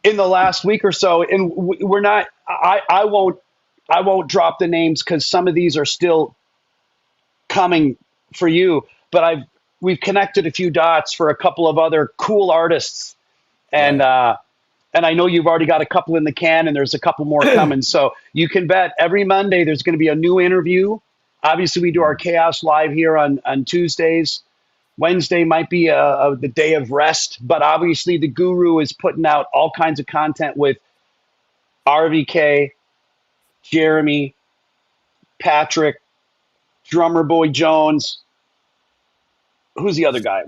in the last week or so, and we're not, I won't drop the names because some of these are still coming for you, but we've connected a few dots for a couple of other cool artists. And, and I know you've already got a couple in the can, and there's a couple more coming. So you can bet every Monday there's going to be a new interview. Obviously, we do our Chaos Live here on Tuesdays. Wednesday might be the day of rest, but obviously the Guru is putting out all kinds of content with RVK, Jeremy, Patrick, Drummer Boy Jones. Who's the other guy?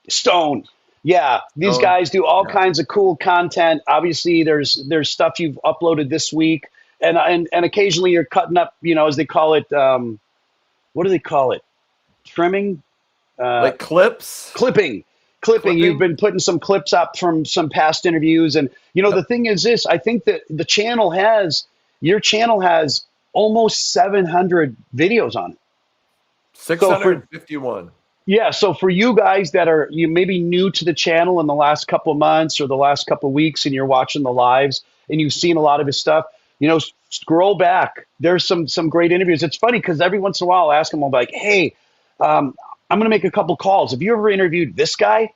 Stone. Yeah, these guys do all kinds of cool content. Obviously, there's stuff you've uploaded this week, and occasionally you're cutting up, as they call it. What do they call it? Trimming. Like clips? Clipping. You've been putting some clips up from some past interviews. And, the thing is this, I think that your channel has almost 700 videos on it. 651. So for you guys that are maybe new to the channel in the last couple of months or the last couple of weeks, and you're watching the lives and you've seen a lot of his stuff, scroll back. There's some great interviews. It's funny because every once in a while I'll ask him, I'm like, hey, I'm going to make a couple calls. Have you ever interviewed this guy?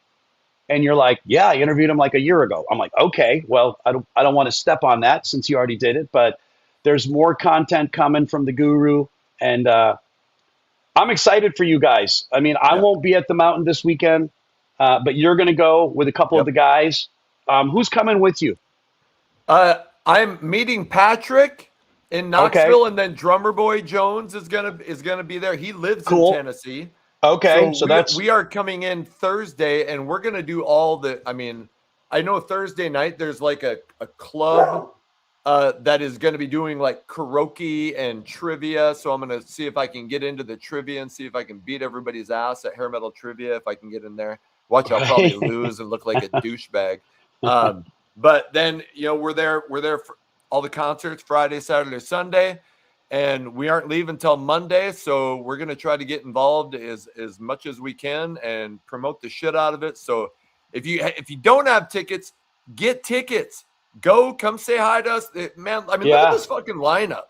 And you're like, yeah, I interviewed him like a year ago. I'm like, okay, well, I don't want to step on that since you already did it, but there's more content coming from the Guru, and I'm excited for you guys. I mean, I won't be at the mountain this weekend, but you're going to go with a couple of the guys. Who's coming with you? I'm meeting Patrick in Knoxville, and then Drummer Boy Jones is gonna be there. He lives in Tennessee. Okay, so we are coming in Thursday, and we're gonna do all the. I mean, I know Thursday night there's like a club that is going to be doing like karaoke and trivia. So I'm going to see if I can get into the trivia and see if I can beat everybody's ass at hair metal trivia if I can get in there. Watch, I'll probably lose and look like a douchebag. But then we're there for all the concerts Friday, Saturday, Sunday. And we aren't leaving until Monday, so we're going to try to get involved as much as we can and promote the shit out of it. So if you don't have tickets, get tickets. Come say hi to us. Man, I mean, look at this fucking lineup.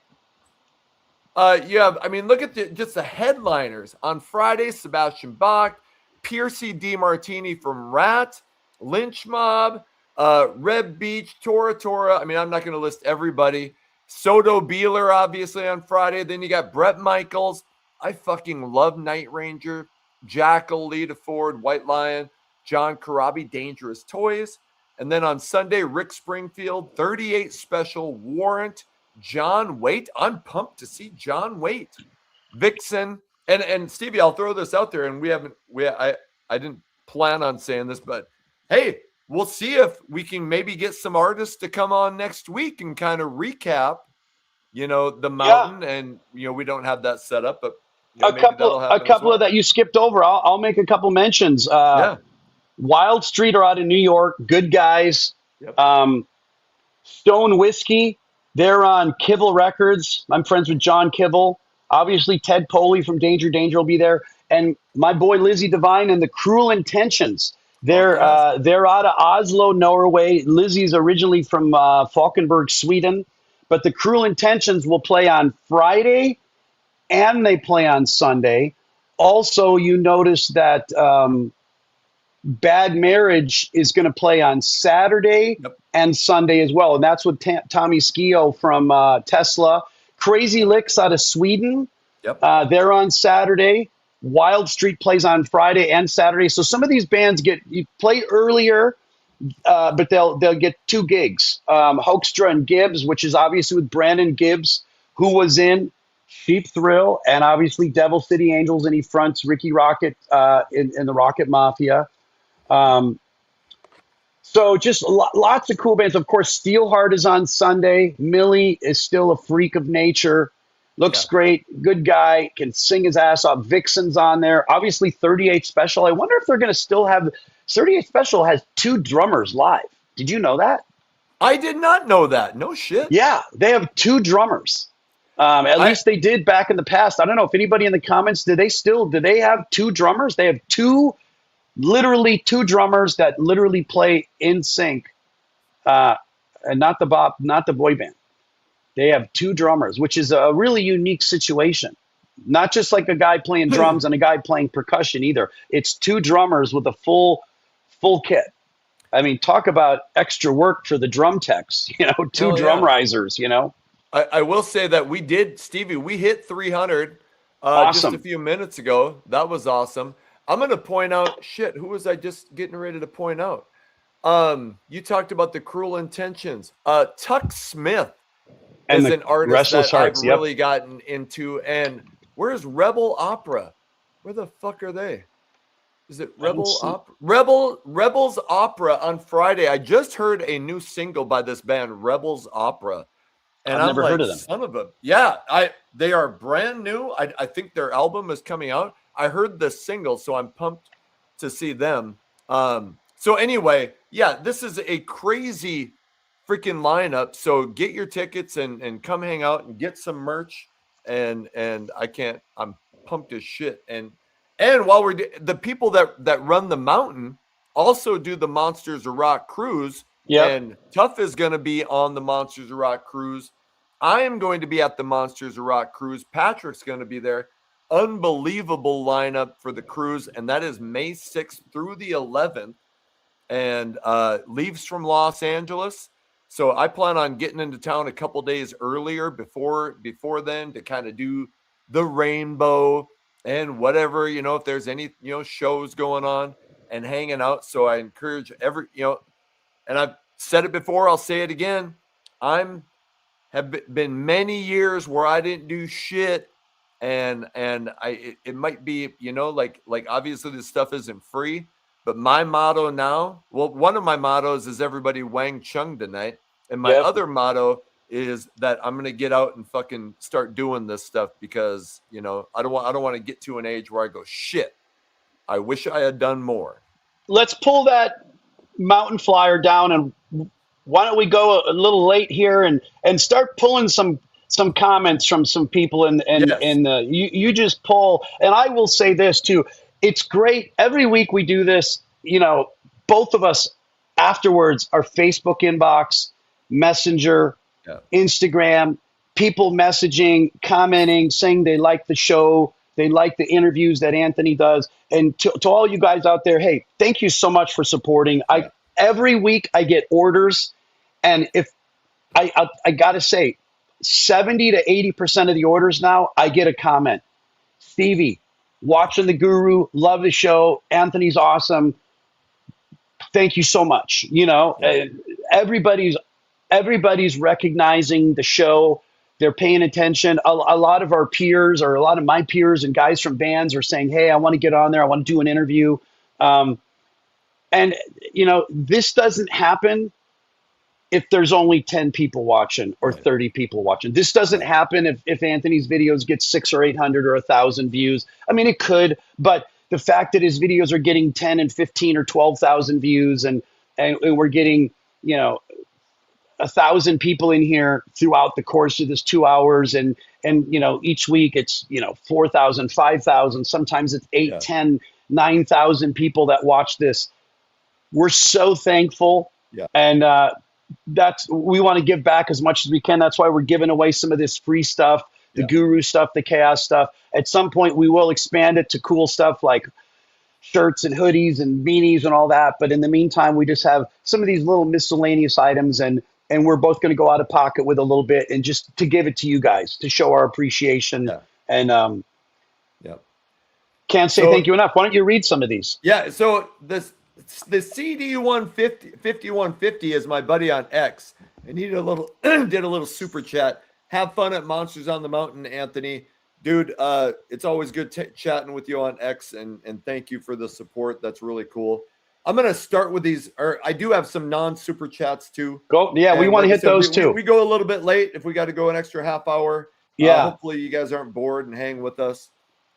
Look at just the headliners. On Friday, Sebastian Bach, Piercy DiMartini from Rat, Lynch Mob, Red Beach, Tora. I mean, I'm not going to list everybody. Soto Beeler, obviously, on Friday. Then you got Brett Michaels. I fucking love Night Ranger. Jackal, Lita Ford, White Lion, John Karabi, Dangerous Toys. And then on Sunday, Rick Springfield, 38 Special, Warrant, John Waite. I'm pumped to see John Waite. Vixen. And Stevie, I'll throw this out there, and I didn't plan on saying this, but hey, we'll see if we can maybe get some artists to come on next week and kind of recap, the mountain. And, we don't have that set up, but a couple of that you skipped over. I'll make a couple mentions. Wild Street are out in New York. Good guys. Yep. Stone Whiskey, they're on Kibble Records. I'm friends with John Kibble. Obviously, Ted Poley from Danger will be there. And my boy Lizzie Devine and the Cruel Intentions. They're out of Oslo, Norway. Lizzie's originally from Falkenberg, Sweden. But the Cruel Intentions will play on Friday, and they play on Sunday. Also, you notice that Bad Marriage is going to play on Saturday and Sunday as well. And that's with Tommy Skio from Tesla. Crazy Licks out of Sweden. Yep. They're on Saturday. Wild Street plays on Friday and Saturday. So some of these bands you play earlier, but they'll get 2 gigs. Hoekstra and Gibbs, which is obviously with Brandon Gibbs, who was in Cheap Thrill, and obviously Devil City Angels, and he fronts Ricky Rocket in the Rocket Mafia. So just lots of cool bands. Of course, Steelheart is on Sunday. Millie is still a freak of nature. Looks great. Good guy. Can sing his ass off. Vixen's on there. Obviously, 38 Special. I wonder if they're going to still have... 38 Special has 2 drummers live. Did you know that? I did not know that. No shit. Yeah, they have 2 drummers. At least they did back in the past. I don't know if anybody in the comments, do they have 2 drummers? They have literally 2 drummers that literally play in sync. And not the boy band. They have 2 drummers, which is a really unique situation. Not just like a guy playing drums and a guy playing percussion either. It's 2 drummers with a full kit. I mean, talk about extra work for the drum techs, 2 drum risers, I will say that we hit 300 just a few minutes ago. That was awesome. I'm going to point out, who was I just getting ready to point out? You talked about the Cruel Intentions. Tuck Smith is an artist Restless that Hearts, I've really gotten into. And where's Rebel Opera? Where the fuck are they? Is it Rebels Opera on Friday? I just heard a new single by this band, Rebels Opera. And I've never heard of them. Son of a, yeah, they are brand new. I think their album is coming out. I heard the single, so I'm pumped to see them. So anyway, this is a crazy freaking lineup. So get your tickets and come hang out and get some merch. And I'm pumped as shit. And while the people that run the mountain also do the Monsters of Rock cruise. Yeah. And Tough is going to be on the Monsters of Rock cruise. I am going to be at the Monsters of Rock cruise. Patrick's going to be there. Unbelievable lineup for the cruise. And that is May 6th through the 11th. And leaves from Los Angeles. So I plan on getting into town a couple days earlier before then to kind of do the Rainbow and whatever, if there's any, shows going on and hanging out. So I encourage and I've said it before, I'll say it again. Have been many years where I didn't do shit. And it might be, like obviously this stuff isn't free, but my motto now, one of my mottos is everybody Wang Chung tonight. And my other motto is that I'm going to get out and fucking start doing this stuff because, I don't want to get to an age where I go, shit, I wish I had done more. Let's pull that mountain flyer down, and why don't we go a little late here and start pulling some comments from some people you just pull. And I will say this too. It's great. Every week we do this, both of us afterwards, our Facebook inbox, Messenger, Instagram, people messaging, commenting, saying they like the show, they like the interviews that Anthony does. And to all you guys out there, hey, thank you so much for supporting. Every week I get orders, and if I got to say, 70 to 80% of the orders now, I get a comment. Stevie, watching the Guru, love the show. Anthony's awesome. Thank you so much. Everybody's recognizing the show. They're paying attention. A lot of our peers, or a lot of my peers and guys from bands, are saying, hey, I want to get on there. I want to do an interview. This doesn't happen if there's only 10 people watching or 30 people watching. This doesn't happen if Anthony's videos get 600 or 800 or 1,000 views. I mean, it could, but the fact that his videos are getting 10 and 15 or 12,000 views and we're getting, 1,000 people in here throughout the course of this 2 hours. And each week it's, 4,000, 5,000, sometimes it's 8, 10, 9,000 people that watch this. We're so thankful. Yeah. And, we want to give back as much as we can. That's why we're giving away some of this free stuff, the Guru stuff, the Chaos stuff. At some point we will expand it to cool stuff like shirts and hoodies and beanies and all that. But in the meantime, we just have some of these little miscellaneous items, and we're both going to go out of pocket with a little bit and just to give it to you guys to show our appreciation. Yeah. And Yeah. can't say So- thank you enough. Why don't you read some of these? Yeah, so the CD 5150 is my buddy on X, and he did a little super chat. Have fun at Monsters on the Mountain, Anthony. Dude, it's always good chatting with you on X, and thank you for the support. That's really cool. I'm gonna start with these, or I do have some non-super chats too. Go, yeah, we And want to like I hit said, those too. We go a little bit late if we got to go an extra half hour. Yeah. Hopefully you guys aren't bored and hang with us.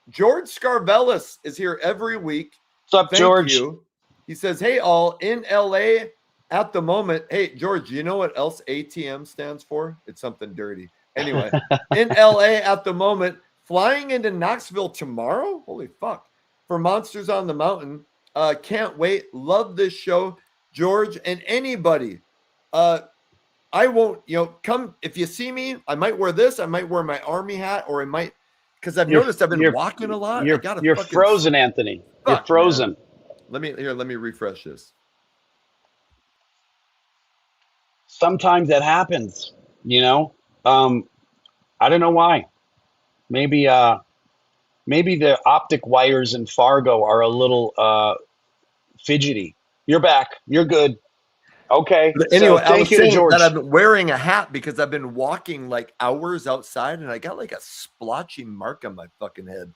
George Scarvellis is here every week. What's up, Thank George? you. He says, hey, all in LA at the moment. Hey, George, you know what else ATM stands for? It's something dirty. Anyway, in LA at the moment, flying into Knoxville tomorrow. Holy fuck. For Monsters on the Mountain. Can't wait. Love this show. George and anybody. I won't, come if you see me, I might wear this. I might wear my army hat, or I might, because I've noticed I've been walking a lot. You're frozen, Anthony. You're frozen. Man. Let me refresh this. Sometimes that happens, I don't know why. Maybe the optic wires in Fargo are a little fidgety. You're back. You're good. Okay. But anyway, so thank you to George. that I've been wearing a hat because I've been walking like hours outside, and I got like a splotchy mark on my fucking head.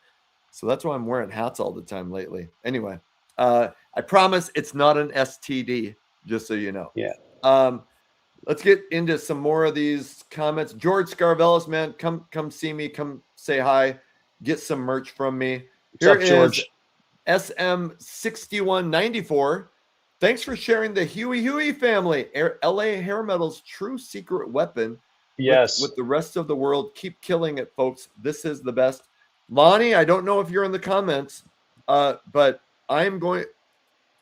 So that's why I'm wearing hats all the time lately. Anyway, I promise it's not an STD, just so you know. Yeah. Let's get into some more of these comments. George Scarvellis, man, come see me. Come say hi. Get some merch from me. What's up, George? SM6194. Thanks for sharing the Huey family. LA Hair Metal's true secret weapon. Yes. With the rest of the world. Keep killing it, folks. This is the best. Lonnie, I don't know if you're in the comments, but I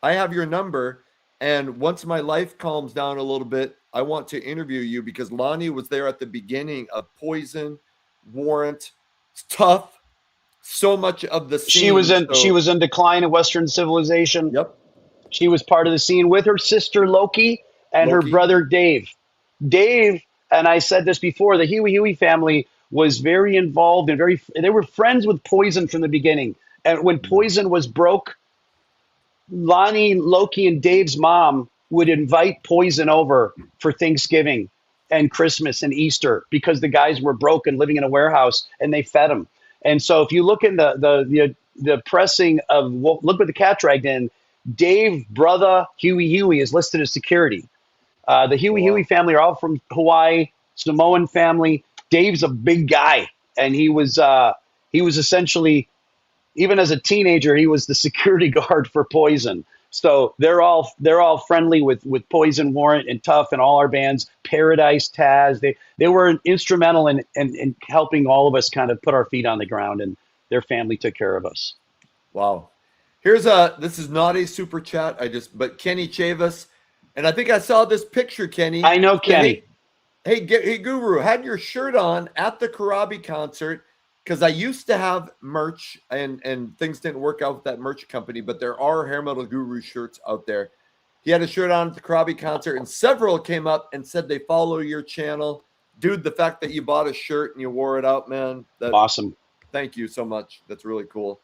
have your number. And once my life calms down a little bit, I want to interview you because Lonnie was there at the beginning of Poison, Warrant. It's tough. So much of the scene. She was in Decline of Western Civilization. Yep. She was part of the scene with her sister Loki and her brother Dave. Dave, and I said this before, the Huey family was very involved and they were friends with Poison from the beginning. And when Poison was broke, Lonnie, Loki, and Dave's mom would invite Poison over for Thanksgiving and Christmas and Easter because the guys were broke and living in a warehouse, and they fed them. And so if you look in the pressing of Look What the Cat Dragged In, Dave, brother Huey is listed as security. The Huey family are all from Hawaii, Samoan family. Dave's a big guy, and he was essentially, even as a teenager, he was the security guard for Poison. So they're all friendly with Poison, Warrant, and Tough, and all our bands. Paradise, Taz. They were instrumental in helping all of us kind of put our feet on the ground, and their family took care of us. Wow. This is not a super chat. But Kenny Chavis, and I think I saw this picture, Kenny. I know Kenny. Hey, Guru, had your shirt on at the Karabi concert. Because I used to have merch and things didn't work out with that merch company, but there are Hair Metal Guru shirts out there. He had a shirt on at the Karabi concert, and several came up and said they follow your channel. Dude, the fact that you bought a shirt and you wore it out, man. Awesome. Thank you so much. That's really cool.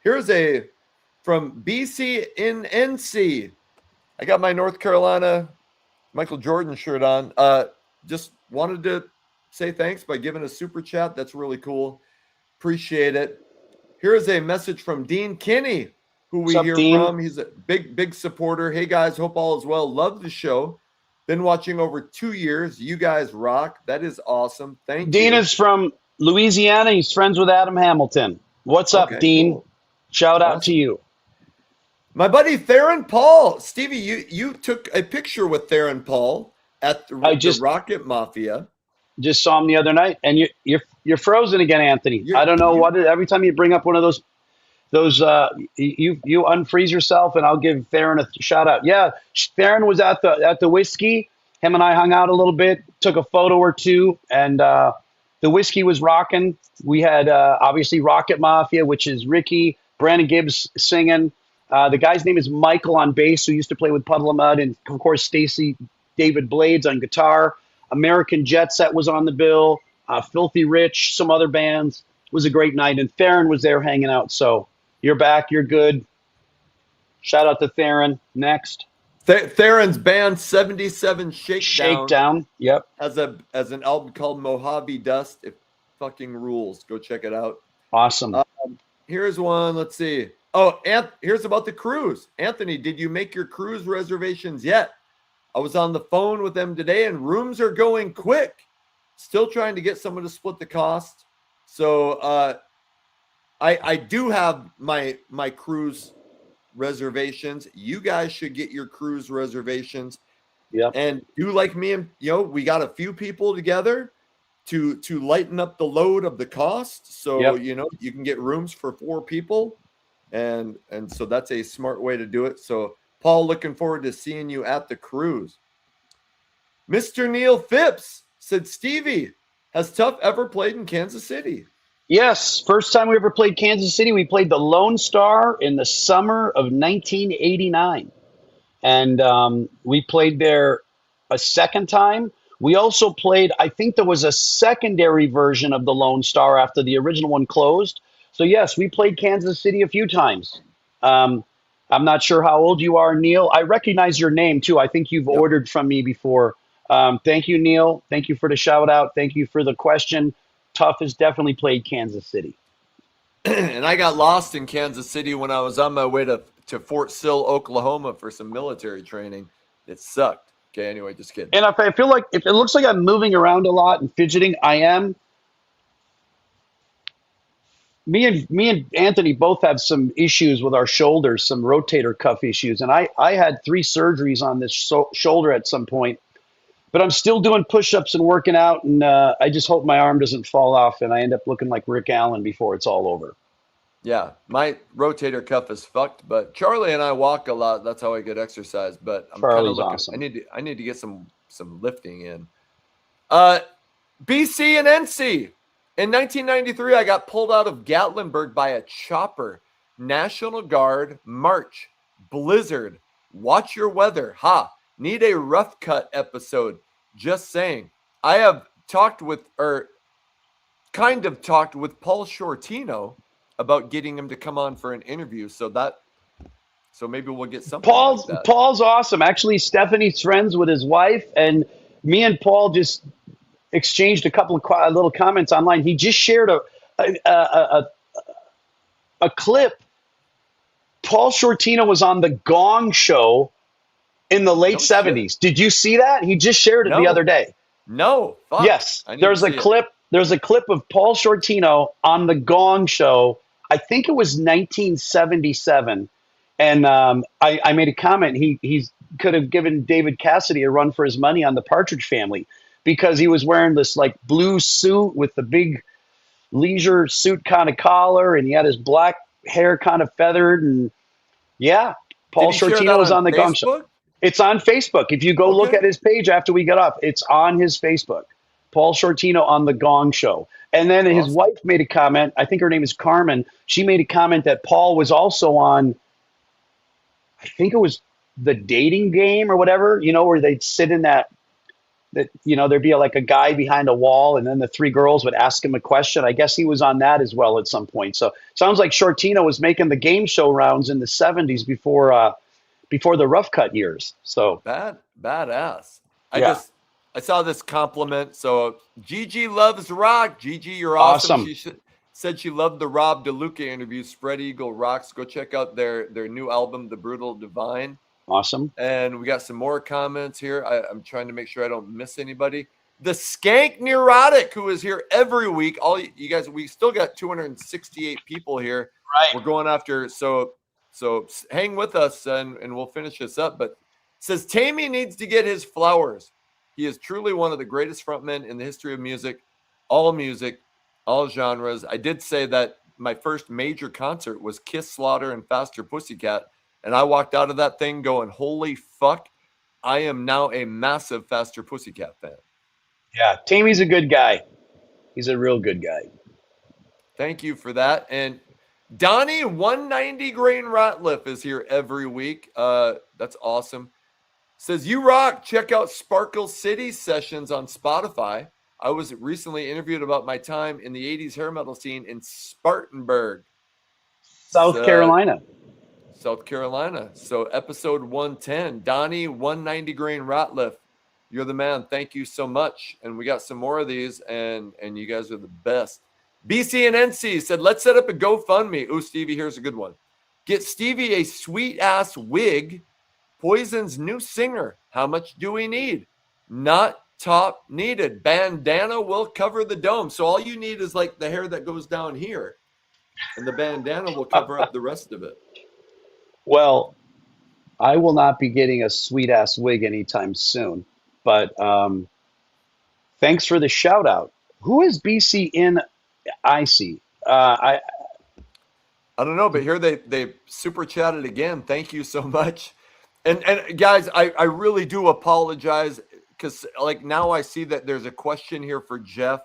Here's from BC in NC. I got my North Carolina Michael Jordan shirt on. Just wanted to say thanks by giving a super chat. That's really cool. Appreciate it. Here is a message from Dean Kinney, who we hear from. He's a big supporter. Hey, guys, hope all is well. Love the show. Been watching over 2 years. You guys rock. That is awesome. Thank you. Dean is from Louisiana. He's friends with Adam Hamilton. What's up, Dean? Cool. Shout out to you. My buddy Theron Paul. Stevie, you took a picture with Theron Paul at the Rocket Mafia. Just saw him the other night, and you're frozen again, Anthony. I don't know what. Every time you bring up one of those you unfreeze yourself, and I'll give Theron a shout out. Yeah, Theron was at the whiskey. Him and I hung out a little bit, took a photo or two, and the whiskey was rocking. We had obviously Rocket Mafia, which is Ricky, Brandon Gibbs singing, The guy's name is Michael on bass, who used to play with Puddle of Mud, and of course Stacy David Blades on guitar. American Jet Set was on the bill. Filthy Rich, some other bands. It was a great night, and Theron was there hanging out. So you're back, you're good. Shout out to Theron. Next, Theron's band 77 Shakedown. Yep. has an album called Mojave Dust. It fucking rules. Go check it out. Awesome. Here's one. Let's see. Oh, here's about the cruise. Anthony, did you make your cruise reservations yet? I was on the phone with them today, and rooms are going quick. Still trying to get someone to split the cost. So I do have my cruise reservations. You guys should get your cruise reservations. Yep. And do like me, and we got a few people together to lighten up the load of the cost. So you can get rooms for 4 people. And so that's a smart way to do it. So Paul, looking forward to seeing you at the cruise. Mr. Neil Phipps said, Stevie, has Tough ever played in Kansas City? Yes, first time we ever played Kansas City, we played the Lone Star in the summer of 1989. And we played there a second time. We also played, I think there was a secondary version of the Lone Star after the original one closed. So yes, we played Kansas City a few times. I'm not sure how old you are, Neil. I recognize your name too. I think you've ordered from me before. Thank you, Neil. Thank you for the shout out. Thank you for the question. Tough has definitely played Kansas City. And I got lost in Kansas City when I was on my way to Fort Sill, Oklahoma for some military training. It sucked. Okay, anyway, just kidding. And if I feel like, if it looks like I'm moving around a lot and fidgeting, I am. Me and Anthony both have some issues with our shoulders, some rotator cuff issues. And I had 3 surgeries on this shoulder at some point. But I'm still doing push-ups and working out, and I just hope my arm doesn't fall off and I end up looking like Rick Allen before it's all over. Yeah, my rotator cuff is fucked, but Charlie and I walk a lot. That's how I get exercise. But I'm kind of looking. Awesome. I need to get some lifting in. BC and NC. In 1993, I got pulled out of Gatlinburg by a chopper. National Guard, March, blizzard. Watch your weather. Ha. Need a rough cut episode. Just saying. I have talked with Paul Shortino about getting him to come on for an interview. So maybe we'll get something. Paul's awesome. Actually, Stephanie's friends with his wife, and me and Paul just exchanged a couple of little comments online. He just shared a clip. Paul Shortino was on the Gong Show in the late 70s. Did you see that? He just shared it the other day. No. Fuck. Yes. There's a clip. There's a clip of Paul Shortino on the Gong Show. I think it was 1977. And I made a comment. He could have given David Cassidy a run for his money on the Partridge Family, because he was wearing this like blue suit with the big leisure suit kind of collar, and he had his black hair kind of feathered. And yeah, Paul Shortino was on the Gong Show. It's on Facebook. If you go look at his page after we get off, it's on his Facebook. Paul Shortino on the Gong Show. And then his wife made a comment. I think her name is Carmen. She made a comment that Paul was also on, I think it was the Dating Game or whatever, where they'd sit in that, there'd be like a guy behind a wall, and then the 3 girls would ask him a question. I guess he was on that as well at some point. So sounds like Shortino was making the game show rounds in the 70s before the rough cut years. So badass. I saw this compliment. So Gigi loves rock. Gigi, you're awesome. She said she loved the Rob DeLuca interview. Spread Eagle rocks. Go check out their new album, The Brutal Divine. Awesome. And we got some more comments here. I'm trying to make sure I don't miss anybody. The Skank Neurotic, who is here every week. All you guys, we still got 268 people here. Right. We're going after. So hang with us and we'll finish this up. But it says Tammy needs to get his flowers. He is truly one of the greatest frontmen in the history of music, all genres. I did say that my first major concert was Kiss, Slaughter, and Faster Pussycat. And I walked out of that thing going, holy fuck, I am now a massive Faster Pussycat fan. Yeah, Tammy's a good guy. He's a real good guy. Thank you for that. And Donnie 190 Grain Ratliff is here every week. That's awesome. Says, you rock. Check out Sparkle City sessions on Spotify. I was recently interviewed about my time in the 80s hair metal scene in Spartanburg, South Carolina. South Carolina. So episode 110, Donnie 190 Grain Ratliff. You're the man. Thank you so much. And we got some more of these, and you guys are the best. BC and NC said, let's set up a GoFundMe. Ooh, Stevie, here's a good one. Get Stevie a sweet-ass wig. Poison's new singer. How much do we need? Not top needed. Bandana will cover the dome. So all you need is like the hair that goes down here. And the bandana will cover up the rest of it. Well, I will not be getting a sweet-ass wig anytime soon. But thanks for the shout-out. Who is BC in IC? I don't know, but here they super chatted again. Thank you so much. And guys, I really do apologize because like now I see that there's a question here for Jeff.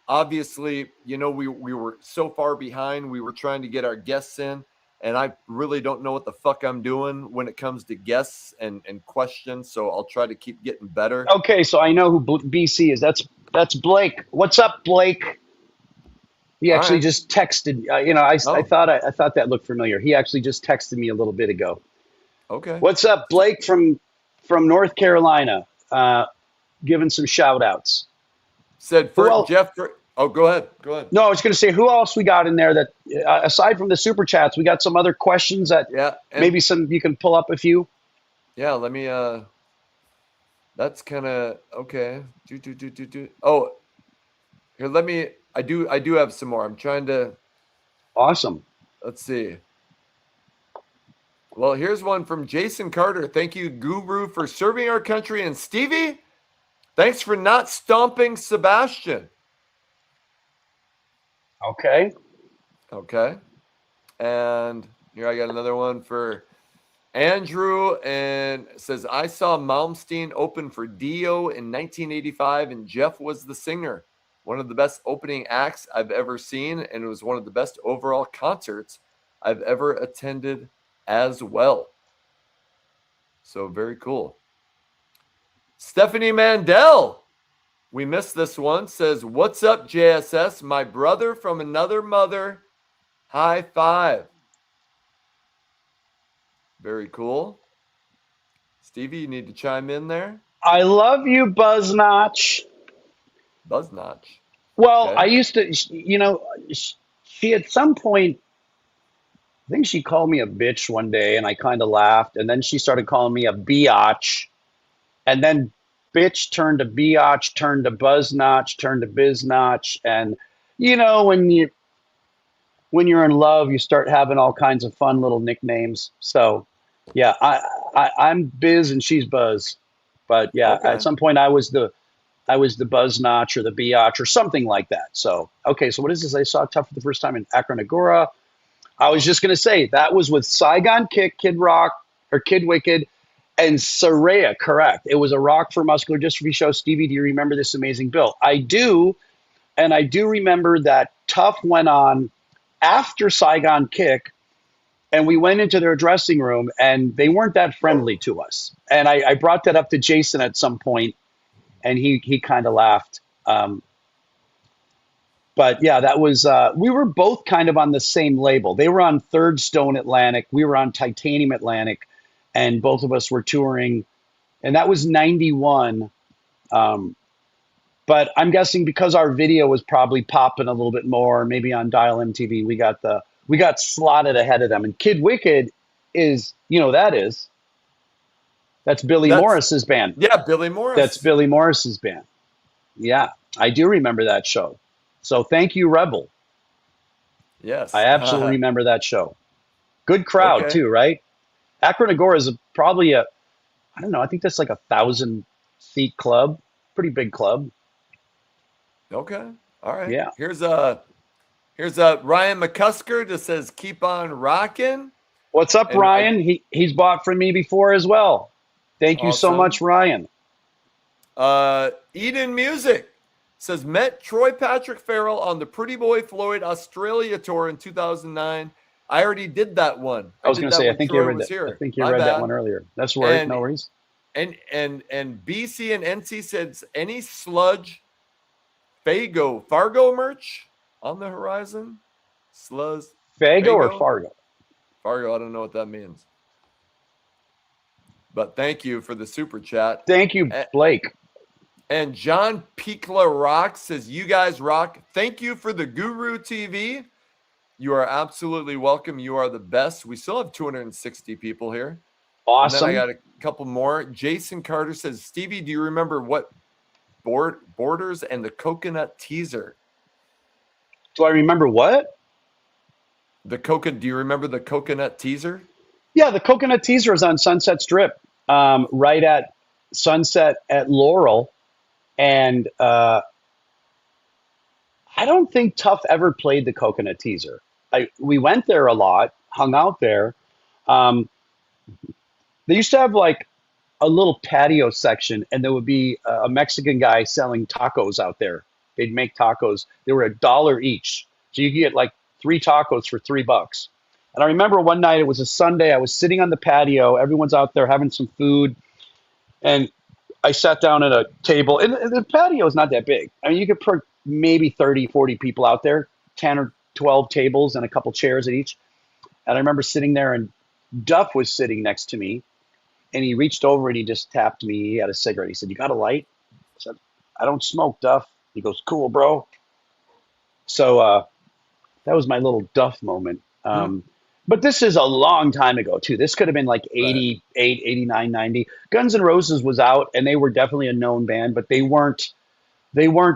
Obviously, you know, we were so far behind. We were trying to get our guests in, and I really don't know what the fuck I'm doing when it comes to guests and questions. So I'll try to keep getting better. Okay, so I know who BC is. That's Blake. What's up, Blake? He actually just texted. I thought that looked familiar. He actually just texted me a little bit ago. Okay. What's up, Blake from North Carolina? Giving some shout outs. Said for Jeff. Oh, go ahead. Go ahead. No, I was going to say who else we got in there that aside from the super chats, we got some other questions that maybe you can pull up a few. Yeah, let me. That's kind of okay. Oh, here. Let me. I do have some more. I'm trying to. Awesome. Let's see. Well, here's one from Jason Carter. Thank you, Guru, for serving our country. And Stevie, thanks for not stomping Sebastian. Okay. And here I got another one for Andrew. And it says, I saw Malmsteen open for Dio in 1985, and Jeff was the singer. One of the best opening acts I've ever seen, and it was one of the best overall concerts I've ever attended as well. So very cool. Stephanie Mandel, we missed this one, says, what's up, JSS? My brother from another mother. High five. Very cool. Stevie, you need to chime in there. I love you, Buzz Notch. Buzz Notch. Well, okay. I used to, she at some point, I think she called me a bitch one day, and I kind of laughed. And then she started calling me a biatch. And then bitch turned to biatch, turned to Buzz Notch, turned to Biz Notch. And, when you're in love, you start having all kinds of fun little nicknames. So, yeah, I'm Biz and she's Buzz. But, yeah, okay. At some point I was the Buzz Notch or the biatch or something like that. So, okay, so what is this? I saw Tough for the first time in Akron, Agora. I was just going to say that was with Saigon Kick, Kid Rock, or Kid Wicked, and Saraya, correct. It was a Rock for Muscular Dystrophy show. Stevie, do you remember this amazing bill? I do, and I do remember that Tough went on after Saigon Kick, and we went into their dressing room, and they weren't that friendly to us. And I brought that up to Jason at some point, and he kind of laughed. But yeah, that was, we were both kind of on the same label. They were on Third Stone Atlantic. We were on Titanium Atlantic, and both of us were touring. And that was 91. But I'm guessing because our video was probably popping a little bit more, maybe on Dial MTV, we got slotted ahead of them. And Kid Wicked is, that's Billy Morris's band. Yeah, Billy Morris. That's Billy Morris's band. Yeah, I do remember that show. So thank you, Rebel. Yes. I absolutely remember that show. Good crowd too, right? Akron Agora is probably I don't know, I think that's like 1,000-seat club. Pretty big club. Okay. All right. Yeah. Here's Ryan McCusker that says, keep on rocking. What's up, Ryan? He's bought from me before as well. Thank you so much, Ryan. Eden Music says, met Troy Patrick Farrell on the Pretty Boy Floyd Australia tour in 2009. I already did that one. I was did going to that say, I when think you Troy read was that. I here. think you My read that bad. one earlier. That's right. No worries. And BC and NC says, any Sludge Fargo merch on the horizon? Fago or Fargo? Fargo, I don't know what that means. But thank you for the super chat. Thank you, Blake. And John Pikla Rock says, you guys rock. Thank you for the Guru TV. You are absolutely welcome. You are the best. We still have 260 people here. Awesome. And then I got a couple more. Jason Carter says, Stevie, do you remember what Borders and the Coconut Teaser? Do I remember what? Do you remember the Coconut Teaser? Yeah, the Coconut Teaser is on Sunset Strip, right at Sunset at Laurel. And I don't think Tough ever played the Coconut Teaser. We went there a lot, hung out there. They used to have like a little patio section, and there would be a Mexican guy selling tacos out there. They'd make tacos. They were $1 each. So you could get like 3 tacos for $3. And I remember one night, it was a Sunday, I was sitting on the patio. Everyone's out there having some food. And I sat down at a table. And the patio is not that big. I mean, you could put maybe 30, 40 people out there, 10 or 12 tables and a couple chairs at each. And I remember sitting there, and Duff was sitting next to me. And he reached over and he just tapped me. He had a cigarette. He said, you got a light? I said, I don't smoke, Duff. He goes, cool, bro. So that was my little Duff moment. But this is a long time ago, too. This could have been like 88, 89, 90. Guns N' Roses was out, and they were definitely a known band, but they weren't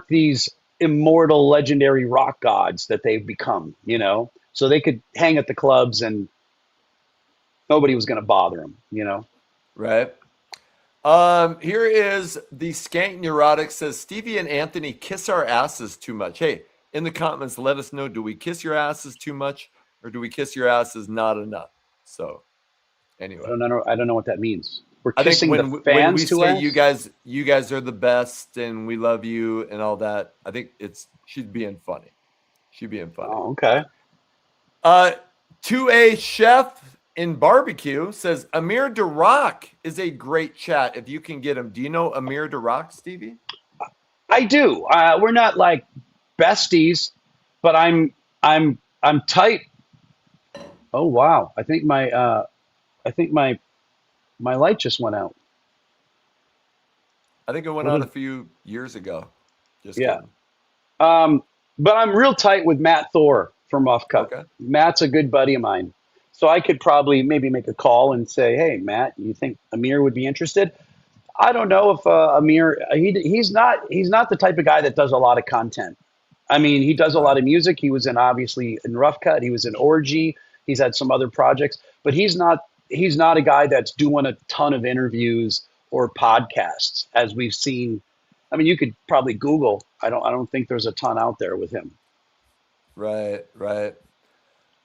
these immortal, legendary rock gods that they've become, you know? So they could hang at the clubs, and nobody was going to bother them, you know? Right. Here is the Skank Neurotic says, Stevie and Anthony kiss our asses too much. Hey, in the comments, let us know, do we kiss your asses too much, or do we kiss your asses not enough? So anyway. I don't know what that means. We're I think kissing when the fans we to say us? you guys are the best and we love you and all that, I think she's being funny. Oh, okay. 2A Chef in Barbecue says, Amir Durock is a great chat if you can get him. Do you know Amir Durock, Stevie? I do. We're not like besties, but I'm tight. Oh wow! I think my light just went out. I think it went on a few years ago. Just Yeah. kidding. But I'm real tight with Matt Thor from Rough Cut. Okay. Matt's a good buddy of mine, so I could probably maybe make a call and say, "Hey, Matt, you think Amir would be interested?" I don't know if Amir. He's not the type of guy that does a lot of content. I mean, he does a lot of music. He was obviously in Rough Cut. He was in Orgy. He's had some other projects, but he's not a guy that's doing a ton of interviews or podcasts as we've seen. I mean, you could probably Google. I don't think there's a ton out there with him. Right.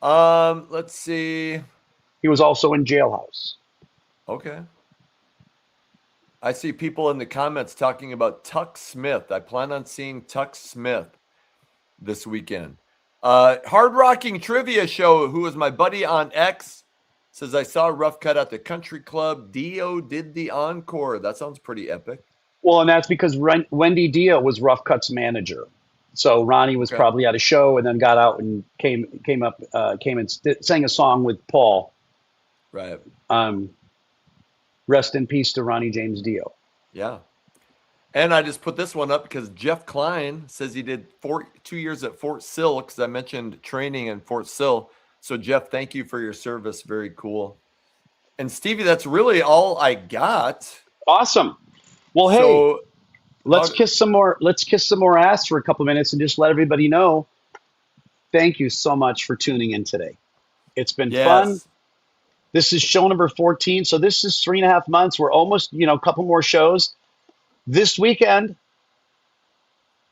Let's see. He was also in Jailhouse. Okay. I see people in the comments talking about Tuck Smith. I plan on seeing Tuck Smith this weekend. Hard Rocking Trivia Show, who was my buddy on X, says, I saw Rough Cut at the country club. Dio did the encore. That sounds pretty epic. Well, and that's because Wendy Dio was Rough Cut's manager. So Ronnie was probably at a show and then got out and came and sang a song with Paul. Right. Rest in peace to Ronnie James Dio. Yeah. And I just put this one up because Jeff Klein says he did 2 years at Fort Sill, because I mentioned training in Fort Sill. So, Jeff, thank you for your service. Very cool. And, Stevie, that's really all I got. Awesome. Well, hey, So, let's kiss some more ass for a couple minutes and just let everybody know, thank you so much for tuning in today. It's been fun. This is show number 14. So this is 3.5 months. We're almost, a couple more shows. This weekend,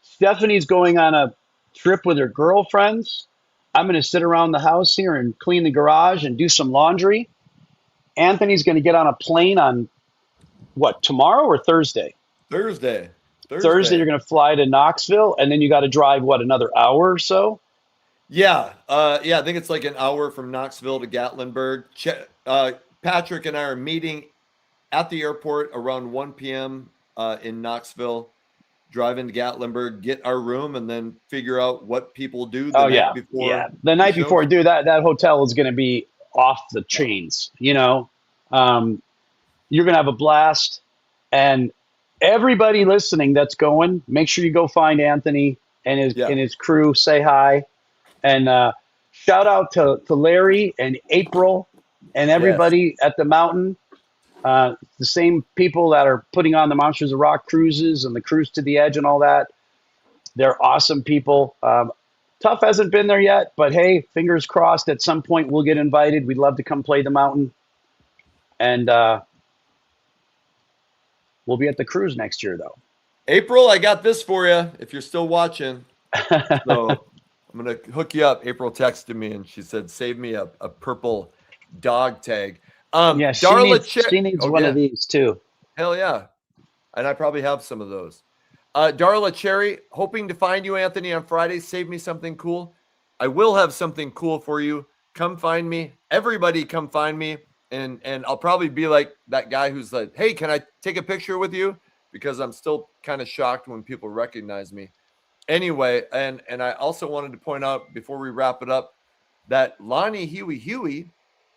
Stephanie's going on a trip with her girlfriends. I'm going to sit around the house here and clean the garage and do some laundry. Anthony's going to get on a plane on, tomorrow or Thursday? Thursday. Thursday you're going to fly to Knoxville, and then you got to drive, what, another hour or so? Yeah. I think it's like an hour from Knoxville to Gatlinburg. Patrick and I are meeting at the airport around 1 p.m. In Knoxville, driving to Gatlinburg, get our room, and then figure out what people do the night before. Yeah, the night show. before, dude, that hotel is going to be off the chains, you know? You're going to have a blast. And everybody listening that's going, make sure you go find Anthony and his crew. Say hi. And shout out to Larry and April and everybody at the mountain. The same people that are putting on the Monsters of Rock cruises and the Cruise to the Edge and all that. They're awesome people. Tough hasn't been there yet, but hey, fingers crossed at some point we'll get invited. We'd love to come play the mountain. And we'll be at the cruise next year, though. April, I got this for you if you're still watching. So I'm going to hook you up. April texted me and she said, save me a purple dog tag. Yeah, she needs one of these too. Hell yeah. And I probably have some of those. Darla Cherry, hoping to find you, Anthony, on Friday. Save me something cool. I will have something cool for you. Come find me. Everybody come find me. And I'll probably be like that guy who's like, hey, can I take a picture with you? Because I'm still kind of shocked when people recognize me. Anyway, and I also wanted to point out before we wrap it up that Lonnie Huey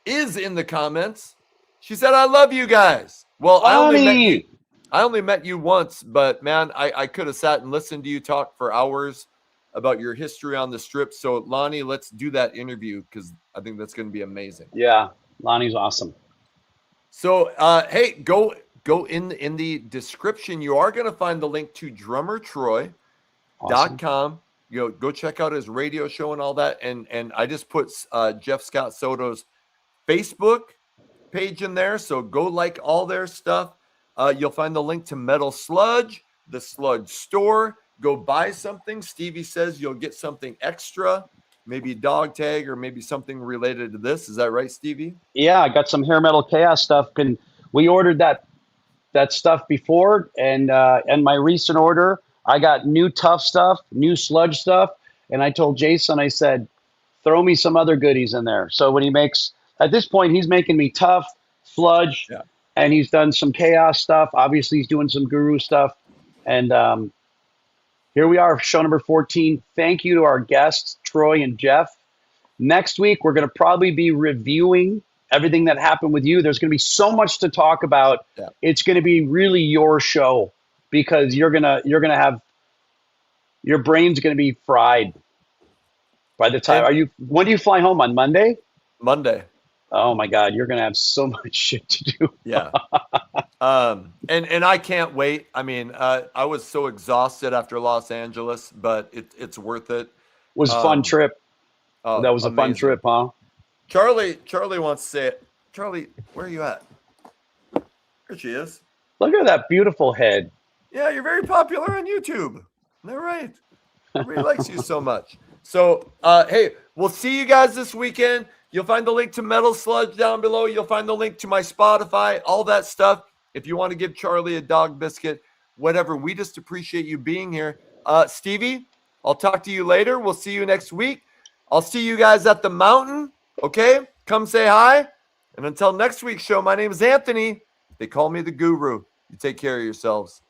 is in the comments. She said, I love you guys. Well, I only met you once, but man, I could have sat and listened to you talk for hours about your history on the strip. So Lonnie, let's do that interview because I think that's going to be amazing. Yeah, Lonnie's awesome. So hey, go in the description. You are going to find the link to drummertroy.com. Awesome. Go check out his radio show and all that. And I just put Jeff Scott Soto's Facebook page in there. So go like all their stuff. You'll find the link to Metal Sludge, the Sludge store. Go buy something. Stevie says you'll get something extra, maybe a dog tag or maybe something related to this. Is that right, Stevie? Yeah, I got some Hair Metal Chaos stuff. And we ordered that stuff before. And my recent order, I got new Tough stuff, new Sludge stuff. And I told Jason, I said, throw me some other goodies in there. So when at this point, he's making me Tough, Sludge, and he's done some Chaos stuff. Obviously, he's doing some Guru stuff. And here we are, show number 14. Thank you to our guests, Troy and Jeff. Next week, we're going to probably be reviewing everything that happened with you. There's going to be so much to talk about. Yeah. It's going to be really your show because you're going to have your brain's going to be fried by the time. When do you fly home, on Monday? Monday. Oh my God, you're gonna have so much shit to do. Yeah. And I can't wait. I mean, I was so exhausted after Los Angeles, but it's worth it. Was a fun trip. That was amazing. A fun trip, huh? Charlie wants to say it. Charlie, where are you at? There she is. Look at that beautiful head. Yeah, you're very popular on YouTube. Isn't that right? Everybody likes you so much. So, hey, we'll see you guys this weekend. You'll find the link to Metal Sludge down below. You'll find the link to my Spotify, all that stuff. If you want to give Charlie a dog biscuit, whatever. We just appreciate you being here. Stevie, I'll talk to you later. We'll see you next week. I'll see you guys at the mountain, okay? Come say hi. And until next week's show, my name is Anthony. They call me the Guru. You take care of yourselves.